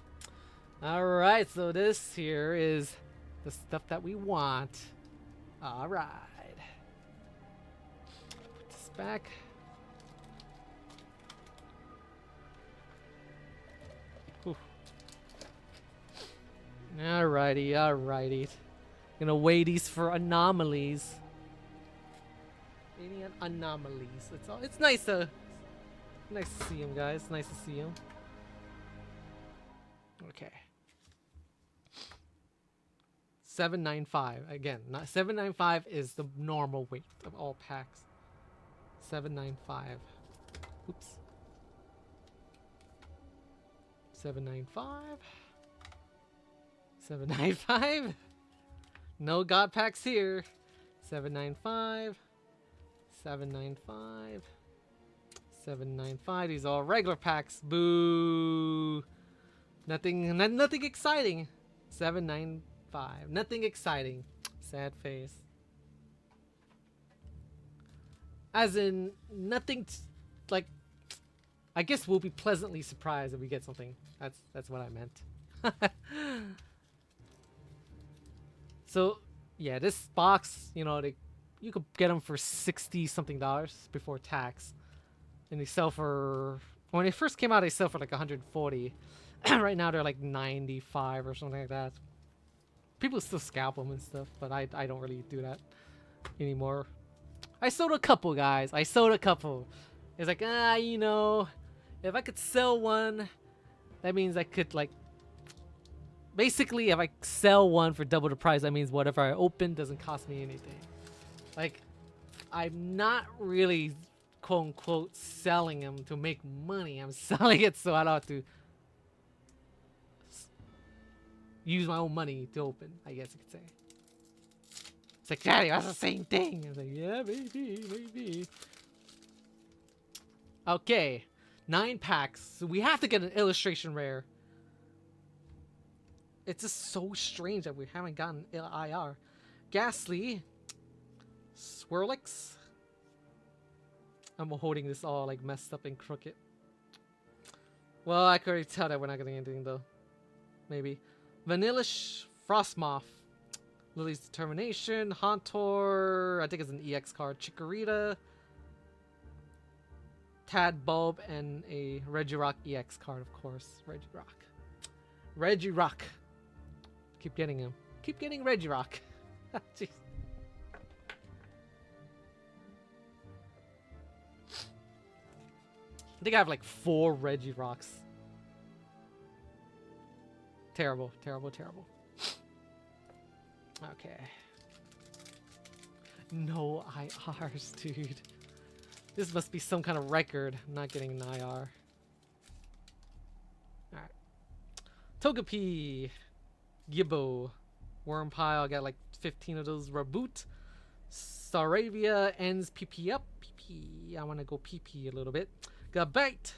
Alright, so this here is the stuff that we want. Alright. Put this back. Whew. Alrighty, alrighty. Gonna weigh these for anomalies. Any anomalies? It's nice to see him, guys. Nice to see him. Okay. 795 again. Not 795 is the normal weight of all packs. 795. Oops. 795. 795. No god packs here. 795. 795. 795. These are all regular packs. Boo. Nothing exciting. 795. Nothing exciting. Sad face. As in, nothing like, I guess we'll be pleasantly surprised if we get something. That's what I meant. So, yeah, this box, you know, you could get them for $60 something before tax. And they sell for, when they first came out, they sell for like 140. Right now they're like 95 or something like that. People still scalp them and stuff, but I don't really do that anymore. I sold a couple, guys. I sold a couple. It's like, you know, if I could sell one, that means I could, like, basically, if I sell one for double the price, that means whatever I open doesn't cost me anything. Like, I'm not really, quote unquote, selling them to make money. I'm selling it so I don't have to use my own money to open, I guess you could say. It's like, Daddy, that's the same thing. I was like, yeah, maybe. Okay, 9 packs. So we have to get an illustration rare. It's just so strange that we haven't gotten IR. Ghastly. Swirlix. I'm holding this all like messed up and crooked. Well, I could already tell that we're not getting anything though. Maybe. Vanillish Frostmoth. Lily's Determination. Hauntor. I think it's an EX card. Chikorita. Tadbulb and a Regirock EX card, of course. Regirock. Keep getting him. Keep getting Regirock. Jeez. I think I have like 4 Regirocks. Terrible. Okay. No IRs, dude. This must be some kind of record. I'm not getting an IR. Alright. Togepi. Gibbo. Wormpile. I got like 15 of those. Raboot. Staravia ends PP up. PP. I want to go PP a little bit. Gabite.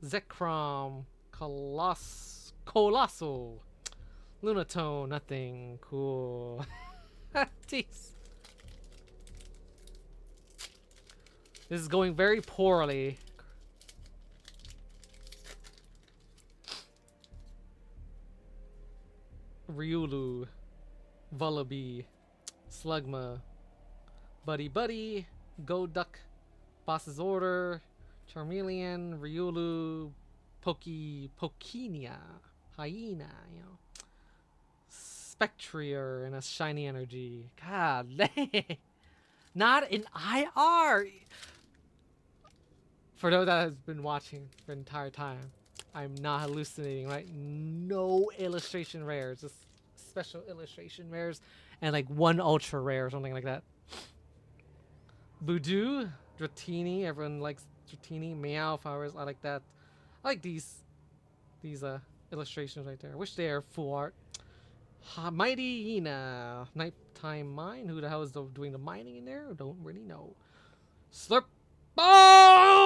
Zekrom. Colossal. Lunatone. Nothing. Cool. Jeez. This is going very poorly. Riolu. Vullaby. Slugma. Buddy. Golduck. Boss's Order. Charmeleon. Riolu. Pokenia. Hyena, you know. Spectrier and a shiny energy. God dang. Not an IR. For those that have been watching for the entire time, I'm not hallucinating, right? No illustration rares, just special illustration rares, and like 1 ultra rare or something like that. Voodoo, Dratini, everyone likes Dratini. Meowflowers, I like that. I like these illustrations right there. I wish they are full art. Mighty Ina, Nighttime Mine. Who the hell is doing the mining in there? Don't really know. Slurp. Oh!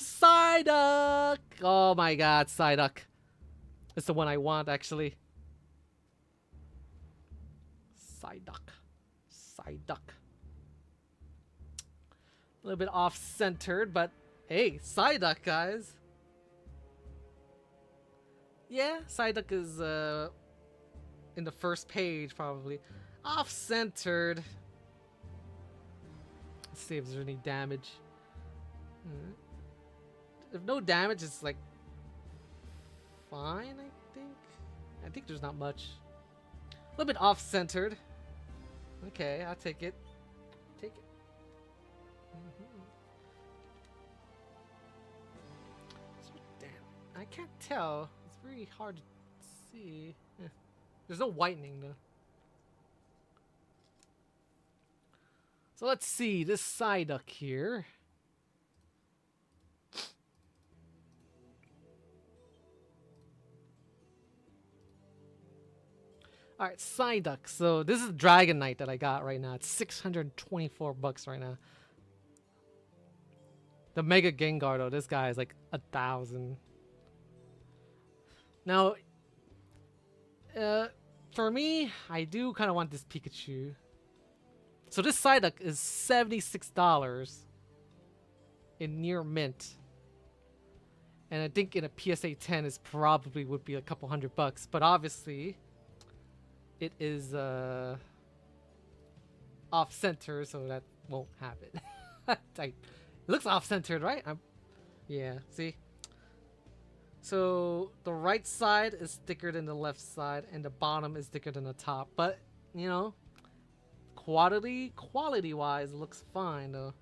Psyduck! Oh my god, Psyduck. It's the one I want, actually. Psyduck. A little bit off-centered, but hey, Psyduck, guys. Yeah, Psyduck is in the first page, probably. Off-centered. Let's see if there's any damage. If no damage, it's like fine, I think. I think there's not much. A little bit off-centered. Okay, I'll take it. Take it. So, damn, I can't tell. It's very hard to see. There's no whitening though. So let's see this Psyduck here. All right, Psyduck. So this is Dragon Knight that I got right now. It's 624 bucks right now. The Mega Gengar though, this guy is like 1,000. Now, for me, I do kind of want this Pikachu. So this Psyduck is $76 in near mint. And I think in a PSA 10 is probably would be a couple $100, but obviously it is off center, so that won't happen. It looks off centered, right? Yeah, see? So the right side is thicker than the left side, and the bottom is thicker than the top. But you know, quality wise, it looks fine though.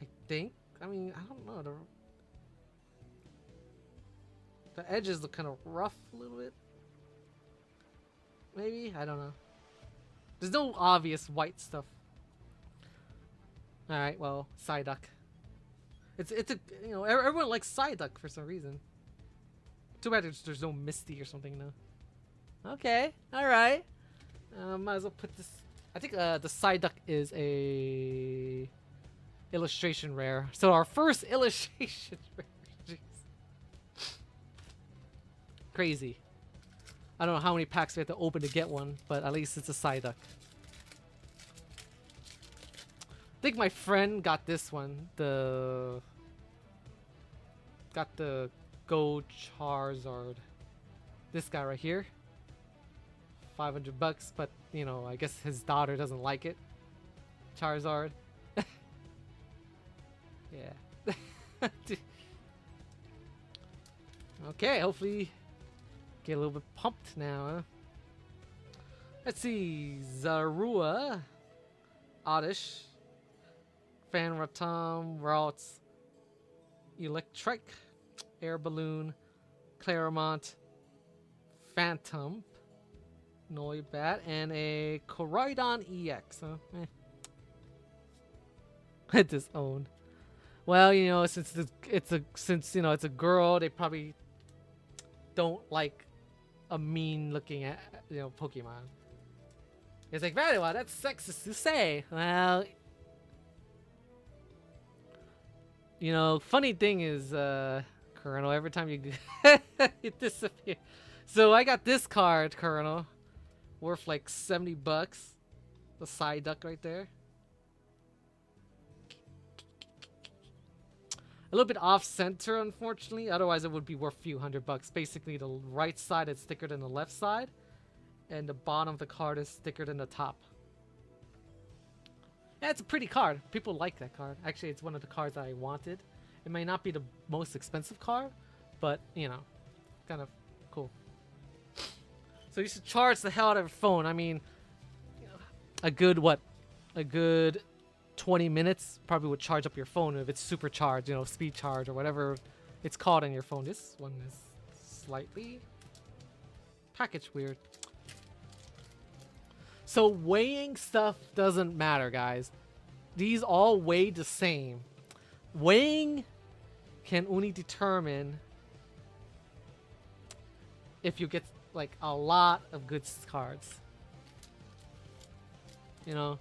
I think. I mean, I don't know. The edges look kind of rough a little bit. Maybe, I don't know. There's no obvious white stuff. All right, well, Psyduck. It's a, you know, everyone likes Psyduck for some reason. Too bad there's no Misty or something though. Okay, all right. Might as well put this. I think the Psyduck is a illustration rare. So our first illustration rare. Jeez. Crazy. I don't know how many packs we have to open to get one, but at least it's a Psyduck. I think my friend got this one. Got the Gold Charizard. This guy right here. $500, but you know, I guess his daughter doesn't like it. Charizard. Yeah. Okay, hopefully get a little bit pumped now, huh? Let's see. Zarua, Oddish, Fanratom, Ralts, Electric, Air Balloon, Claremont, Phantom, Noibat, and a Koraidon EX. Huh? At this own. Well, you know, since it's a girl, they probably don't like a mean-looking, you know, Pokemon. It's like, VatiWah, that's sexist to say. Well, you know, funny thing is, Colonel, every time you it disappears. So I got this card, Colonel, worth like $70. The Psyduck right there. A little bit off center, unfortunately. Otherwise, it would be worth a few $100. Basically, the right side is thicker than the left side, and the bottom of the card is thicker than the top. Yeah, it's a pretty card. People like that card. Actually, it's one of the cards I wanted. It may not be the most expensive card, but you know, kind of cool. So you should charge the hell out of your phone. I mean, a good what? A good 20 minutes probably would charge up your phone if it's supercharged, you know, speed charge or whatever it's called on your phone. This one is slightly packaged weird. So weighing stuff doesn't matter, guys. These all weigh the same. Weighing can only determine if you get like a lot of good cards. You know,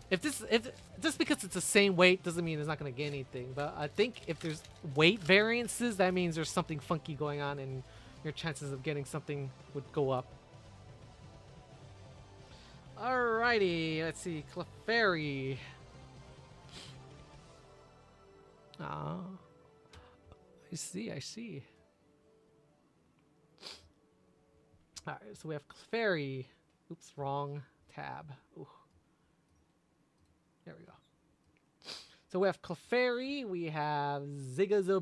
if just because it's the same weight doesn't mean it's not gonna get anything. But I think if there's weight variances, that means there's something funky going on, and your chances of getting something would go up. Alrighty, let's see, Clefairy. Ah, I see. Alright, so we have Clefairy. Oops, wrong tab. Ooh. There we go. So we have Clefairy, we have Zigabadoo,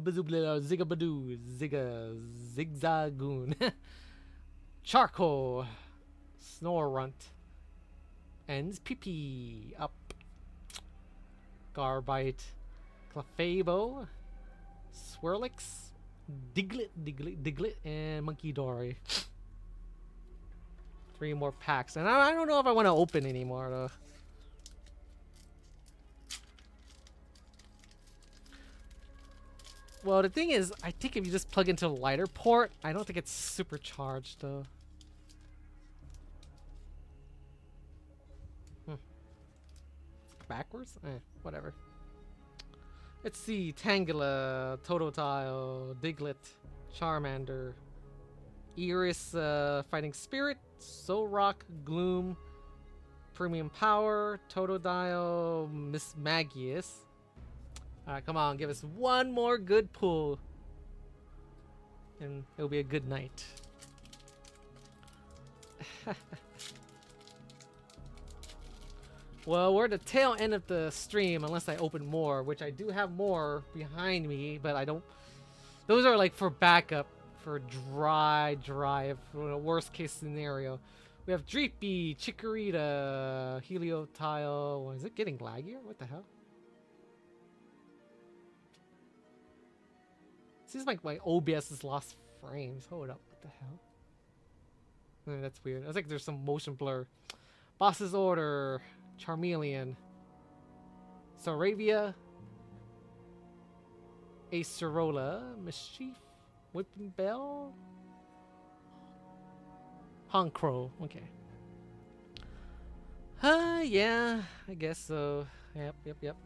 Zigzagoon, Charcoal, Snorunt, and Pee up. Garbite, Clefable, Swirlix, Diglett, and Monkey Dory. 3 more packs, and I don't know if I want to open anymore though. Well, the thing is, I think if you just plug into the lighter port, I don't think it's supercharged though. Backwards? Whatever. Let's see. Tangela, Totodile, Diglett, Charmander, Iris, Fighting Spirit, Solrock, Gloom, Premium Power, Totodile, Miss Magius. Alright, come on, give us one more good pull. And it'll be a good night. Well, we're at the tail end of the stream unless I open more, which I do have more behind me, but I don't... Those are like for backup, for dry, for the worst case scenario. We have Dreepy, Chikorita, Heliotile... Is it getting laggier? What the hell? Seems like my OBS has lost frames. Hold up, what the hell? That's weird. I was like there's some motion blur. Boss's Order, Charmeleon, Saravia, Acerola, Mischief, Whipping Bell, Honchkrow. Okay. Yeah, I guess so. Yep.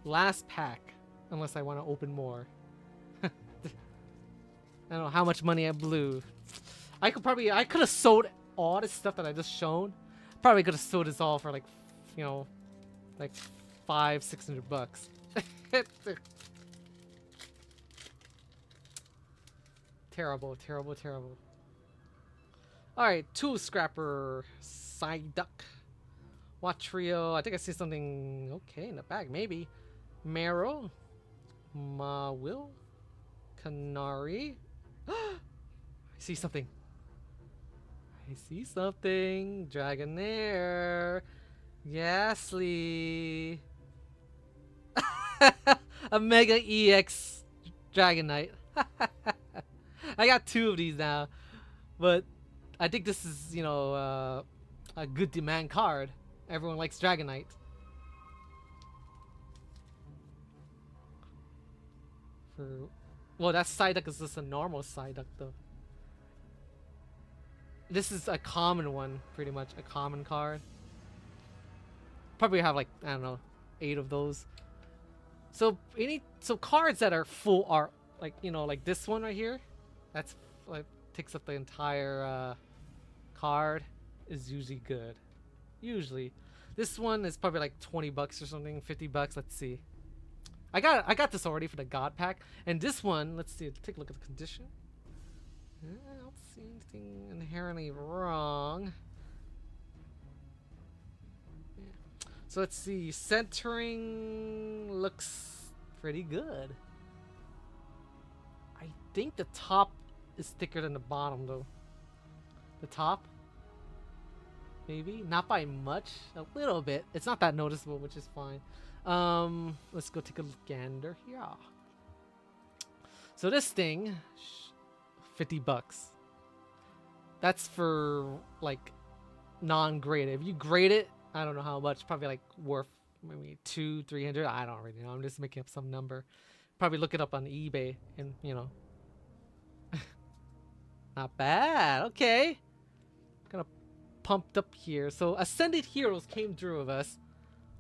Last pack, unless I want to open more. I don't know how much money I blew. I could have sold all this stuff that I just shown. Probably could have sold this all for like, you know, like $500-600 bucks. Terrible. Alright, Tool Scrapper, Psyduck, Watrio. I think I see something okay in the back, maybe. Marrow, Mawile, Canary. I see something. Dragonair. Ghastly. A Mega EX Dragonite. I got 2 of these now. But I think this is, you know, a good demand card. Everyone likes Dragonite. Well, that Psyduck is just a normal Psyduck though. This is a common one, pretty much a common card. Probably have like, I don't know, 8 of those. So cards that are full art, like, you know, like this one right here, that's like takes up the entire card, is usually good. Usually, this one is probably like 20 bucks or something, 50 bucks. Let's see. I got this already for the God Pack, and this one, let's see. Take a look at the condition. I don't see anything inherently wrong. Yeah. So let's see. Centering looks pretty good. I think the top is thicker than the bottom, though. The top, maybe not by much, a little bit. It's not that noticeable, which is fine. Let's go take a gander here. So this thing, 50 bucks. That's for like non-graded. If you grade it, I don't know how much. Probably like worth maybe 200-300. I don't really know. I'm just making up some number. Probably look it up on eBay, and you know, not bad. Okay, kind of pumped up here. So Ascended Heroes came through with us.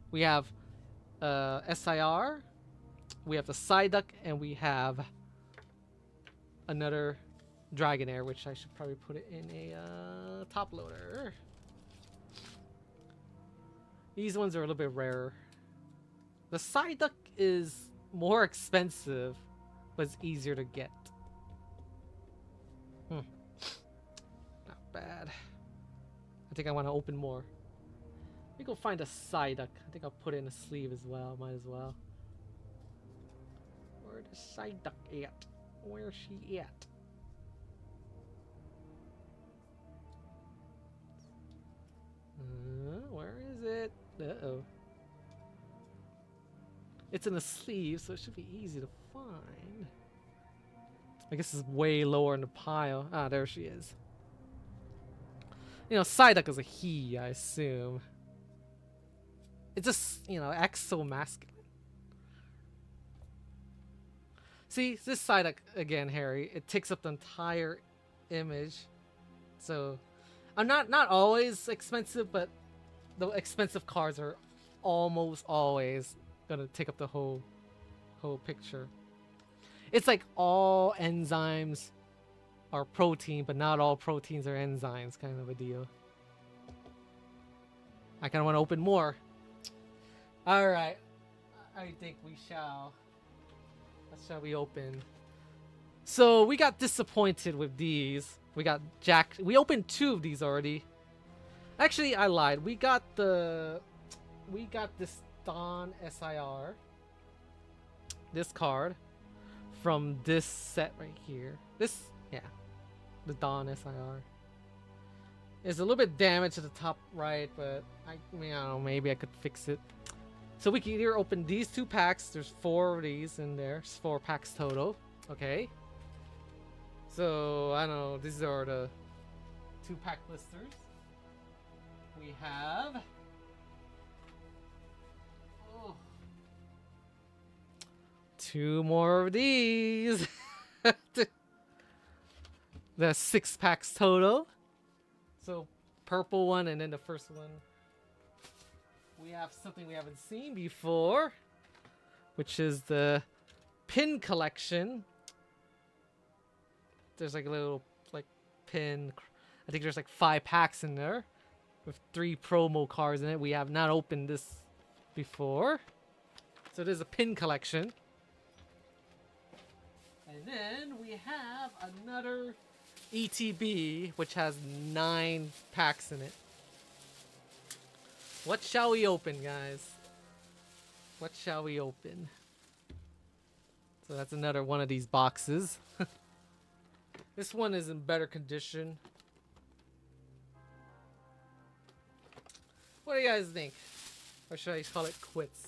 We have SIR, we have the Psyduck, and we have another Dragonair, which I should probably put it in a top loader. These ones are a little bit rarer. The Psyduck is more expensive, but it's easier to get. Not bad. I think I want to open more. me go find a Psyduck. I think I'll put it in a sleeve as well. Might as well. Where the Psyduck at? Where's she at? Where is it? Uh-oh. It's in a sleeve, so it should be easy to find. I guess it's way lower in the pile. Ah, there she is. You know, Psyduck is a he, I assume. It's just, you know, exo masculine. See, this Psyduck again, Harry, it takes up the entire image. So, I'm not always expensive, but the expensive cards are almost always gonna take up the whole picture. It's like all enzymes are protein, but not all proteins are enzymes, kind of a deal. I kind of want to open more. All right, I think we shall. What shall we open? So we got disappointed with these. We got Jack. We opened 2 of these already. Actually, I lied. We got this Dawn SIR. This card from this set right here. This, yeah, the Dawn SIR. It's a little bit damaged to the top right, but I mean, I don't know, maybe I could fix it. So we can either open these 2 packs. There's 4 of these in there. It's 4 packs total. Okay. So I don't know. These are the 2-pack blisters. We have. Oh. 2 more of these. That's 6 packs total. So purple one, and then the first one. We have something we haven't seen before, which is the pin collection. There's like a little like pin. I think there's like 5 packs in there with 3 promo cards in it. We have not opened this before. So there's a pin collection. And then we have another ETB, which has 9 packs in it. What shall we open, guys? What shall we open? So that's another one of these boxes. This one is in better condition. What do you guys think? Or should I call it quits?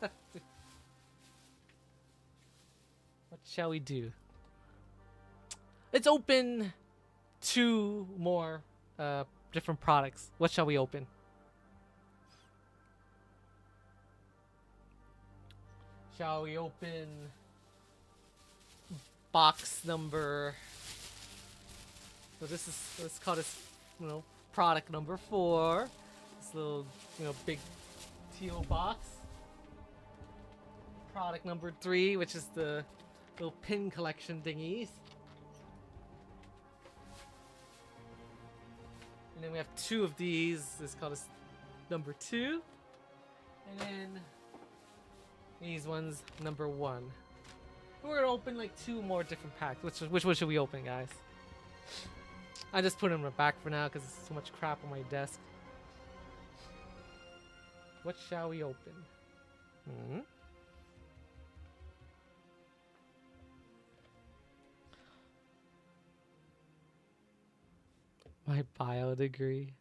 What shall we do? Let's open 2 more different products. What shall we open? Shall we open box number? So this is, let's call this, you know, product number 4. This little, you know, big teal box. Product number 3, which is the little pin collection thingies. And then we have 2 of these. Let's call this number 2. And then these ones, number 1. We're gonna open like 2 more different packs. Which one should we open, guys? I just put them in the back for now because there's so much crap on my desk. What shall we open? My bio degree.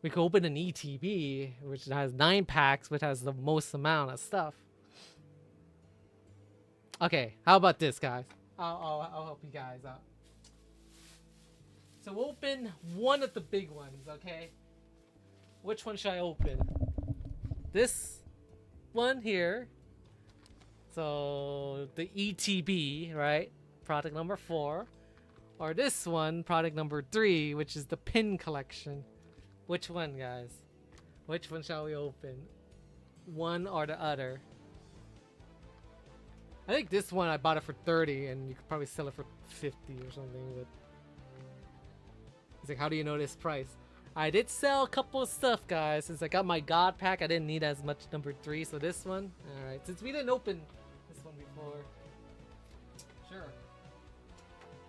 We could open an ETB, which has 9 packs, which has the most amount of stuff. Okay, how about this, guys? I'll help you guys out. So we'll open one of the big ones, okay? Which one should I open? This one here. So the ETB, right? Product number 4. Or this one, product number 3, which is the pin collection. Which one, guys? Which one shall we open? One or the other? I think this one I bought it for 30 and you could probably sell it for 50 or something, but it's like, how do you know this price? I did sell a couple of stuff, guys. Since I got my God pack, I didn't need as much number 3, so this one. Alright, since we didn't open this one before. Sure.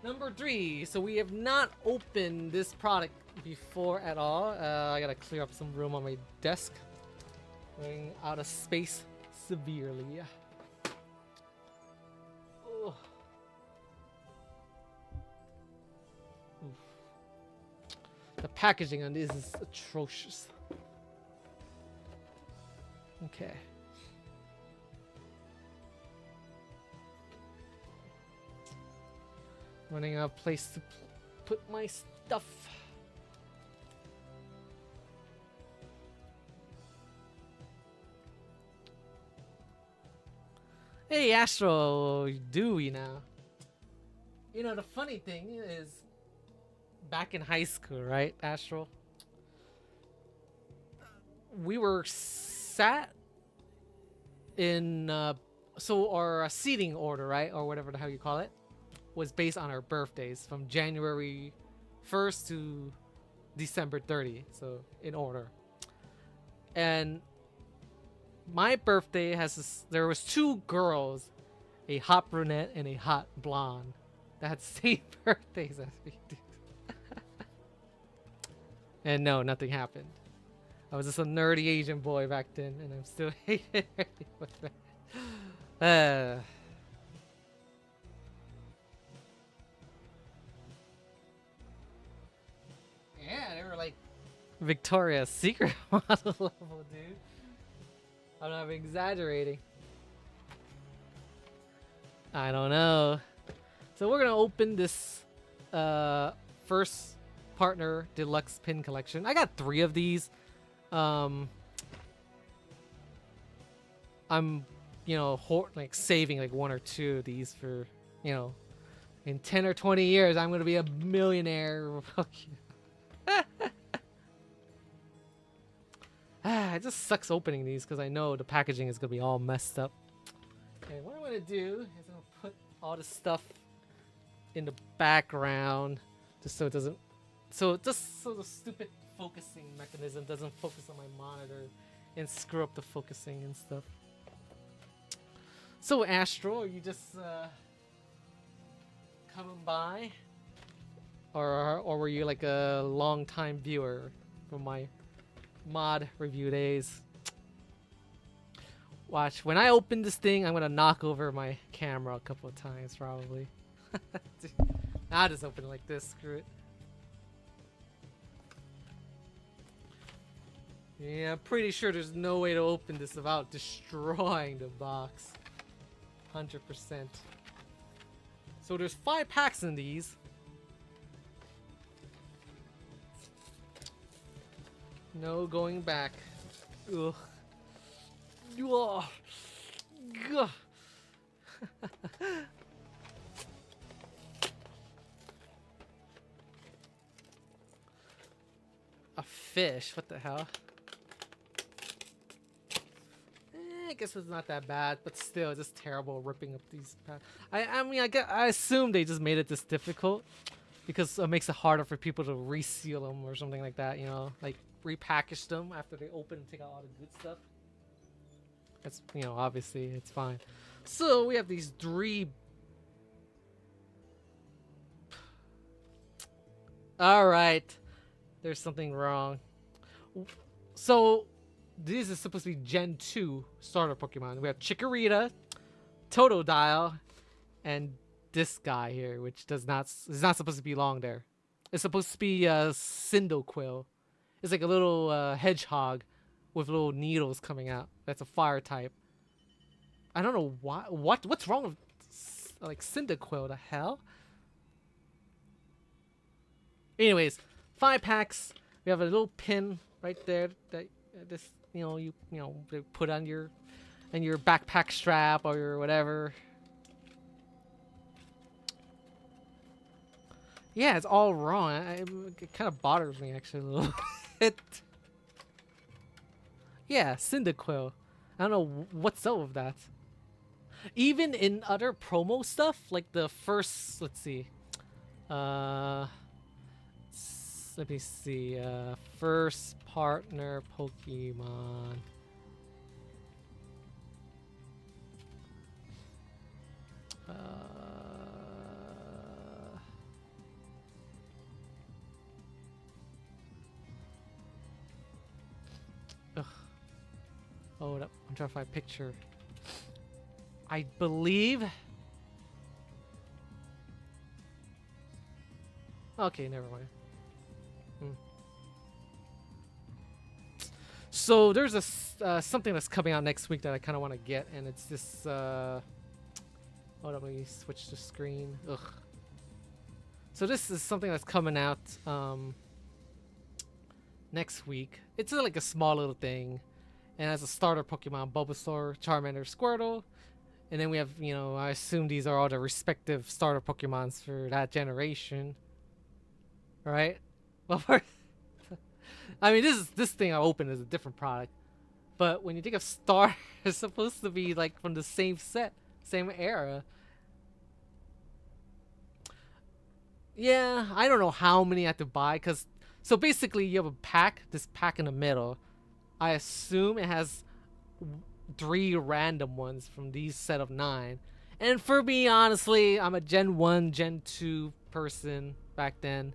Number 3. So we have not opened this product before at all. I gotta clear up some room on my desk. Running out of space severely. Oh. The packaging on this is atrocious. Okay. Running out of place to put my stuff. Hey, Astro, Dewey now. You know, the funny thing is, back in high school, right, Astro? We were sat in, so our seating order, right, or whatever the hell you call it, was based on our birthdays from January 1st to December 30th, so in order. And my birthday has this, there was 2 girls, a hot brunette and a hot blonde, that had same birthdays as me, dude. And no, nothing happened. I was just a nerdy Asian boy back then, and I'm still hating yeah, they were like Victoria's Secret model level, dude. I'm not exaggerating. I don't know. So we're gonna open this first partner deluxe pin collection. I got 3 of these. I'm, you know, like saving like 1 or 2 of these for, you know, in 10 or 20 years I'm gonna be a millionaire. It just sucks opening these because I know the packaging is gonna be all messed up. Okay, what I'm gonna do is I'm gonna put all the stuff in the background just so it doesn't, so the stupid focusing mechanism doesn't focus on my monitor and screw up the focusing and stuff. So Astro, are you just coming by, or were you like a long time viewer from my mod review days? Watch, when I open this thing, I'm gonna knock over my camera a couple of times probably. I'll just open it like this, screw it. Yeah, I'm pretty sure there's no way to open this without destroying the box. 100%. So there's 5 packs in these. No going back. Ugh. Ugh. Gah. A fish? What the hell? I guess it's not that bad, but still, just terrible ripping up these packs. I mean, I assume they just made it this difficult because it makes it harder for people to reseal them or something like that, you know, like repackage them after they open and take out all the good stuff. That's, you know, obviously it's fine. So we have these 3. All right, there's something wrong. So this is supposed to be Gen 2 starter Pokemon. We have Chikorita, Totodile, and this guy here, which is not supposed to belong there. It's supposed to be Cyndaquil. It's like a little hedgehog with little needles coming out. That's a fire type. I don't know why. What's wrong with like Cyndaquil? The hell? Anyways, 5 packs. We have a little pin right there that this, you know, you put on your backpack strap or your whatever. Yeah, it's all wrong. It kind of bothers me actually a little bit. Yeah, Cyndaquil. I don't know what's up with that. Even in other promo stuff, like the first, let's see. Let me see. First partner Pokemon. Hold up, I'm trying to find a picture. I believe. Okay, never mind. So there's a something that's coming out next week that I kind of want to get, and it's this. Hold on, let me switch the screen. Ugh. So this is something that's coming out next week. It's like a small little thing, and as a starter Pokemon, Bulbasaur, Charmander, Squirtle, and then we have, you know, I assume these are all the respective starter Pokemons for that generation, right? Well, I mean, this thing I opened is a different product, but when you think of Star, it's supposed to be like from the same set, same era. Yeah, I don't know how many I have to buy, because so basically you have a pack, this pack in the middle. I assume it has 3 random ones from these set of 9. And for me, honestly, I'm a Gen 1, Gen 2 person back then.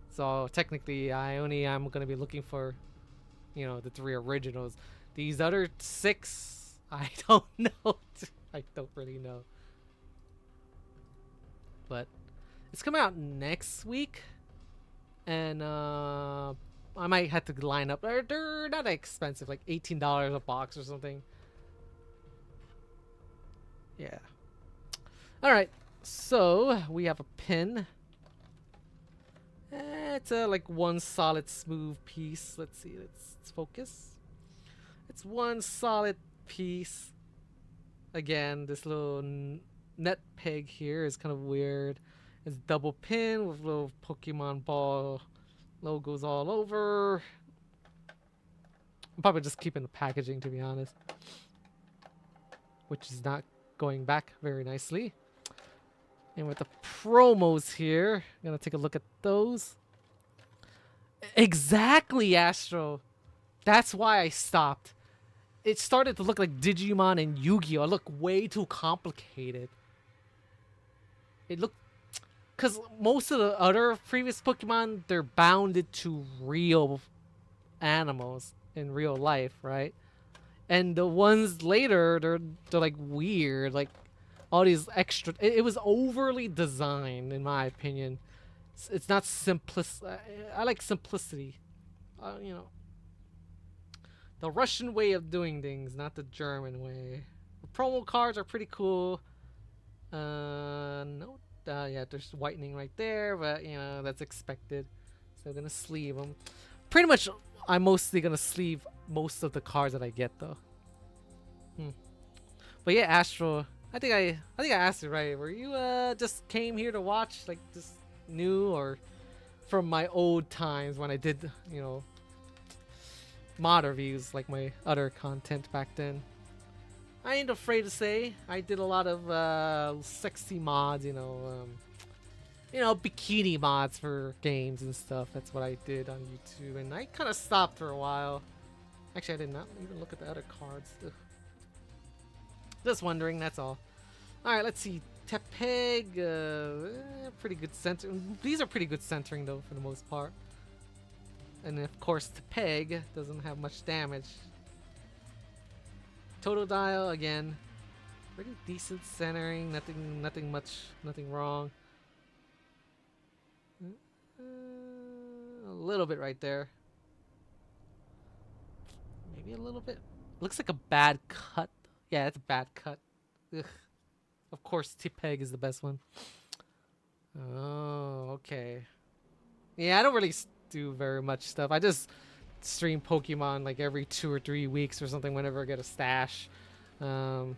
So technically, I'm going to be looking for, you know, the 3 originals. These other 6, I don't know. I don't really know. But it's coming out next week, and I might have to line up. They're not expensive, like $18 a box or something. Yeah. All right. So we have a pin. It's a like one solid smooth piece. Let's see. Let's focus. It's one solid piece. Again, this little net peg here is kind of weird. It's double pin with little Pokemon ball logos all over. I'm probably just keeping the packaging, to be honest, which is not going back very nicely. And with the promos here, I'm gonna take a look at those. Exactly, Astro. That's why I stopped. It started to look like Digimon and Yu-Gi-Oh! It looked way too complicated. It looked, because most of the other previous Pokemon, they're bounded to real animals in real life, right? And the ones later, they're like weird, like all these extra. It was overly designed, in my opinion. It's not simplicity. I like simplicity. You know, the Russian way of doing things, not the German way. The promo cards are pretty cool. No, yeah, there's whitening right there, but you know that's expected. So I'm gonna sleeve them. Pretty much, I'm mostly gonna sleeve most of the cards that I get, though. But yeah, Astro. I think I asked it right. Were you just came here to watch, like just new, or from my old times when I did, you know, mod reviews like my other content back then? I ain't afraid to say I did a lot of sexy mods, you know, bikini mods for games and stuff. That's what I did on YouTube, and I kind of stopped for a while. Actually, I did not even look at the other cards. Ugh. Just wondering, that's all. Alright, let's see. Tepeg, pretty good center. These are pretty good centering, though, for the most part. And of course, Tepeg doesn't have much damage. Totodile, again, pretty decent centering. Nothing wrong. A little bit right there. Maybe a little bit. Looks like a bad cut. Yeah, it's a bad cut. Ugh. Of course, Tepeg is the best one. Oh, okay. Yeah, I don't really do very much stuff. I just stream Pokemon like every 2 or 3 weeks or something whenever I get a stash. Like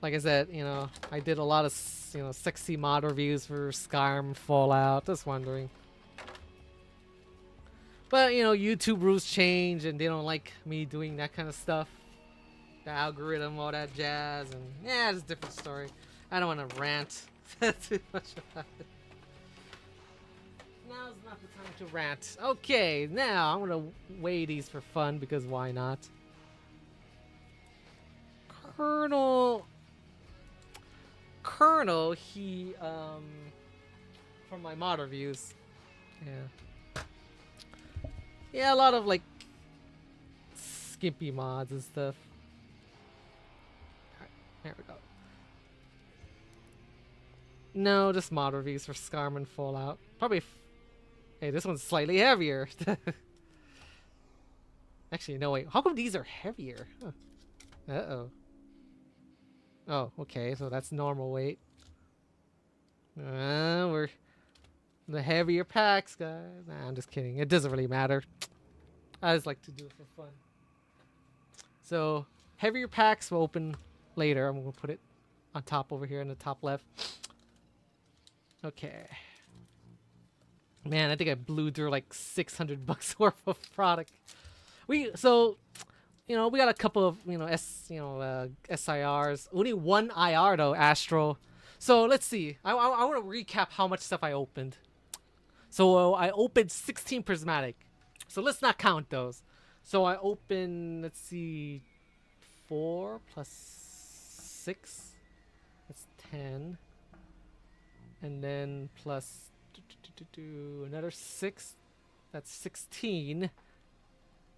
I said, you know, I did a lot of, you know, sexy mod reviews for Skyrim, Fallout. Just wondering. But, you know, YouTube rules change and they don't like me doing that kind of stuff. The algorithm, all that jazz, and yeah, it's a different story. I don't want to rant too much about it. Now's not the time to rant. Okay, now I'm gonna weigh these for fun because why not? Colonel, he from my mod reviews, yeah, a lot of like skimpy mods and stuff. Alright, there we go. No, just mod reviews for Scarm and Fallout. Probably. Hey, this one's slightly heavier. Actually, no, wait. How come these are heavier? Huh. Uh-oh. Oh, okay. So that's normal weight. We're the heavier packs, guys. Nah, I'm just kidding. It doesn't really matter. I just like to do it for fun. So, heavier packs will open later. I'm going to put it on top over here in the top left. Okay. Man, I think I blew through like $600 worth of product. So, you know, we got a couple of, SIRs. Only one IR though, Astro. So let's see. I want to recap how much stuff I opened. So I opened 16 prismatic. So let's not count those. So I opened, let's see, 4 plus 6. That's 10. And then plus another 6. That's 16.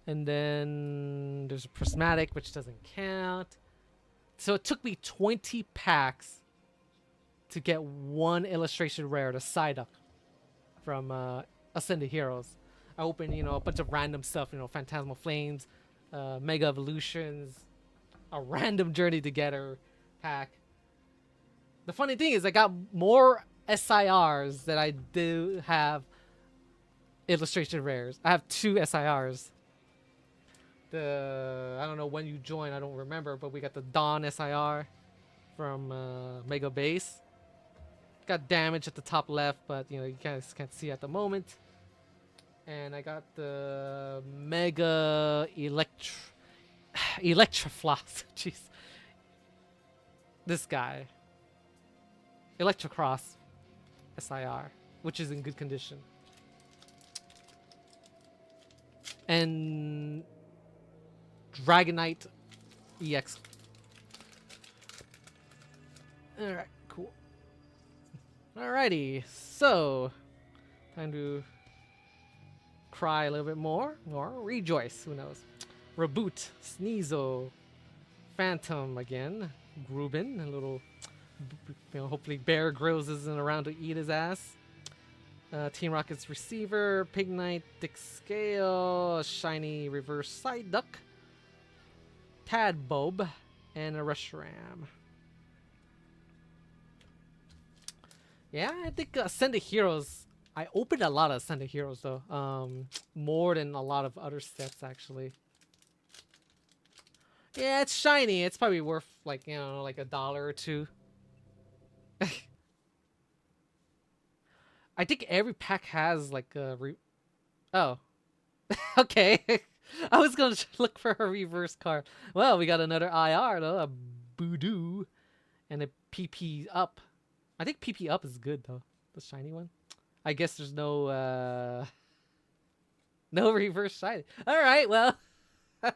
And then there's a prismatic, which doesn't count. So it took me 20 packs to get one illustration rare, the Psyduck from Ascended Heroes. I opened, a bunch of random stuff, Phantasmal Flames, Mega Evolutions, a random Journey Together pack. The funny thing is I got more SIRs than I do have illustration rares. I have 2 SIRs. I don't know when you joined, I don't remember, but we got the Dawn SIR from Mega Base. Got damage at the top left, but you guys can't see at the moment. And I got the Mega Electrofloss. Jeez. This guy. Electrocross SIR, which is in good condition. And Dragonite EX. Alright, cool. Alrighty, so time to cry a little bit more or rejoice, who knows. Reboot, Sneasel, Phantom again, Gruben, a little, hopefully Bear Grylls isn't around to eat his ass. Team Rocket's Receiver, Pignite, Dick Scale, Shiny Reverse Psyduck, Tadbob, and a Reshiram. Yeah, I think Ascended Heroes. I opened a lot of Ascended Heroes though. More than a lot of other sets actually. Yeah, it's shiny. It's probably worth like, like $1 or $2. I think every pack has like a oh. Okay. I was gonna look for a reverse card. Well, we got another IR though, a Voodoo, and a PP up. I think PP up is good though, the shiny one. I guess there's no no reverse shiny. All right, well. I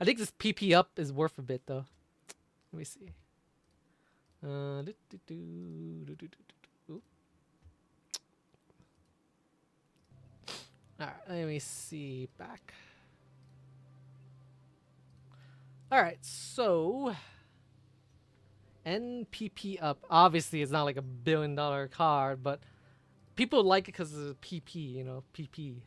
think this PP up is worth a bit though. Let me see. Alright, let me see back. Alright, so NPP up. Obviously, it's not like $1 billion card, but people like it because of PP, PP.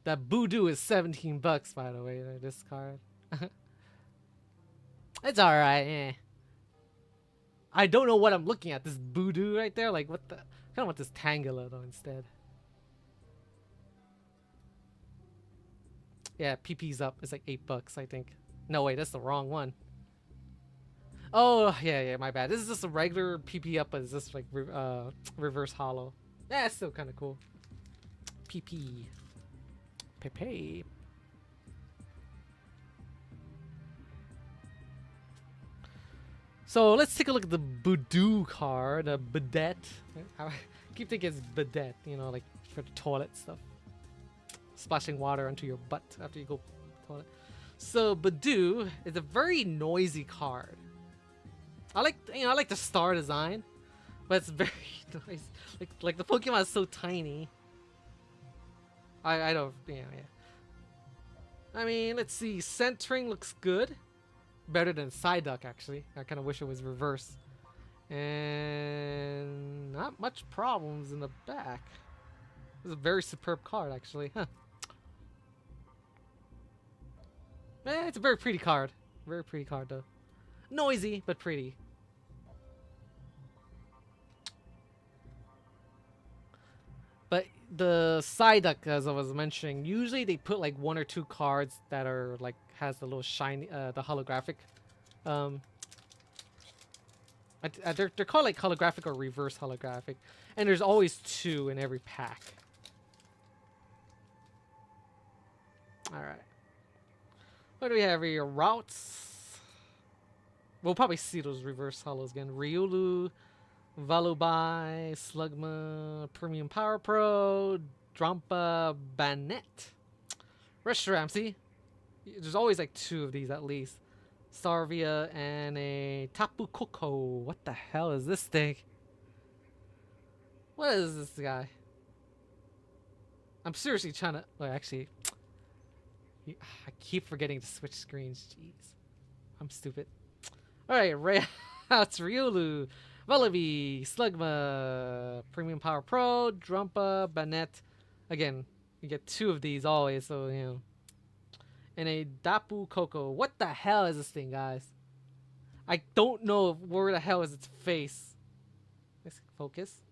That Voodoo is $17, by the way, this card. It's alright, eh. I don't know what I'm looking at. This Voodoo right there? Like, what the? I kind of want this Tangela, though, instead. Yeah, PP's up. It's like $8, I think. No, wait, that's the wrong one. Oh, yeah, my bad. This is just a regular PP up, but it's just like reverse hollow. Yeah, it's still kind of cool. PP. Pepe. So let's take a look at the Voodoo card, a bidet. I keep thinking it's bidet, like for the toilet stuff. Splashing water onto your butt after you go to the toilet. So Voodoo is a very noisy card. I like the star design, but it's very nice. Like the Pokemon is so tiny. I don't, yeah. I mean, let's see. Centering looks good. Better than Psyduck, actually. I kind of wish it was reverse. And not much problems in the back. This is a very superb card, actually. Huh. It's a very pretty card. Very pretty card, though. Noisy, but pretty. But the Psyduck, as I was mentioning, usually they put like 1 or 2 cards that are like has the little shiny, the holographic. They're called like holographic or reverse holographic, and there's always 2 in every pack. All right, what do we have here? Routes. We'll probably see those reverse holos again. Riolu, Valubai, Slugma, Premium Power Pro, Drampa, Banette, Reshiram. See, there's always like 2 of these at least. Sarvia and a Tapu Koko. What the hell is this thing? What is this guy? I'm seriously trying to. Well, actually, I keep forgetting to switch screens. Jeez, I'm stupid. All right, Rayouts, Riolu, Vullaby, Slugma, Premium Power Pro, Drampa, Banette. Again, you get 2 of these always, so you know. And a Tapu Koko. What the hell is this thing, guys? I don't know where the hell is its face. Let's focus.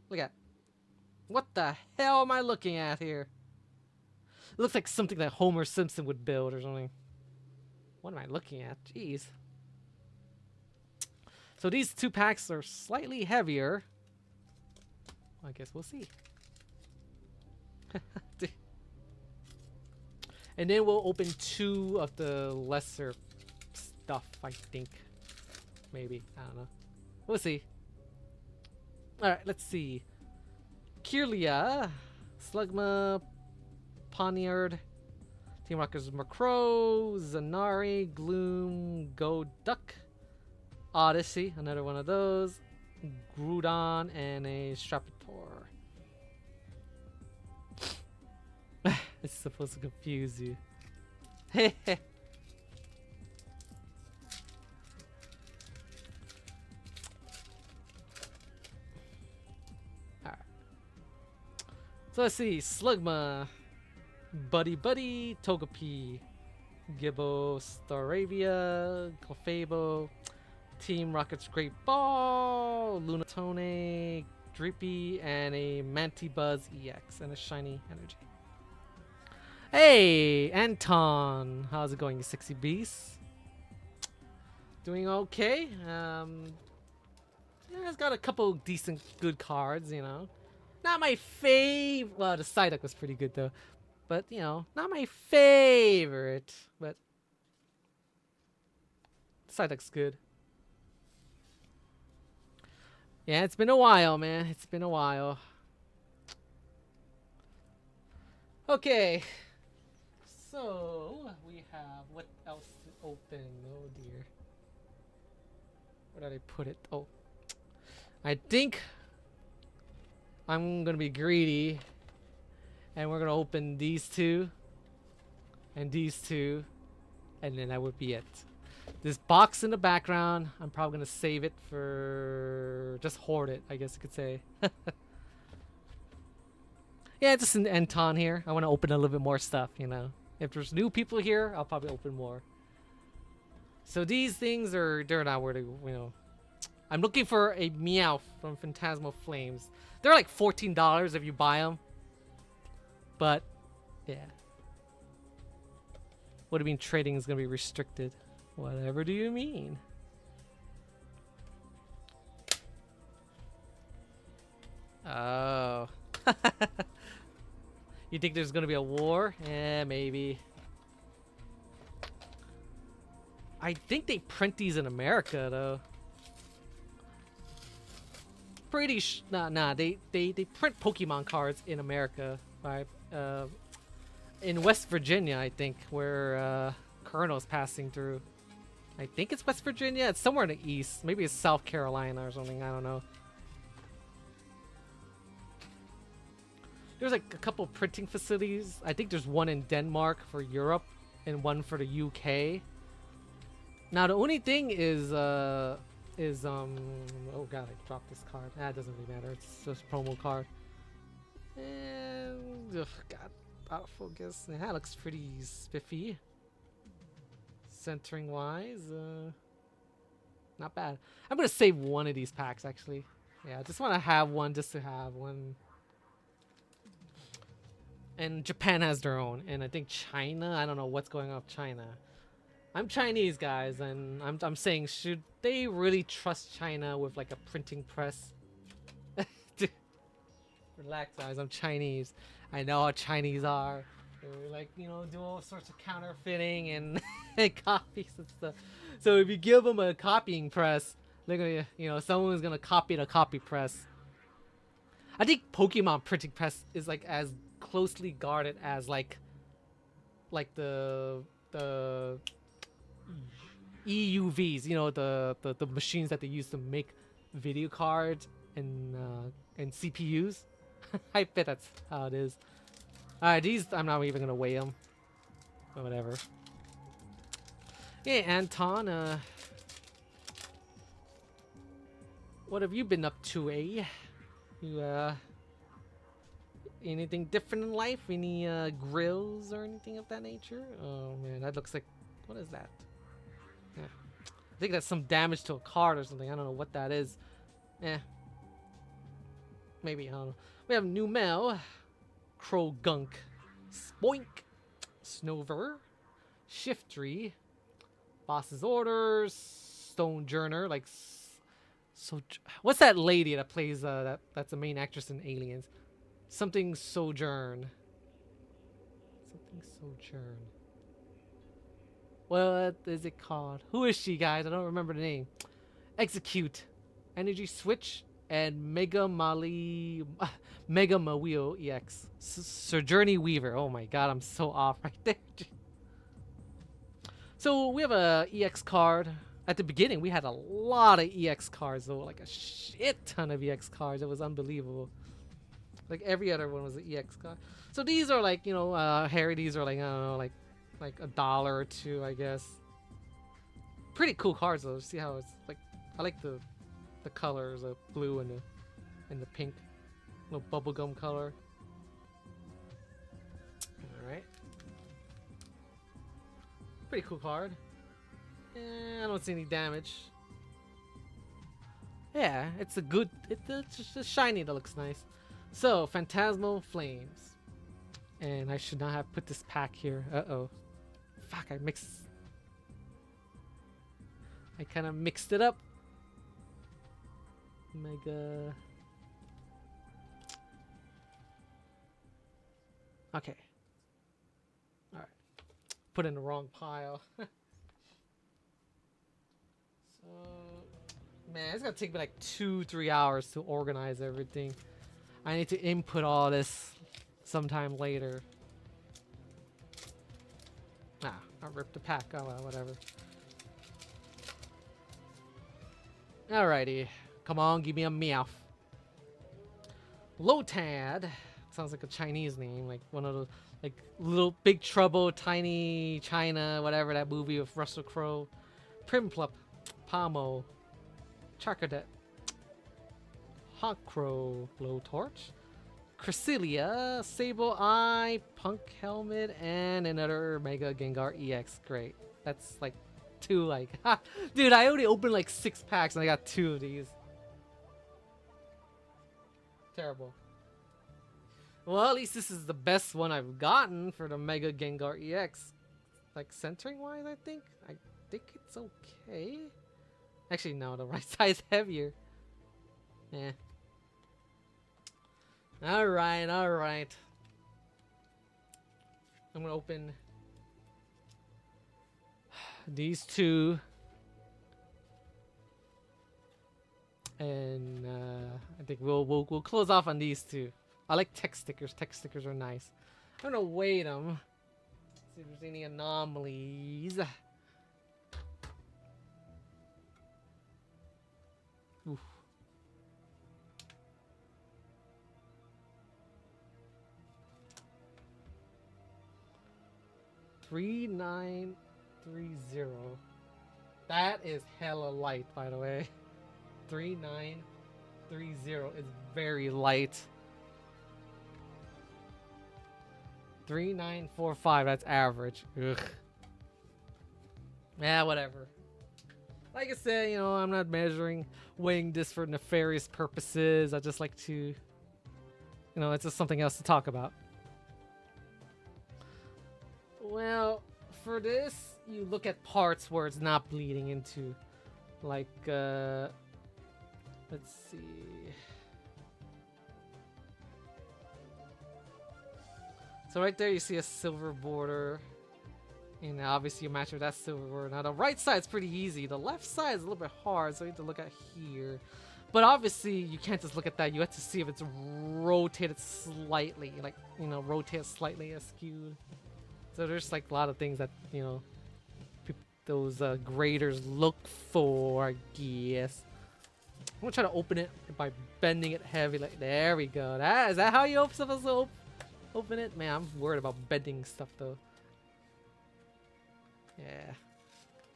Look at. What the hell am I looking at here? It looks like something that Homer Simpson would build or something. What am I looking at? Jeez. So these 2 packs are slightly heavier. I guess we'll see. And then we'll open 2 of the lesser stuff, I think. Maybe. I don't know. We'll see. Alright, let's see. Kirlia, Slugma, Poniard, Team Rocket's Macro, Zanari, Gloom, Duck, Odyssey, another one of those, Groudon, and a Strapator. It's supposed to confuse you. Alright. So let's see. Slugma, Buddy, Togepi, Gibbo, Staravia, Clefable, Team Rocket's Great Ball, Lunatone, Drippy, and a Mantibuzz EX, and a Shiny Energy. Hey, Anton! How's it going, you sexy beast? Doing okay. Yeah, it's got a couple decent, good cards, you know. Not my favorite. Well, the Psyduck was pretty good, though. But, you know, not my favorite. But Psyduck's good. Yeah, it's been a while, man. It's been a while. Okay. So, we have what else to open? Oh dear. Where did I put it? Oh. I think I'm gonna be greedy. And we're gonna open these 2. And these 2. And then that would be it. This box in the background, I'm probably gonna save it for... just hoard it, I guess you could say. Yeah, just an Anton here. I want to open a little bit more stuff, you know. If there's new people here, I'll probably open more. So these things are, they're not where to, you know. I'm looking for a Meowth from Phantasmal Flames. They're like $14 if you buy them. But, yeah. What do you mean trading is going to be restricted? Whatever do you mean? Oh. You think there's gonna be a war? Yeah, maybe. I think they print these in America, though. Pretty nah. They print Pokemon cards in America, right? In West Virginia, I think, where Colonel's passing through. I think it's West Virginia. It's somewhere in the east. Maybe it's South Carolina or something. I don't know. there's like a couple printing facilities. I think there's one in Denmark for Europe and one for the UK. Now the only thing is oh god, I dropped this card. That doesn't really matter. It's just a promo card. And god, out of focus. Yeah, that looks pretty spiffy. Centering wise, not bad. I'm gonna save one of these packs actually. Yeah, I just want to have one just to have one. And Japan has their own, and I think China. I don't know what's going on with China. I'm Chinese, guys, and I'm saying, should they really trust China with like a printing press? Dude, relax, guys. I'm Chinese. I know how Chinese are. They're like, you know, do all sorts of counterfeiting and copies and stuff. So if you give them a copying press, they're gonna, you know, someone's gonna copy the copy press. I think Pokemon printing press is like as closely guarded as like the EUVs, you know, the machines that they use to make video cards and CPUs. I bet that's how it is. Alright, these I'm not even gonna weigh them. Or whatever. Yeah, Anton, what have you been up to, eh? You anything different in life? Any grills or anything of that nature? Oh man, that looks like, what is that? Yeah. I think that's some damage to a card or something. I don't know what that is. Maybe, I don't know. We have new mail. Crow Gunk, Spoink, Snover, Shiftry, Boss's Orders, Stone Journer, like so. What's that lady that plays that's the main actress in Aliens? Something Sojourn. Something Sojourn. What is it called? Who is she, guys? I don't remember the name. Execute, Energy Switch, and Mega Mawio EX. Sojourner Weaver. Oh my god, I'm so off right there. So we have a EX card. At the beginning, we had a lot of EX cards, though, like a shit ton of EX cards. It was unbelievable. Like every other one was an EX card. So these are like, you know, Harry. These are like, I don't know, like $1 or $2, I guess. Pretty cool cards though. See how it's like. I like the colors, the blue and the pink, little bubblegum color. All right. Pretty cool card. I don't see any damage. Yeah, it's a good. It's just shiny. That looks nice. So, Phantasmal Flames. And I should not have put this pack here. Uh-oh. Fuck, I kind of mixed it up. Mega. Okay. Alright. Put in the wrong pile. So, man, it's gonna take me like 2-3 hours to organize everything. I need to input all this sometime later. I'll rip the pack. Oh well, whatever. Alrighty. Come on, give me a meowth. Lotad. Sounds like a Chinese name. Like one of those, like Little Big Trouble, Tiny China, whatever that movie with Russell Crowe. Primplup. Pomo. Charcadet. Hawkcrow, Blowtorch, Cresselia, Sable Eye, Punk Helmet, and another Mega Gengar EX. Great. That's like 2, like, dude, I only opened like 6 packs and I got 2 of these. Terrible. Well, at least this is the best one I've gotten for the Mega Gengar EX. Like, centering wise, I think it's okay. Actually, no, the right side's heavier. Yeah. Alright. I'm gonna open these 2. And I think we'll close off on these 2. I like text stickers. Text stickers are nice. I'm gonna weight them. See if there's any anomalies. Oof. 3930. That is hella light, by the way. 3930 is very light. 3945, that's average. Ugh. Yeah, whatever. Like I said, you know, I'm not weighing this for nefarious purposes. I just like to, you know, it's just something else to talk about. Well, for this, you look at parts where it's not bleeding into, like, let's see. So right there you see a silver border, and obviously you match with that silver border. Now the right side's pretty easy, the left side is a little bit hard, so you have to look at here. But obviously you can't just look at that, you have to see if it's rotated slightly, like, you know, rotated slightly askew. So there's like a lot of things that, you know, those graders look for, I guess. I'm gonna try to open it by bending it heavy, like, there we go. Is that how you supposed to open it? Man, I'm worried about bending stuff though. Yeah,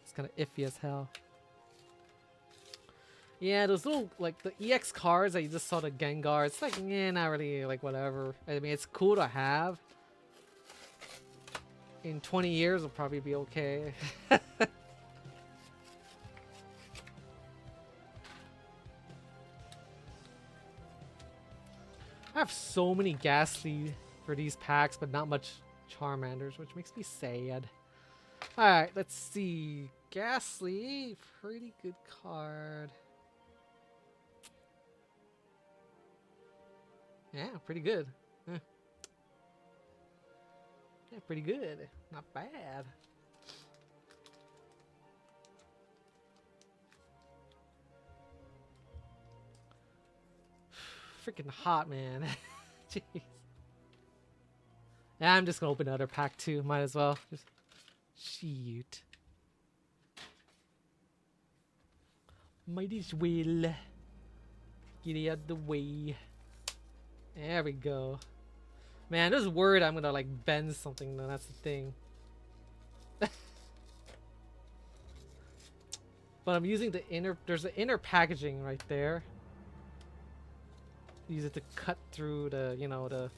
it's kind of iffy as hell. Yeah, those little, like, the EX cards that you just saw, the Gengar, it's like, yeah, not really, like, whatever. I mean, it's cool to have. In 20 years, it'll probably be okay. I have so many Ghastly for these packs, but not much Charmanders, which makes me sad. Alright, let's see. Ghastly, pretty good card. Yeah, pretty good. Yeah, pretty good. Not bad. Freaking hot, man. Jeez. Yeah, I'm just gonna open another pack too. Might as well. Just shoot. Might as well. Get it out of the way. There we go. Man, I'm just worried I'm gonna like bend something though, that's the thing. But I'm using the inner, there's the inner packaging right there. Use it to cut through the, you know, the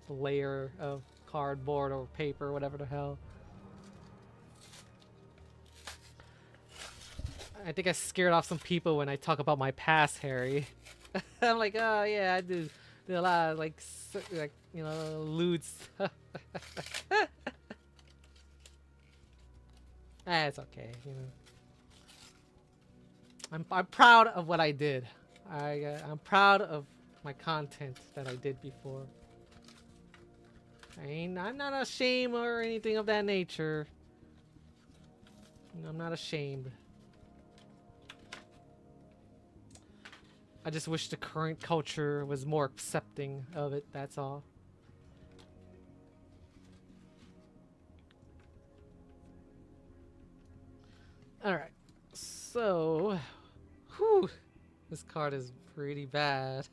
layer of cardboard or paper, whatever the hell. I think I scared off some people when I talk about my past, Harry. I'm like, oh yeah, I do a lot of like you know, lewd stuff. It's okay, you know. I'm proud of what I did. I'm proud of my content that I did before. I'm not ashamed or anything of that nature. I'm not ashamed. I just wish the current culture was more accepting of it, that's all. Alright, so... Whew, this card is pretty bad.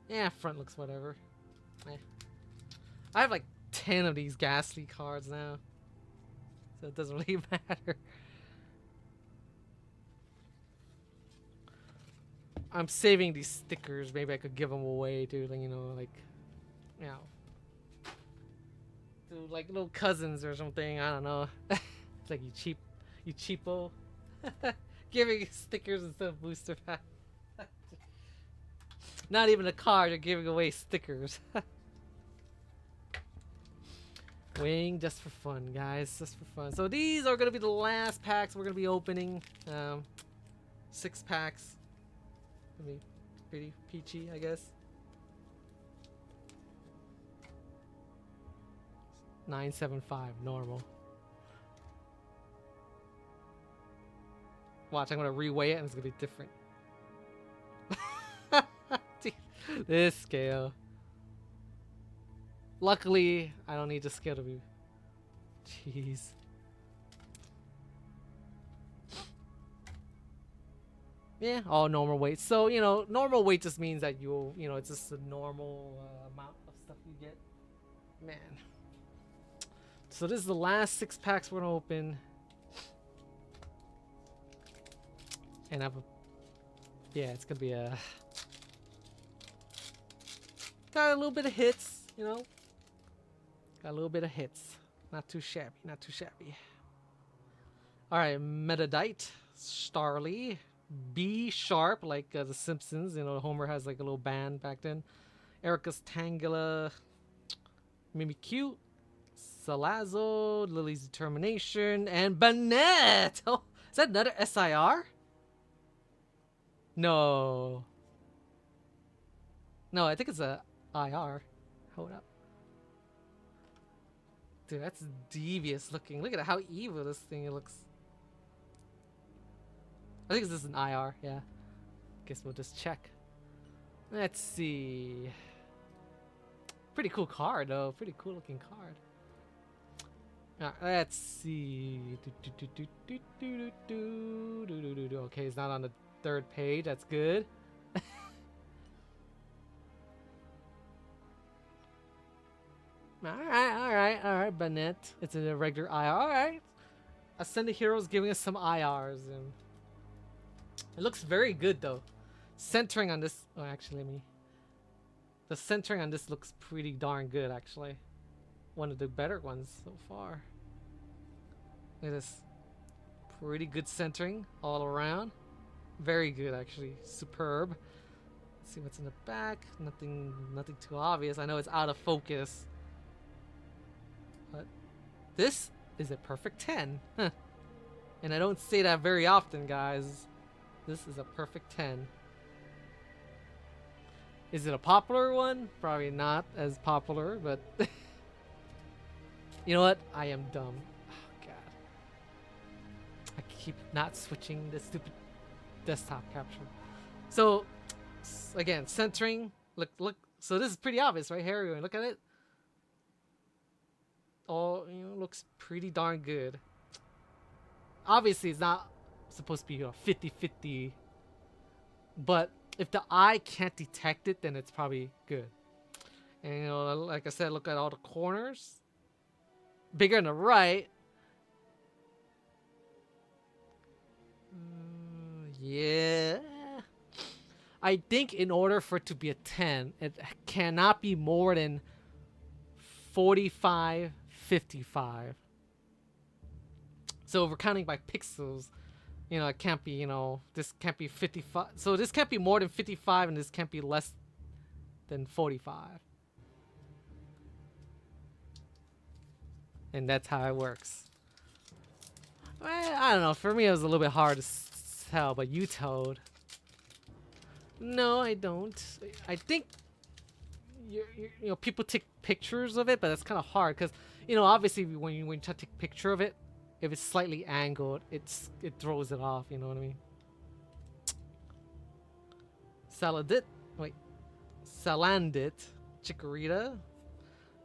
Yeah, front looks whatever. Eh. I have like 10 of these Ghastly cards now, so it doesn't really matter. I'm saving these stickers. Maybe I could give them away to, you know, like, you know, to like little cousins or something. I don't know. It's like you cheapo, giving stickers instead of booster packs. Not even a card, you're giving away stickers. Weighing just for fun, guys, just for fun. So these are gonna be the last packs we're gonna be opening. 6 packs. I mean, pretty peachy, I guess. 975 normal. Watch, I'm gonna reweigh it and it's gonna be different. This scale. Luckily, I don't need the scale to be. Jeez. Yeah, all normal weight. So, you know, normal weight just means that you know, it's just a normal amount of stuff you get. man. So this is the last 6 packs we're gonna open. And I have a, yeah, it's gonna be a, got a little bit of hits, you know. Got a little bit of hits. Not too shabby, not too shabby. Alright, Metadite, Starly, B Sharp, like The Simpsons, you know, Homer has like a little band back then. Erica's Tangela, Mimikyu, Salazzo, Lily's Determination, and Banette! Oh, is that another SIR? No. No, I think it's a IR. Hold up. Dude, that's devious looking. Look at how evil this thing looks. I think this is an IR, yeah. Guess we'll just check. Let's see. Pretty cool card, though. Pretty cool looking card. Let's see. Okay, it's not on the 3rd page. That's good. Alright, Banette. It's a regular IR. Alright. Ascended Heroes giving us some IRs. And it looks very good, though. Centering on this. Oh, actually, let me. The centering on this looks pretty darn good, actually. One of the better ones so far. Look at this. Pretty good centering all around. Very good, actually. Superb. Let's see what's in the back. Nothing too obvious. I know it's out of focus. But this is a perfect 10. Huh. And I don't say that very often, guys. This is a perfect 10. Is it a popular one? Probably not as popular, but you know what? I am dumb. Oh god. I keep not switching the stupid desktop capture. So again, centering. Look. So this is pretty obvious right here. Look at it. All, you know, looks pretty darn good. Obviously, it's not supposed to be, you know, 50-50, but if the eye can't detect it, then it's probably good. And, you know, like I said, look at all the corners. Bigger on the right. Yeah. I think in order for it to be a 10, it cannot be more than 45, 55. So if we're counting by pixels, you know, it can't be, you know, this can't be 55. So this can't be more than 55 and this can't be less than 45. And that's how it works. Well, I don't know. For me, it was a little bit hard to tell, but you told. No, I don't. I think, you know, people take pictures of it, but that's kind of hard because, you know, obviously when you try to take a picture of it, if it's slightly angled, it throws it off. You know what I mean? Salandit, Chikorita,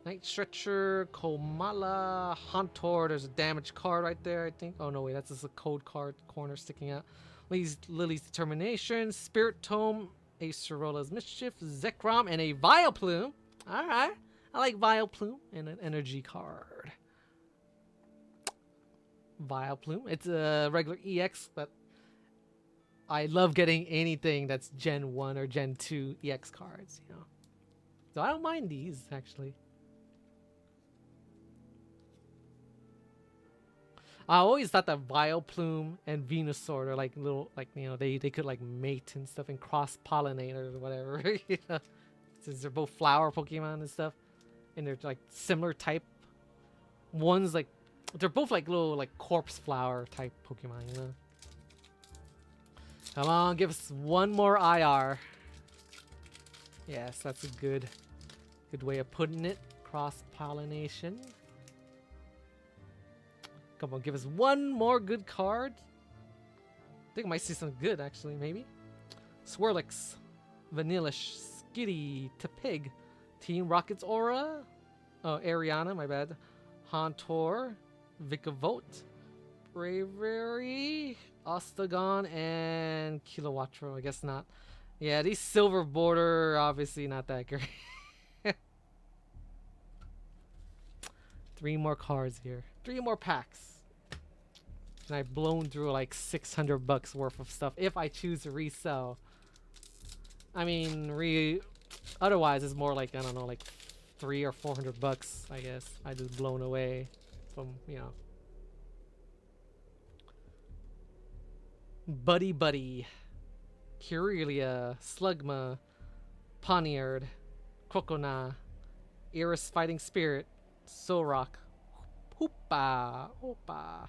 Night Stretcher, Komala, Hauntor. There's a damage card right there, I think. Oh no, wait, that's just a code card corner sticking out. Lily's Determination, Spirit Tome, a Sorola's Mischief, Zekrom, and a Vileplume. Alright, I like Vileplume, and an energy card. Vileplume. It's a regular EX, but I love getting anything that's Gen 1 or Gen 2 EX cards, you know. So I don't mind these, actually. I always thought that Vileplume and Venusaur are like little, like, you know, they could like mate and stuff and cross-pollinate or whatever, you know. Since they're both flower Pokemon and stuff. And they're like similar type. One's like, they're both like little like corpse flower type Pokemon, you know. Come on, give us one more IR. Yes, that's a good way of putting it. Cross-pollination. Come on, give us one more good card. I think I might see something good, actually, maybe. Swirlix, Vanillish, Skitty, Tepig, Team Rocket's Aura. Oh, Ariana, my bad. Hauntor, Vikavolt, Bravery, Ostagon, and Kilowattrel. I guess not. Yeah, these silver border, obviously not that great. 3 more cards here. 3 more packs. And I've blown through like $600 worth of stuff if I choose to resell. I mean, otherwise it's more like, I don't know, like $300 or $400, I guess. I just blown away from, you know. Buddy Buddy, Curelia, Slugma, Poniard, Crocona, Iris Fighting Spirit, Solrock, Hoopa, Hoopa,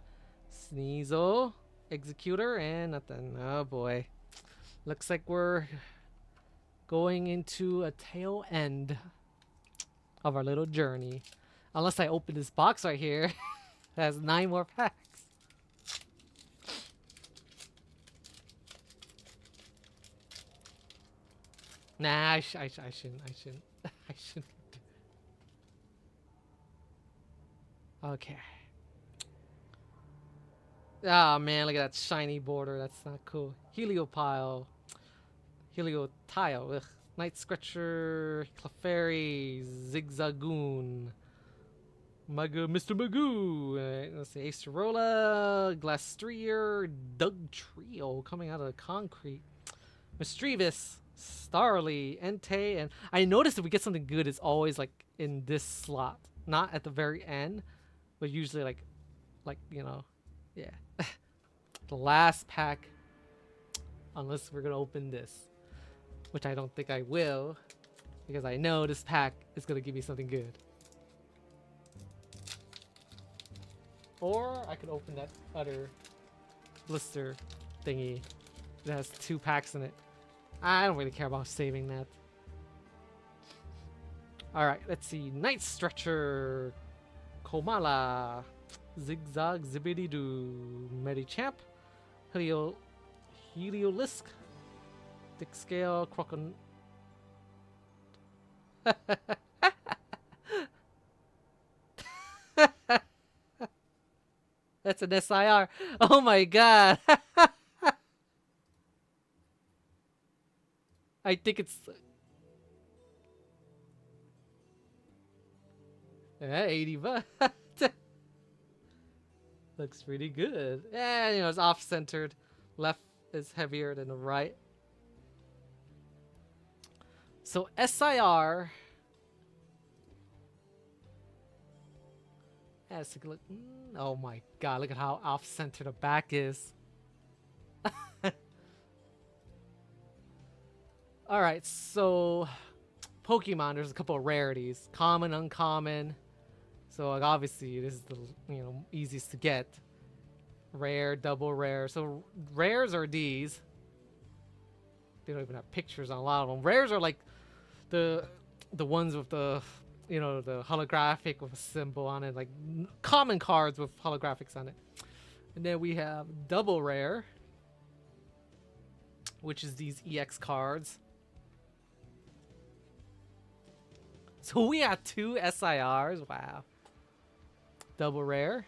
Sneasel, Executor, and nothing. Oh boy. Looks like we're going into a tail end of our little journey. Unless I open this box right here. It has 9 more packs. Nah, I shouldn't. I shouldn't. I shouldn't. Okay. Ah, man, look at that shiny border. That's not cool. Heliopile. Heliotile. Ugh. Night Scratcher. Clefairy. Zigzagoon. Mr. Magoo. Let's see. Acerola. Glastrier. Doug Trio coming out of the concrete. Mischievous. Starly, Entei, and I noticed if we get something good, it's always like in this slot, not at the very end, but usually like you know, yeah. The last pack, unless we're gonna open this, which I don't think I will, because I know this pack is gonna give me something good. Or I could open that other blister thingy that has 2 packs in it. I don't really care about saving that. Alright, let's see. Night Stretcher, Komala, Zigzag, Zibbity-Doo, Medichamp, Heliolisk, Thick Scale, Crocon. That's an SIR. Oh my god. I think it's 80 bucks. Looks pretty good. Yeah, you know, it's off-centered. Left is heavier than the right. So SIR. Let's take a look. Oh my god, look at how off-center the back is. Alright, so Pokemon, there's a couple of rarities. Common, uncommon. So like, obviously this is the, you know, easiest to get. Rare, double rare. So rares are these. They don't even have pictures on a lot of them. Rares are like the ones with the, you know, the holographic with a symbol on it, like common cards with holographics on it. And then we have double rare, which is these EX cards. So we have 2 SIRs. Wow. Double rare.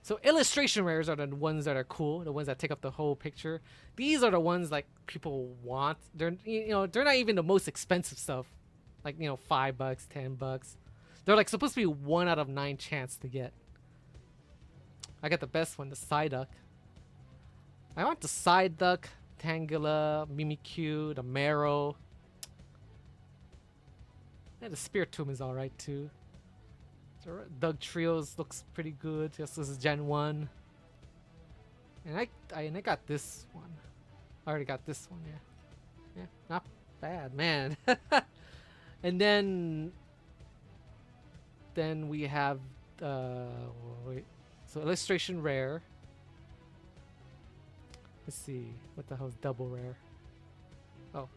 So illustration rares are the ones that are cool, the ones that take up the whole picture. These are the ones like people want. They're, you know, they're not even the most expensive stuff. Like, you know, $5, $10. They're like supposed to be 1 out of 9 chance to get. I got the best one, the Psyduck. I want the Psyduck, Tangela, Mimikyu, the Marrow. Yeah, the Spiritomb is alright too. So Doug Trios looks pretty good. Yes, this is Gen 1. And I got this one. I already got this one, yeah. Yeah, not bad, man. And then we have wait. So illustration rare. Let's see. What the hell is double rare? Oh.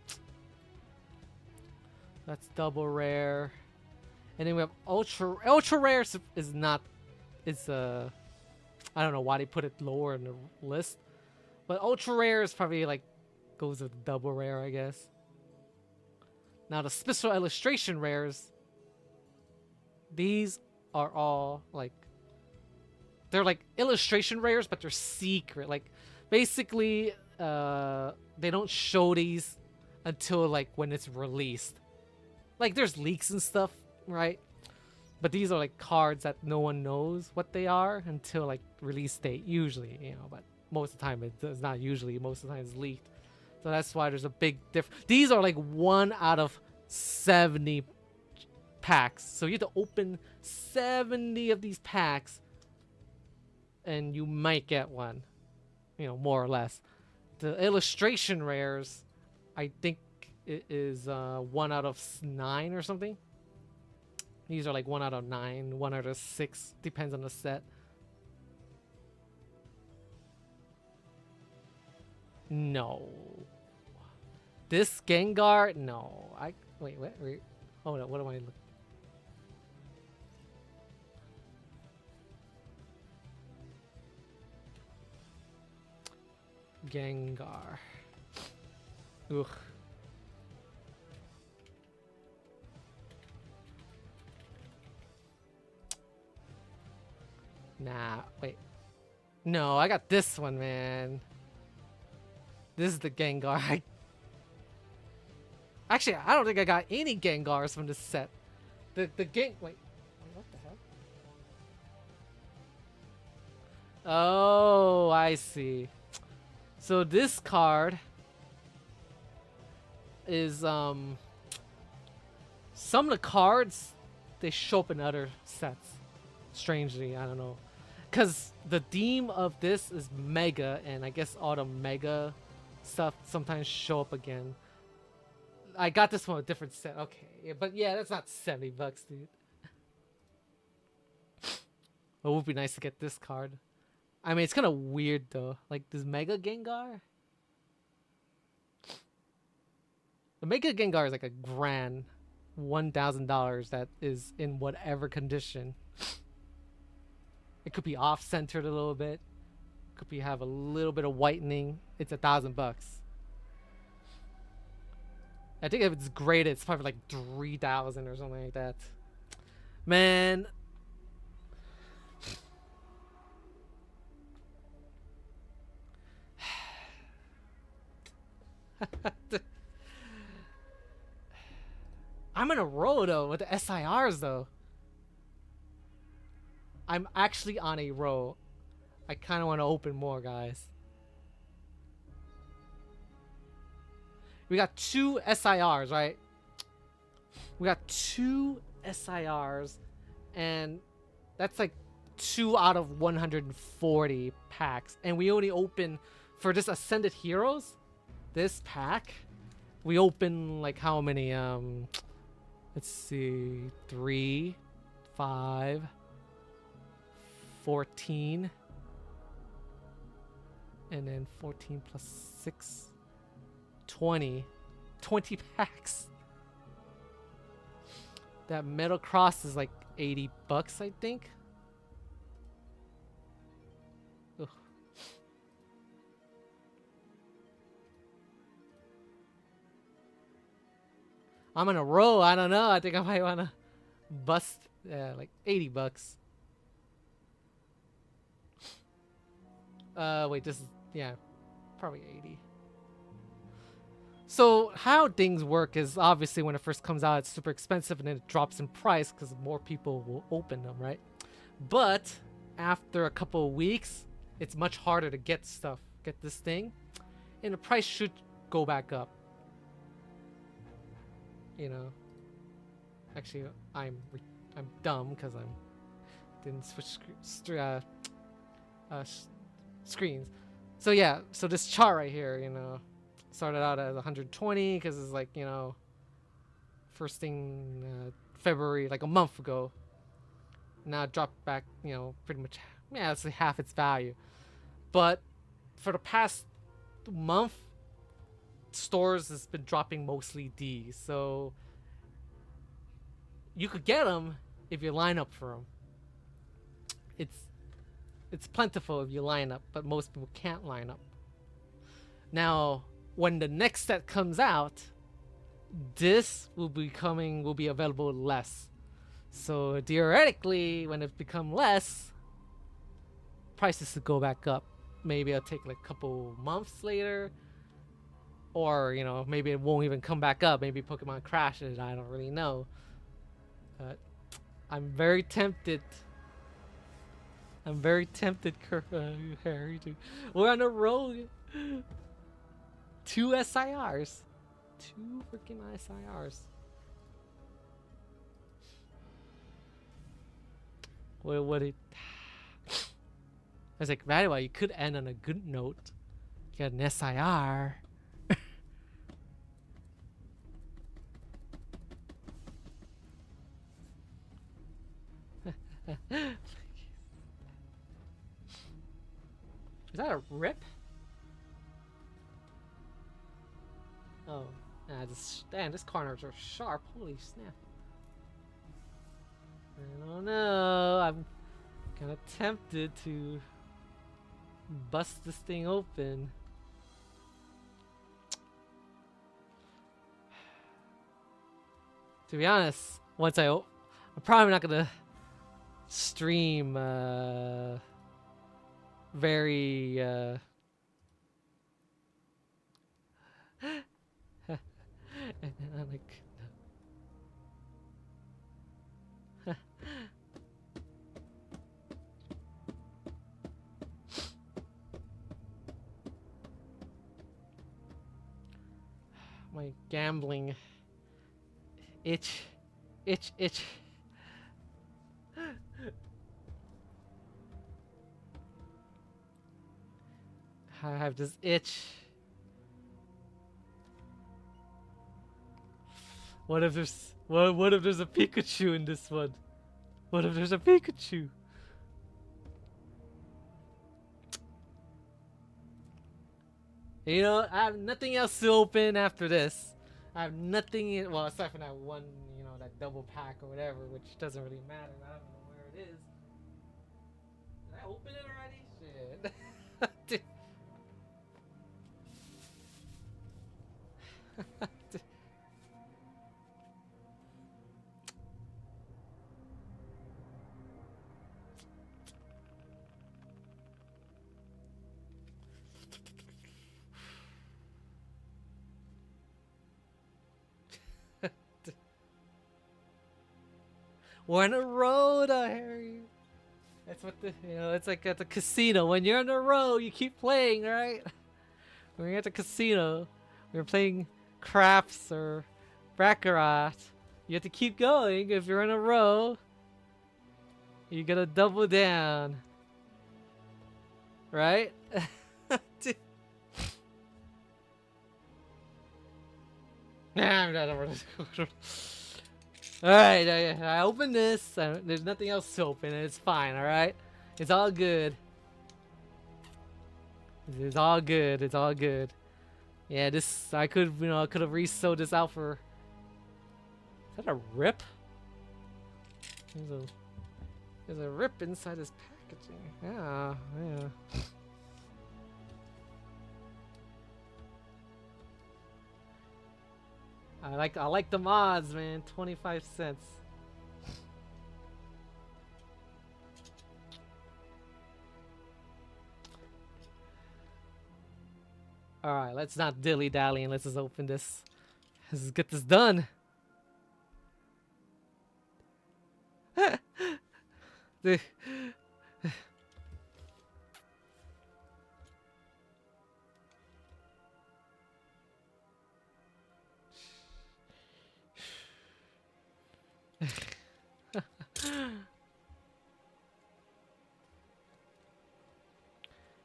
That's double rare. And then we have ultra rare is not, it's I don't know why they put it lower in the list, but ultra rare is probably like goes with double rare, I guess. Now the special illustration rares, these are all like, they're like illustration rares, but they're secret. Like basically they don't show these until like when it's released. Like there's leaks and stuff, right? But these are like cards that no one knows what they are until like release date, usually, you know. But most of the time it's not usually. Most of the time it's leaked. So that's why there's a big difference. These are like 1 out of 70 packs. So you have to open 70 of these packs and you might get one, you know, more or less. The illustration rares, I think it is 1 out of 9 or something. These are like 1 out of 9, 1 out of 6, depends on the set. No. This Gengar? No. Wait. Hold on, what am I looking? Gengar. Ugh. Nah, wait. No, I got this one, man. This is the Gengar. Actually, I don't think I got any Gengars from this set. Wait, what the hell? Oh, I see. So this card is some of the cards they show up in other sets. Strangely, I don't know. Cause the theme of this is Mega, and I guess all the Mega stuff sometimes show up again. I got this from a different set. Okay, yeah, but yeah, that's not $70, dude. It would be nice to get this card. I mean, it's kind of weird though. Like this Mega Gengar. The Mega Gengar is like a grand $1,000 that is in whatever condition. It could be off-centered a little bit. Could be have a little bit of whitening. It's $1,000. I think if it's graded, it's probably like 3,000 or something like that. Man. I'm in a row though with the SIRs though. I'm actually on a row. I kind of want to open more, guys. We got 2 SIRs, right? We got 2 SIRs, and that's like 2 out of 140 packs. And we only open for this Ascended Heroes, this pack. We open like how many? Let's see, 3, 5, 14, and then 14 plus 6. 20 packs. That Metal Cross is like $80, I think. Ugh. I'm in a row. I don't know. I think I might want to bust like $80. Wait, this is, yeah, probably 80. So how things work is obviously when it first comes out, it's super expensive and then it drops in price because more people will open them, right? But after a couple of weeks, it's much harder to get stuff, get this thing, and the price should go back up. You know, actually, I'm dumb because I didn't switch screens. So yeah, so this chart right here, you know, started out at 120 because it's like, you know, first thing February, like a month ago. Now it dropped back, you know, pretty much, yeah, it's like half its value. But for the past month, stores has been dropping mostly D. So you could get them if you line up for them. It's plentiful if you line up, but most people can't line up. Now, when the next set comes out, this will be available less. So theoretically, when it become less, prices will go back up. Maybe it'll take like a couple months later, or you know, maybe it won't even come back up. Maybe Pokemon crashes. I don't really know. But I'm very tempted. I'm very tempted, Harry. We're on a roll. 2 SIRs. 2 freaking SIRs. What it? I was like, VatiWah, you could end on a good note. You got an SIR. Is that a rip? Oh, damn, this corners are sharp. Holy snap. I don't know. I'm kind of tempted to bust this thing open. To be honest, once I'm probably not gonna stream very and I'm like my gambling itch. I have this itch. What if there's what if there's a Pikachu in this one? What if there's a Pikachu? You know, I have nothing else to open after this. I have nothing, well, aside from that one, you know, that double pack or whatever, which doesn't really matter. I don't know where it is. Did I open it already? Shit. We're on a road, Harry. That's what the, you know, it's like at the casino. When you're on a road, you keep playing, right? When you're at the casino, we're playing craps or baccarat. You have to keep going. If you're in a row, you gotta double down, right? Alright, I opened this. There's nothing else to open. It's fine, alright? It's all good. It's all good. It's all good. Yeah, this, I could, you know, I could have re-sewed this out for... Is that a rip? There's a rip inside this packaging. Yeah, yeah. I like the mods, man. 25 cents. All right, let's not dilly-dally and let's just open this. Let's just get this done.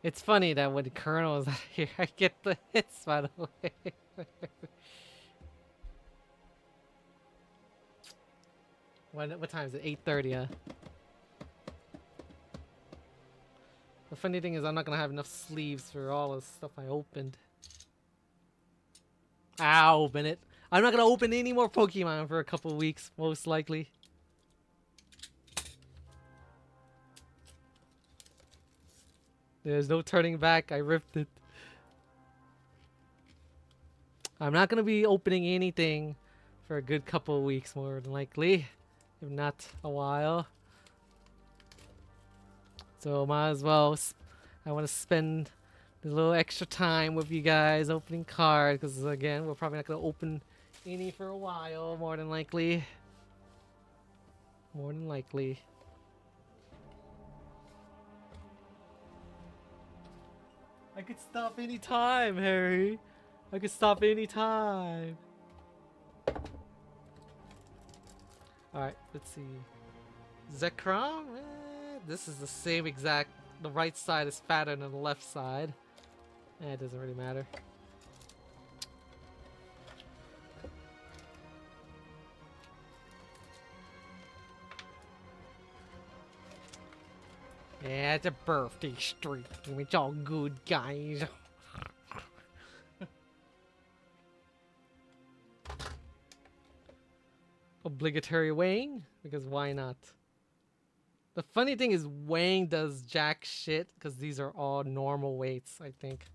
It's funny that when the Colonel is out here, I get the hits, by the way. What time is it? 8:30, huh? The funny thing is I'm not going to have enough sleeves for all the stuff I opened. I'll open it. I'm not going to open any more Pokemon for a couple of weeks, most likely. There's no turning back. I ripped it. I'm not going to be opening anything for a good couple of weeks, more than likely. If not a while. So might as well. I want to spend a little extra time with you guys opening cards. Because again, we're probably not going to open any for a while, more than likely. More than likely. I could stop any time, Harry. I could stop any time. Alright, let's see. Zekrom? This is the same exact. The right side is fatter than the left side. It doesn't really matter. Yeah, it's a birthday streak. It's all good, guys. Obligatory weighing? Because why not? The funny thing is weighing does jack shit because these are all normal weights, I think.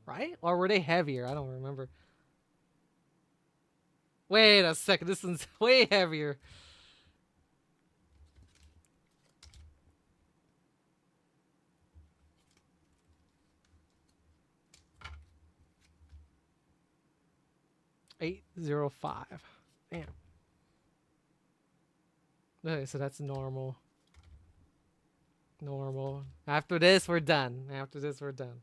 Right? Or were they heavier? I don't remember. Wait a second, this one's way heavier. $805. Damn. Okay, so that's normal. Normal. After this, we're done. After this, we're done.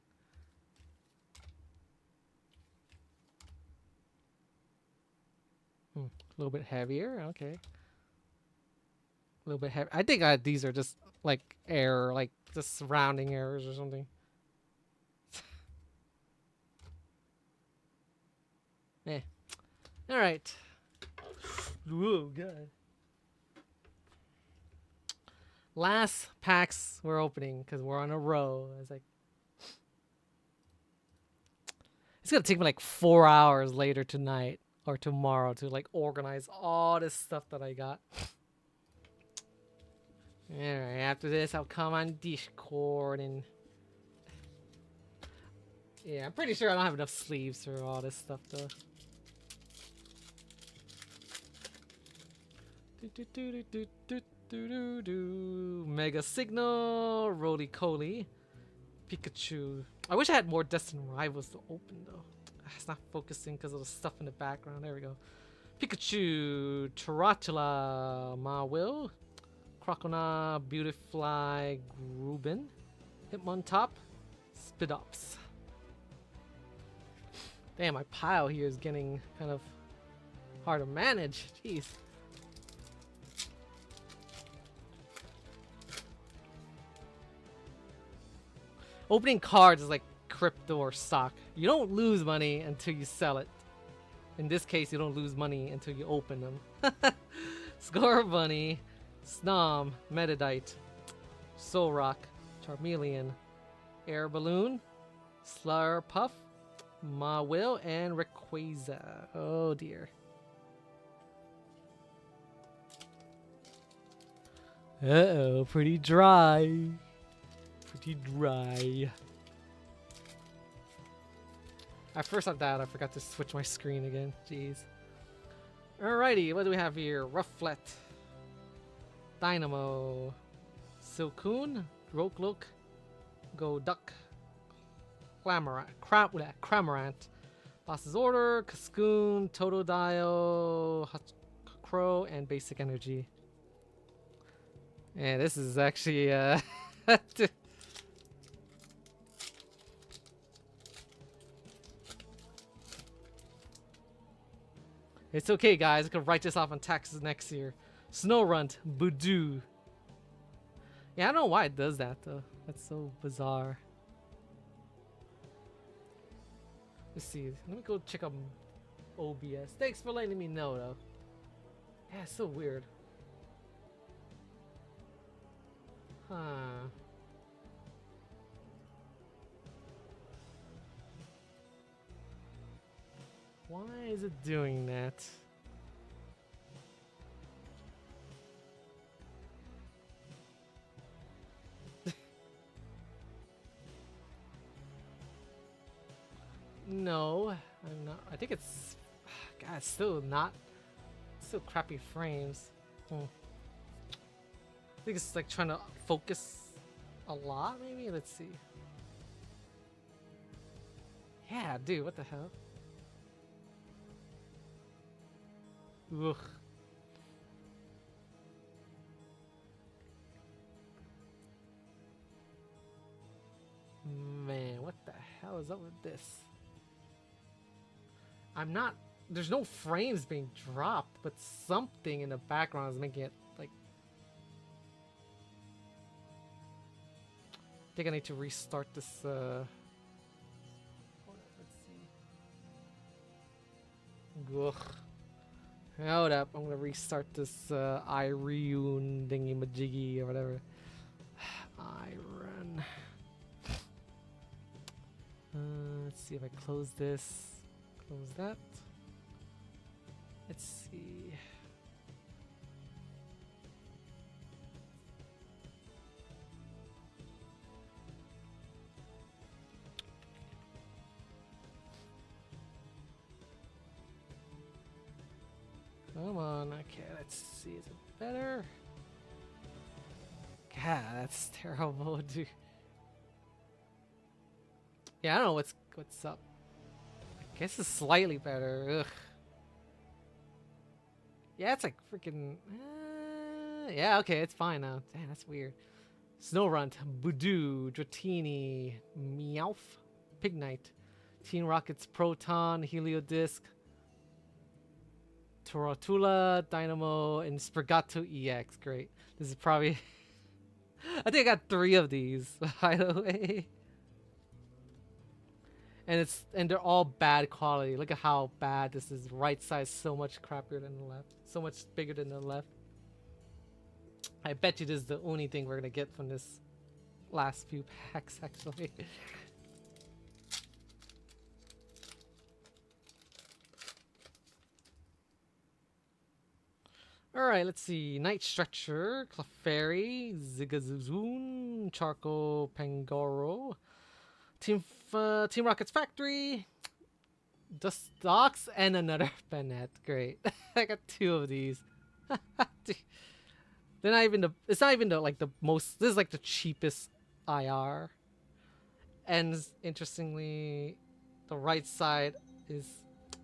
A little bit heavier. Okay. A little bit heavy. I think these are just like error, like just surrounding errors or something. Eh. All right. Whoa, God. Last packs we're opening because we're on a row. It's like it's gonna take me like 4 hours later tonight or tomorrow to like organize all this stuff that I got. Alright, after this I'll come on Discord and yeah, I'm pretty sure I don't have enough sleeves for all this stuff though. Mega Signal, Roly Coly, Pikachu. I wish I had more Destined Rivals to open though. It's not focusing because of the stuff in the background. There we go. Pikachu, Taratula, Mawile, Crocona, Beautifly, Gruben, Hitmontop, Spidops. Damn, my pile here is getting kind of hard to manage. Jeez. Opening cards is like crypto or stock. You don't lose money until you sell it. In this case, you don't lose money until you open them. Scorbunny, Snom, Metadite, Solrock, Charmeleon, Air Balloon, Slurpuff, Mawile, and Rayquaza. Oh dear. Uh-oh, pretty dry. Pretty dry. At first I thought I forgot to switch my screen again. Jeez. Alrighty, what do we have here? Rufflet, Dynamo, Silcoon, Grooklook, Golduck, Cramorant, Boss's Order, Cascoon, Totodile, Crow, and Basic Energy. And this is actually it's okay, guys. I can write this off on taxes next year. Snorunt, Budew. Yeah, I don't know why it does that, though. That's so bizarre. Let's see. Let me go check out OBS. Thanks for letting me know, though. Yeah, it's so weird. Huh. Why is it doing that? No, I'm not. I think it's. God, it's still not. Still crappy frames. I think it's like trying to focus a lot, maybe? Let's see. Yeah, dude, what the hell? Ugh. hell's up with this? I'm not. There's no frames being dropped, but something in the background is making it like. I think I need to restart this. Hold on, let's see. Ugh. Hold up, I'm gonna restart this Irune thingy majiggy or whatever. Irun. Let's see if I close this. Close that. Let's see. Come on, okay, let's see, is it better? God, that's terrible, dude. Yeah, I don't know what's up. I guess it's slightly better. Ugh. Yeah, it's like freaking. Yeah, okay, it's fine now. Damn, that's weird. Snowrunt, Voodoo, Dratini, Meowth, Pignite, Teen Rockets, Proton, Heliodisc, Torotula, Dynamo, and Sprigato EX. Great. This is probably. I think I got 3 of these, by the way. And they're all bad quality. Look at how bad this is. Right side so much crappier than the left. So much bigger than the left. I bet you this is the only thing we're gonna get from this last few packs, actually. Alright, let's see. Night Stretcher, Clefairy, Zigazoo, Charcoal, Pangoro, Team Rocket's Factory, Dustox, and another Bennett. Great. I got 2 of these. They're not even it's not even like the most, this is like the cheapest IR. And interestingly, the right side is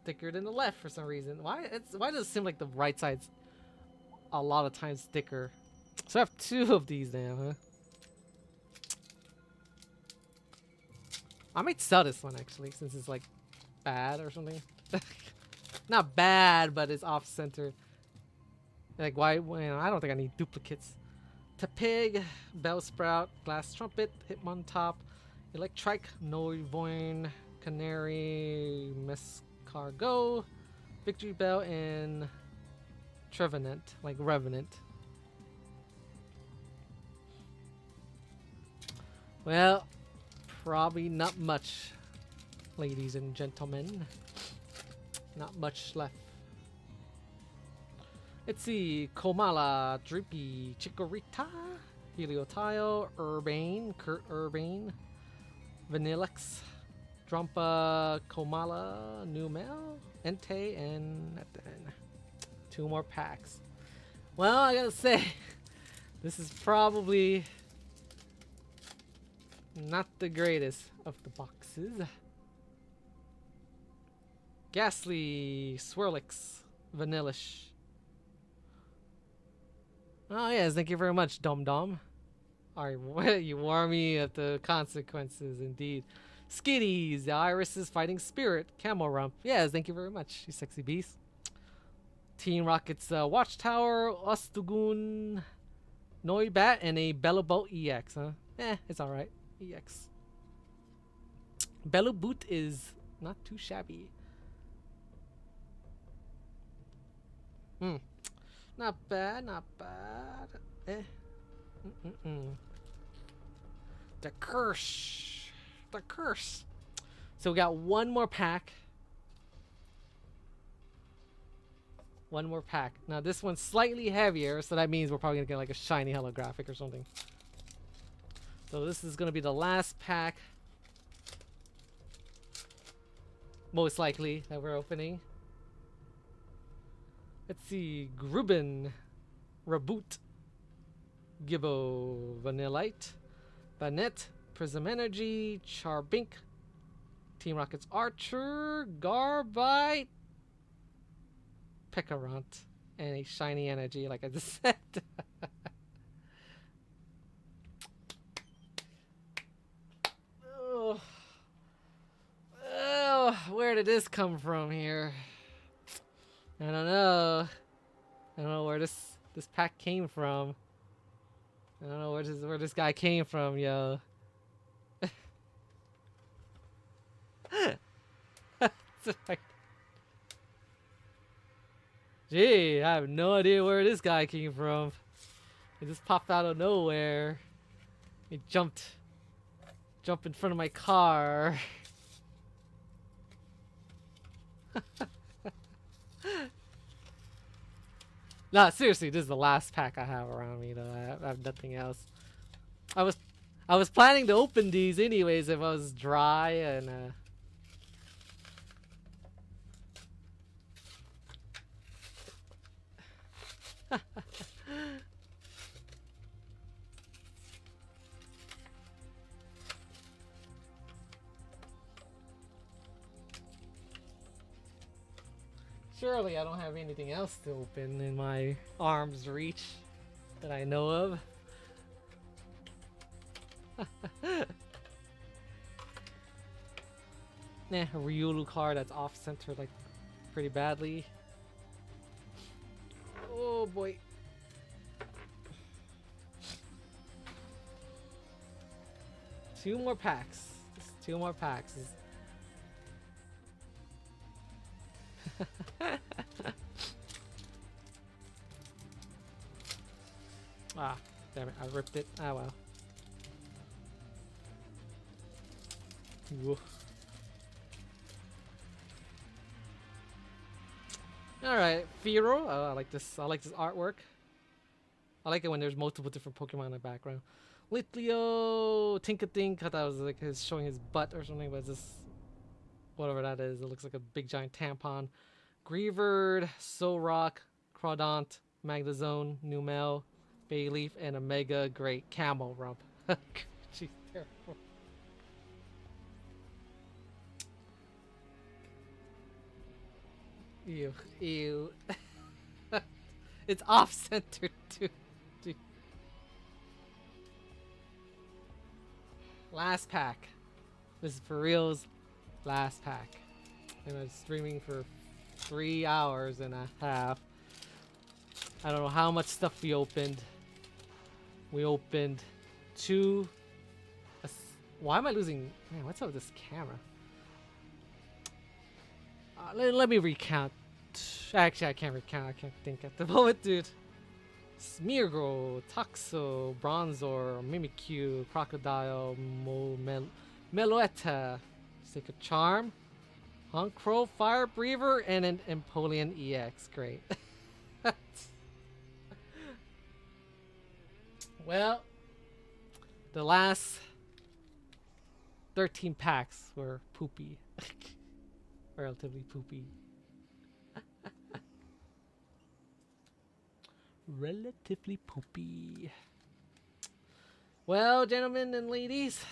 thicker than the left for some reason. Why does it seem like the right side's a lot of times thicker? So I have 2 of these now, huh? I might sell this one actually, since it's like bad or something. Not bad, but it's off center. Like why? Well, I don't think I need duplicates. Tepig, Bellsprout, Glass Trumpet, Hitmontop, Electrike, Noivoin, Canary, Mescargo, Victory Bell, and Trevenant, like Revenant. Well, probably not much, ladies and gentlemen. Not much left. Let's see. Komala, Drippy, Chikorita, Heliotile, Urbane, Kurt Urbane, Vanillix, Drumpa, Komala, Numel, Entei, and Nathan. 2 more packs. Well, I gotta say, this is probably not the greatest of the boxes. Ghastly, Swirlix, Vanillish. Oh yes, thank you very much, Dom Dom. Alright, you warn me of the consequences, indeed. Skitties, the Iris's Fighting Spirit, Camel Rump. Yes, thank you very much, you sexy beast. Team Rocket's Watchtower, Ostugun, Noibat, and a Belloboat EX, huh? It's alright. EX. Belloboot is not too shabby. Not bad, not bad. The curse. The curse. So we got 1 more pack. 1 more pack. Now this one's slightly heavier, so that means we're probably gonna get like a shiny holographic or something. So this is gonna be the last pack, most likely, that we're opening. Let's see. Gruben, Reboot, Gibbo, Vanillite, Banette, Prism Energy, Charbink, Team Rocket's Archer, Garbite, Pekarant, and a shiny energy, like I just said. did this come from here? I don't know. I don't know where this pack came from. I don't know where this guy came from, yo. Gee, I have no idea where this guy came from. He just popped out of nowhere. He jumped in front of my car. Nah, seriously, this is the last pack I have around me though. I have nothing else. I was planning to open these anyways if I was dry and surely I don't have anything else to open in my arm's reach that I know of. Nah, a Ryulu card that's off-center like pretty badly. Oh boy. Two more packs. Just two more packs. Ah, damn it, I ripped it. Ah well. Whoa. Alright, Firo. Oh, I like this. I like this artwork. I like it when there's multiple different Pokemon in the background. Litleo, Tinkatink. I thought it was like his showing his butt or something, but it's just whatever that is. It looks like a big giant tampon. Greavard, Solrock, Crawdont, Magnezone, Numel, Bayleaf, and a Mega Great Camel Rump. Jeez, terrible. Ew, ew. It's off-center too. Last pack. This is for reals. Last pack. And I'm streaming for 3 hours and a half. I don't know how much stuff we opened. We opened two. Why am I losing? Man, what's up with this camera? Let me recount. Actually, I can't recount. I can't think at the moment, dude. Smeargle, Toxo, Bronzor, Mimikyu, Crocodile, Meloetta, Sacred Charm, Honchkrow, Fire Breather, and an Empoleon EX. Great. Well, the last 13 packs were poopy. Relatively poopy. Relatively poopy. Well, gentlemen and ladies,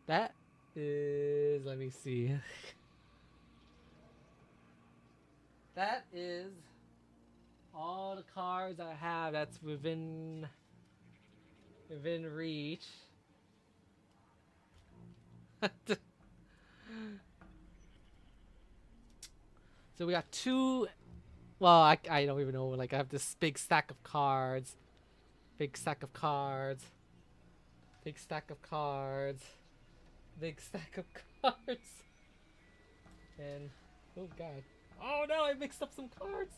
that is, let me see. That is all the cards I have that's within reach. So we got two. Well, I don't even know. Like, I have this big stack of cards. Big stack of cards. Big stack of cards. Big stack of cards. And, oh god. Oh no, I mixed up some cards.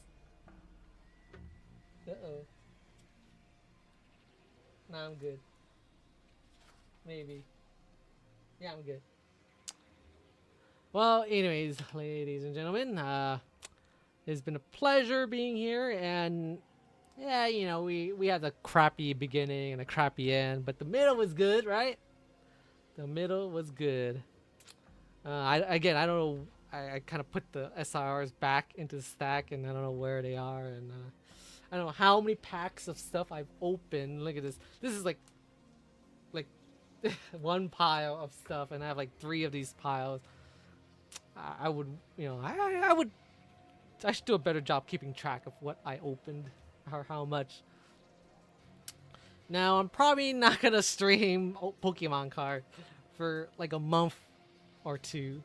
Uh-oh. Nah, I'm good. Maybe. Yeah, I'm good. Well, anyways, ladies and gentlemen, it's been a pleasure being here, and yeah, you know, we had a crappy beginning and a crappy end, but the middle was good, right? The middle was good. I don't know. I kind of put the SRs back into the stack, and I don't know where they are, and I don't know how many packs of stuff I've opened. Look at this. This is like one pile of stuff, and I have like 3 of these piles. I would, you know, I should do a better job keeping track of what I opened or how much. Now, I'm probably not gonna stream Pokemon card for like a month or 2.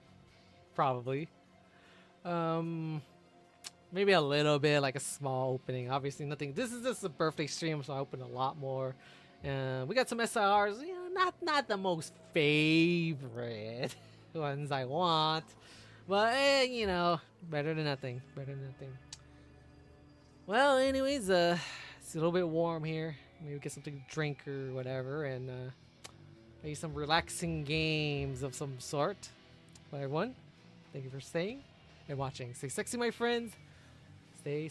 probably. Maybe a little bit, like a small opening. Obviously, nothing. This is just a birthday stream, so I open a lot more. We got some SIRs. You know, not the most favorite ones I want, but you know, better than nothing. Better than nothing. Well, anyways, it's a little bit warm here. Maybe get something to drink or whatever, and maybe some relaxing games of some sort. But everyone, thank you for staying and watching. Stay sexy, my friends. Stay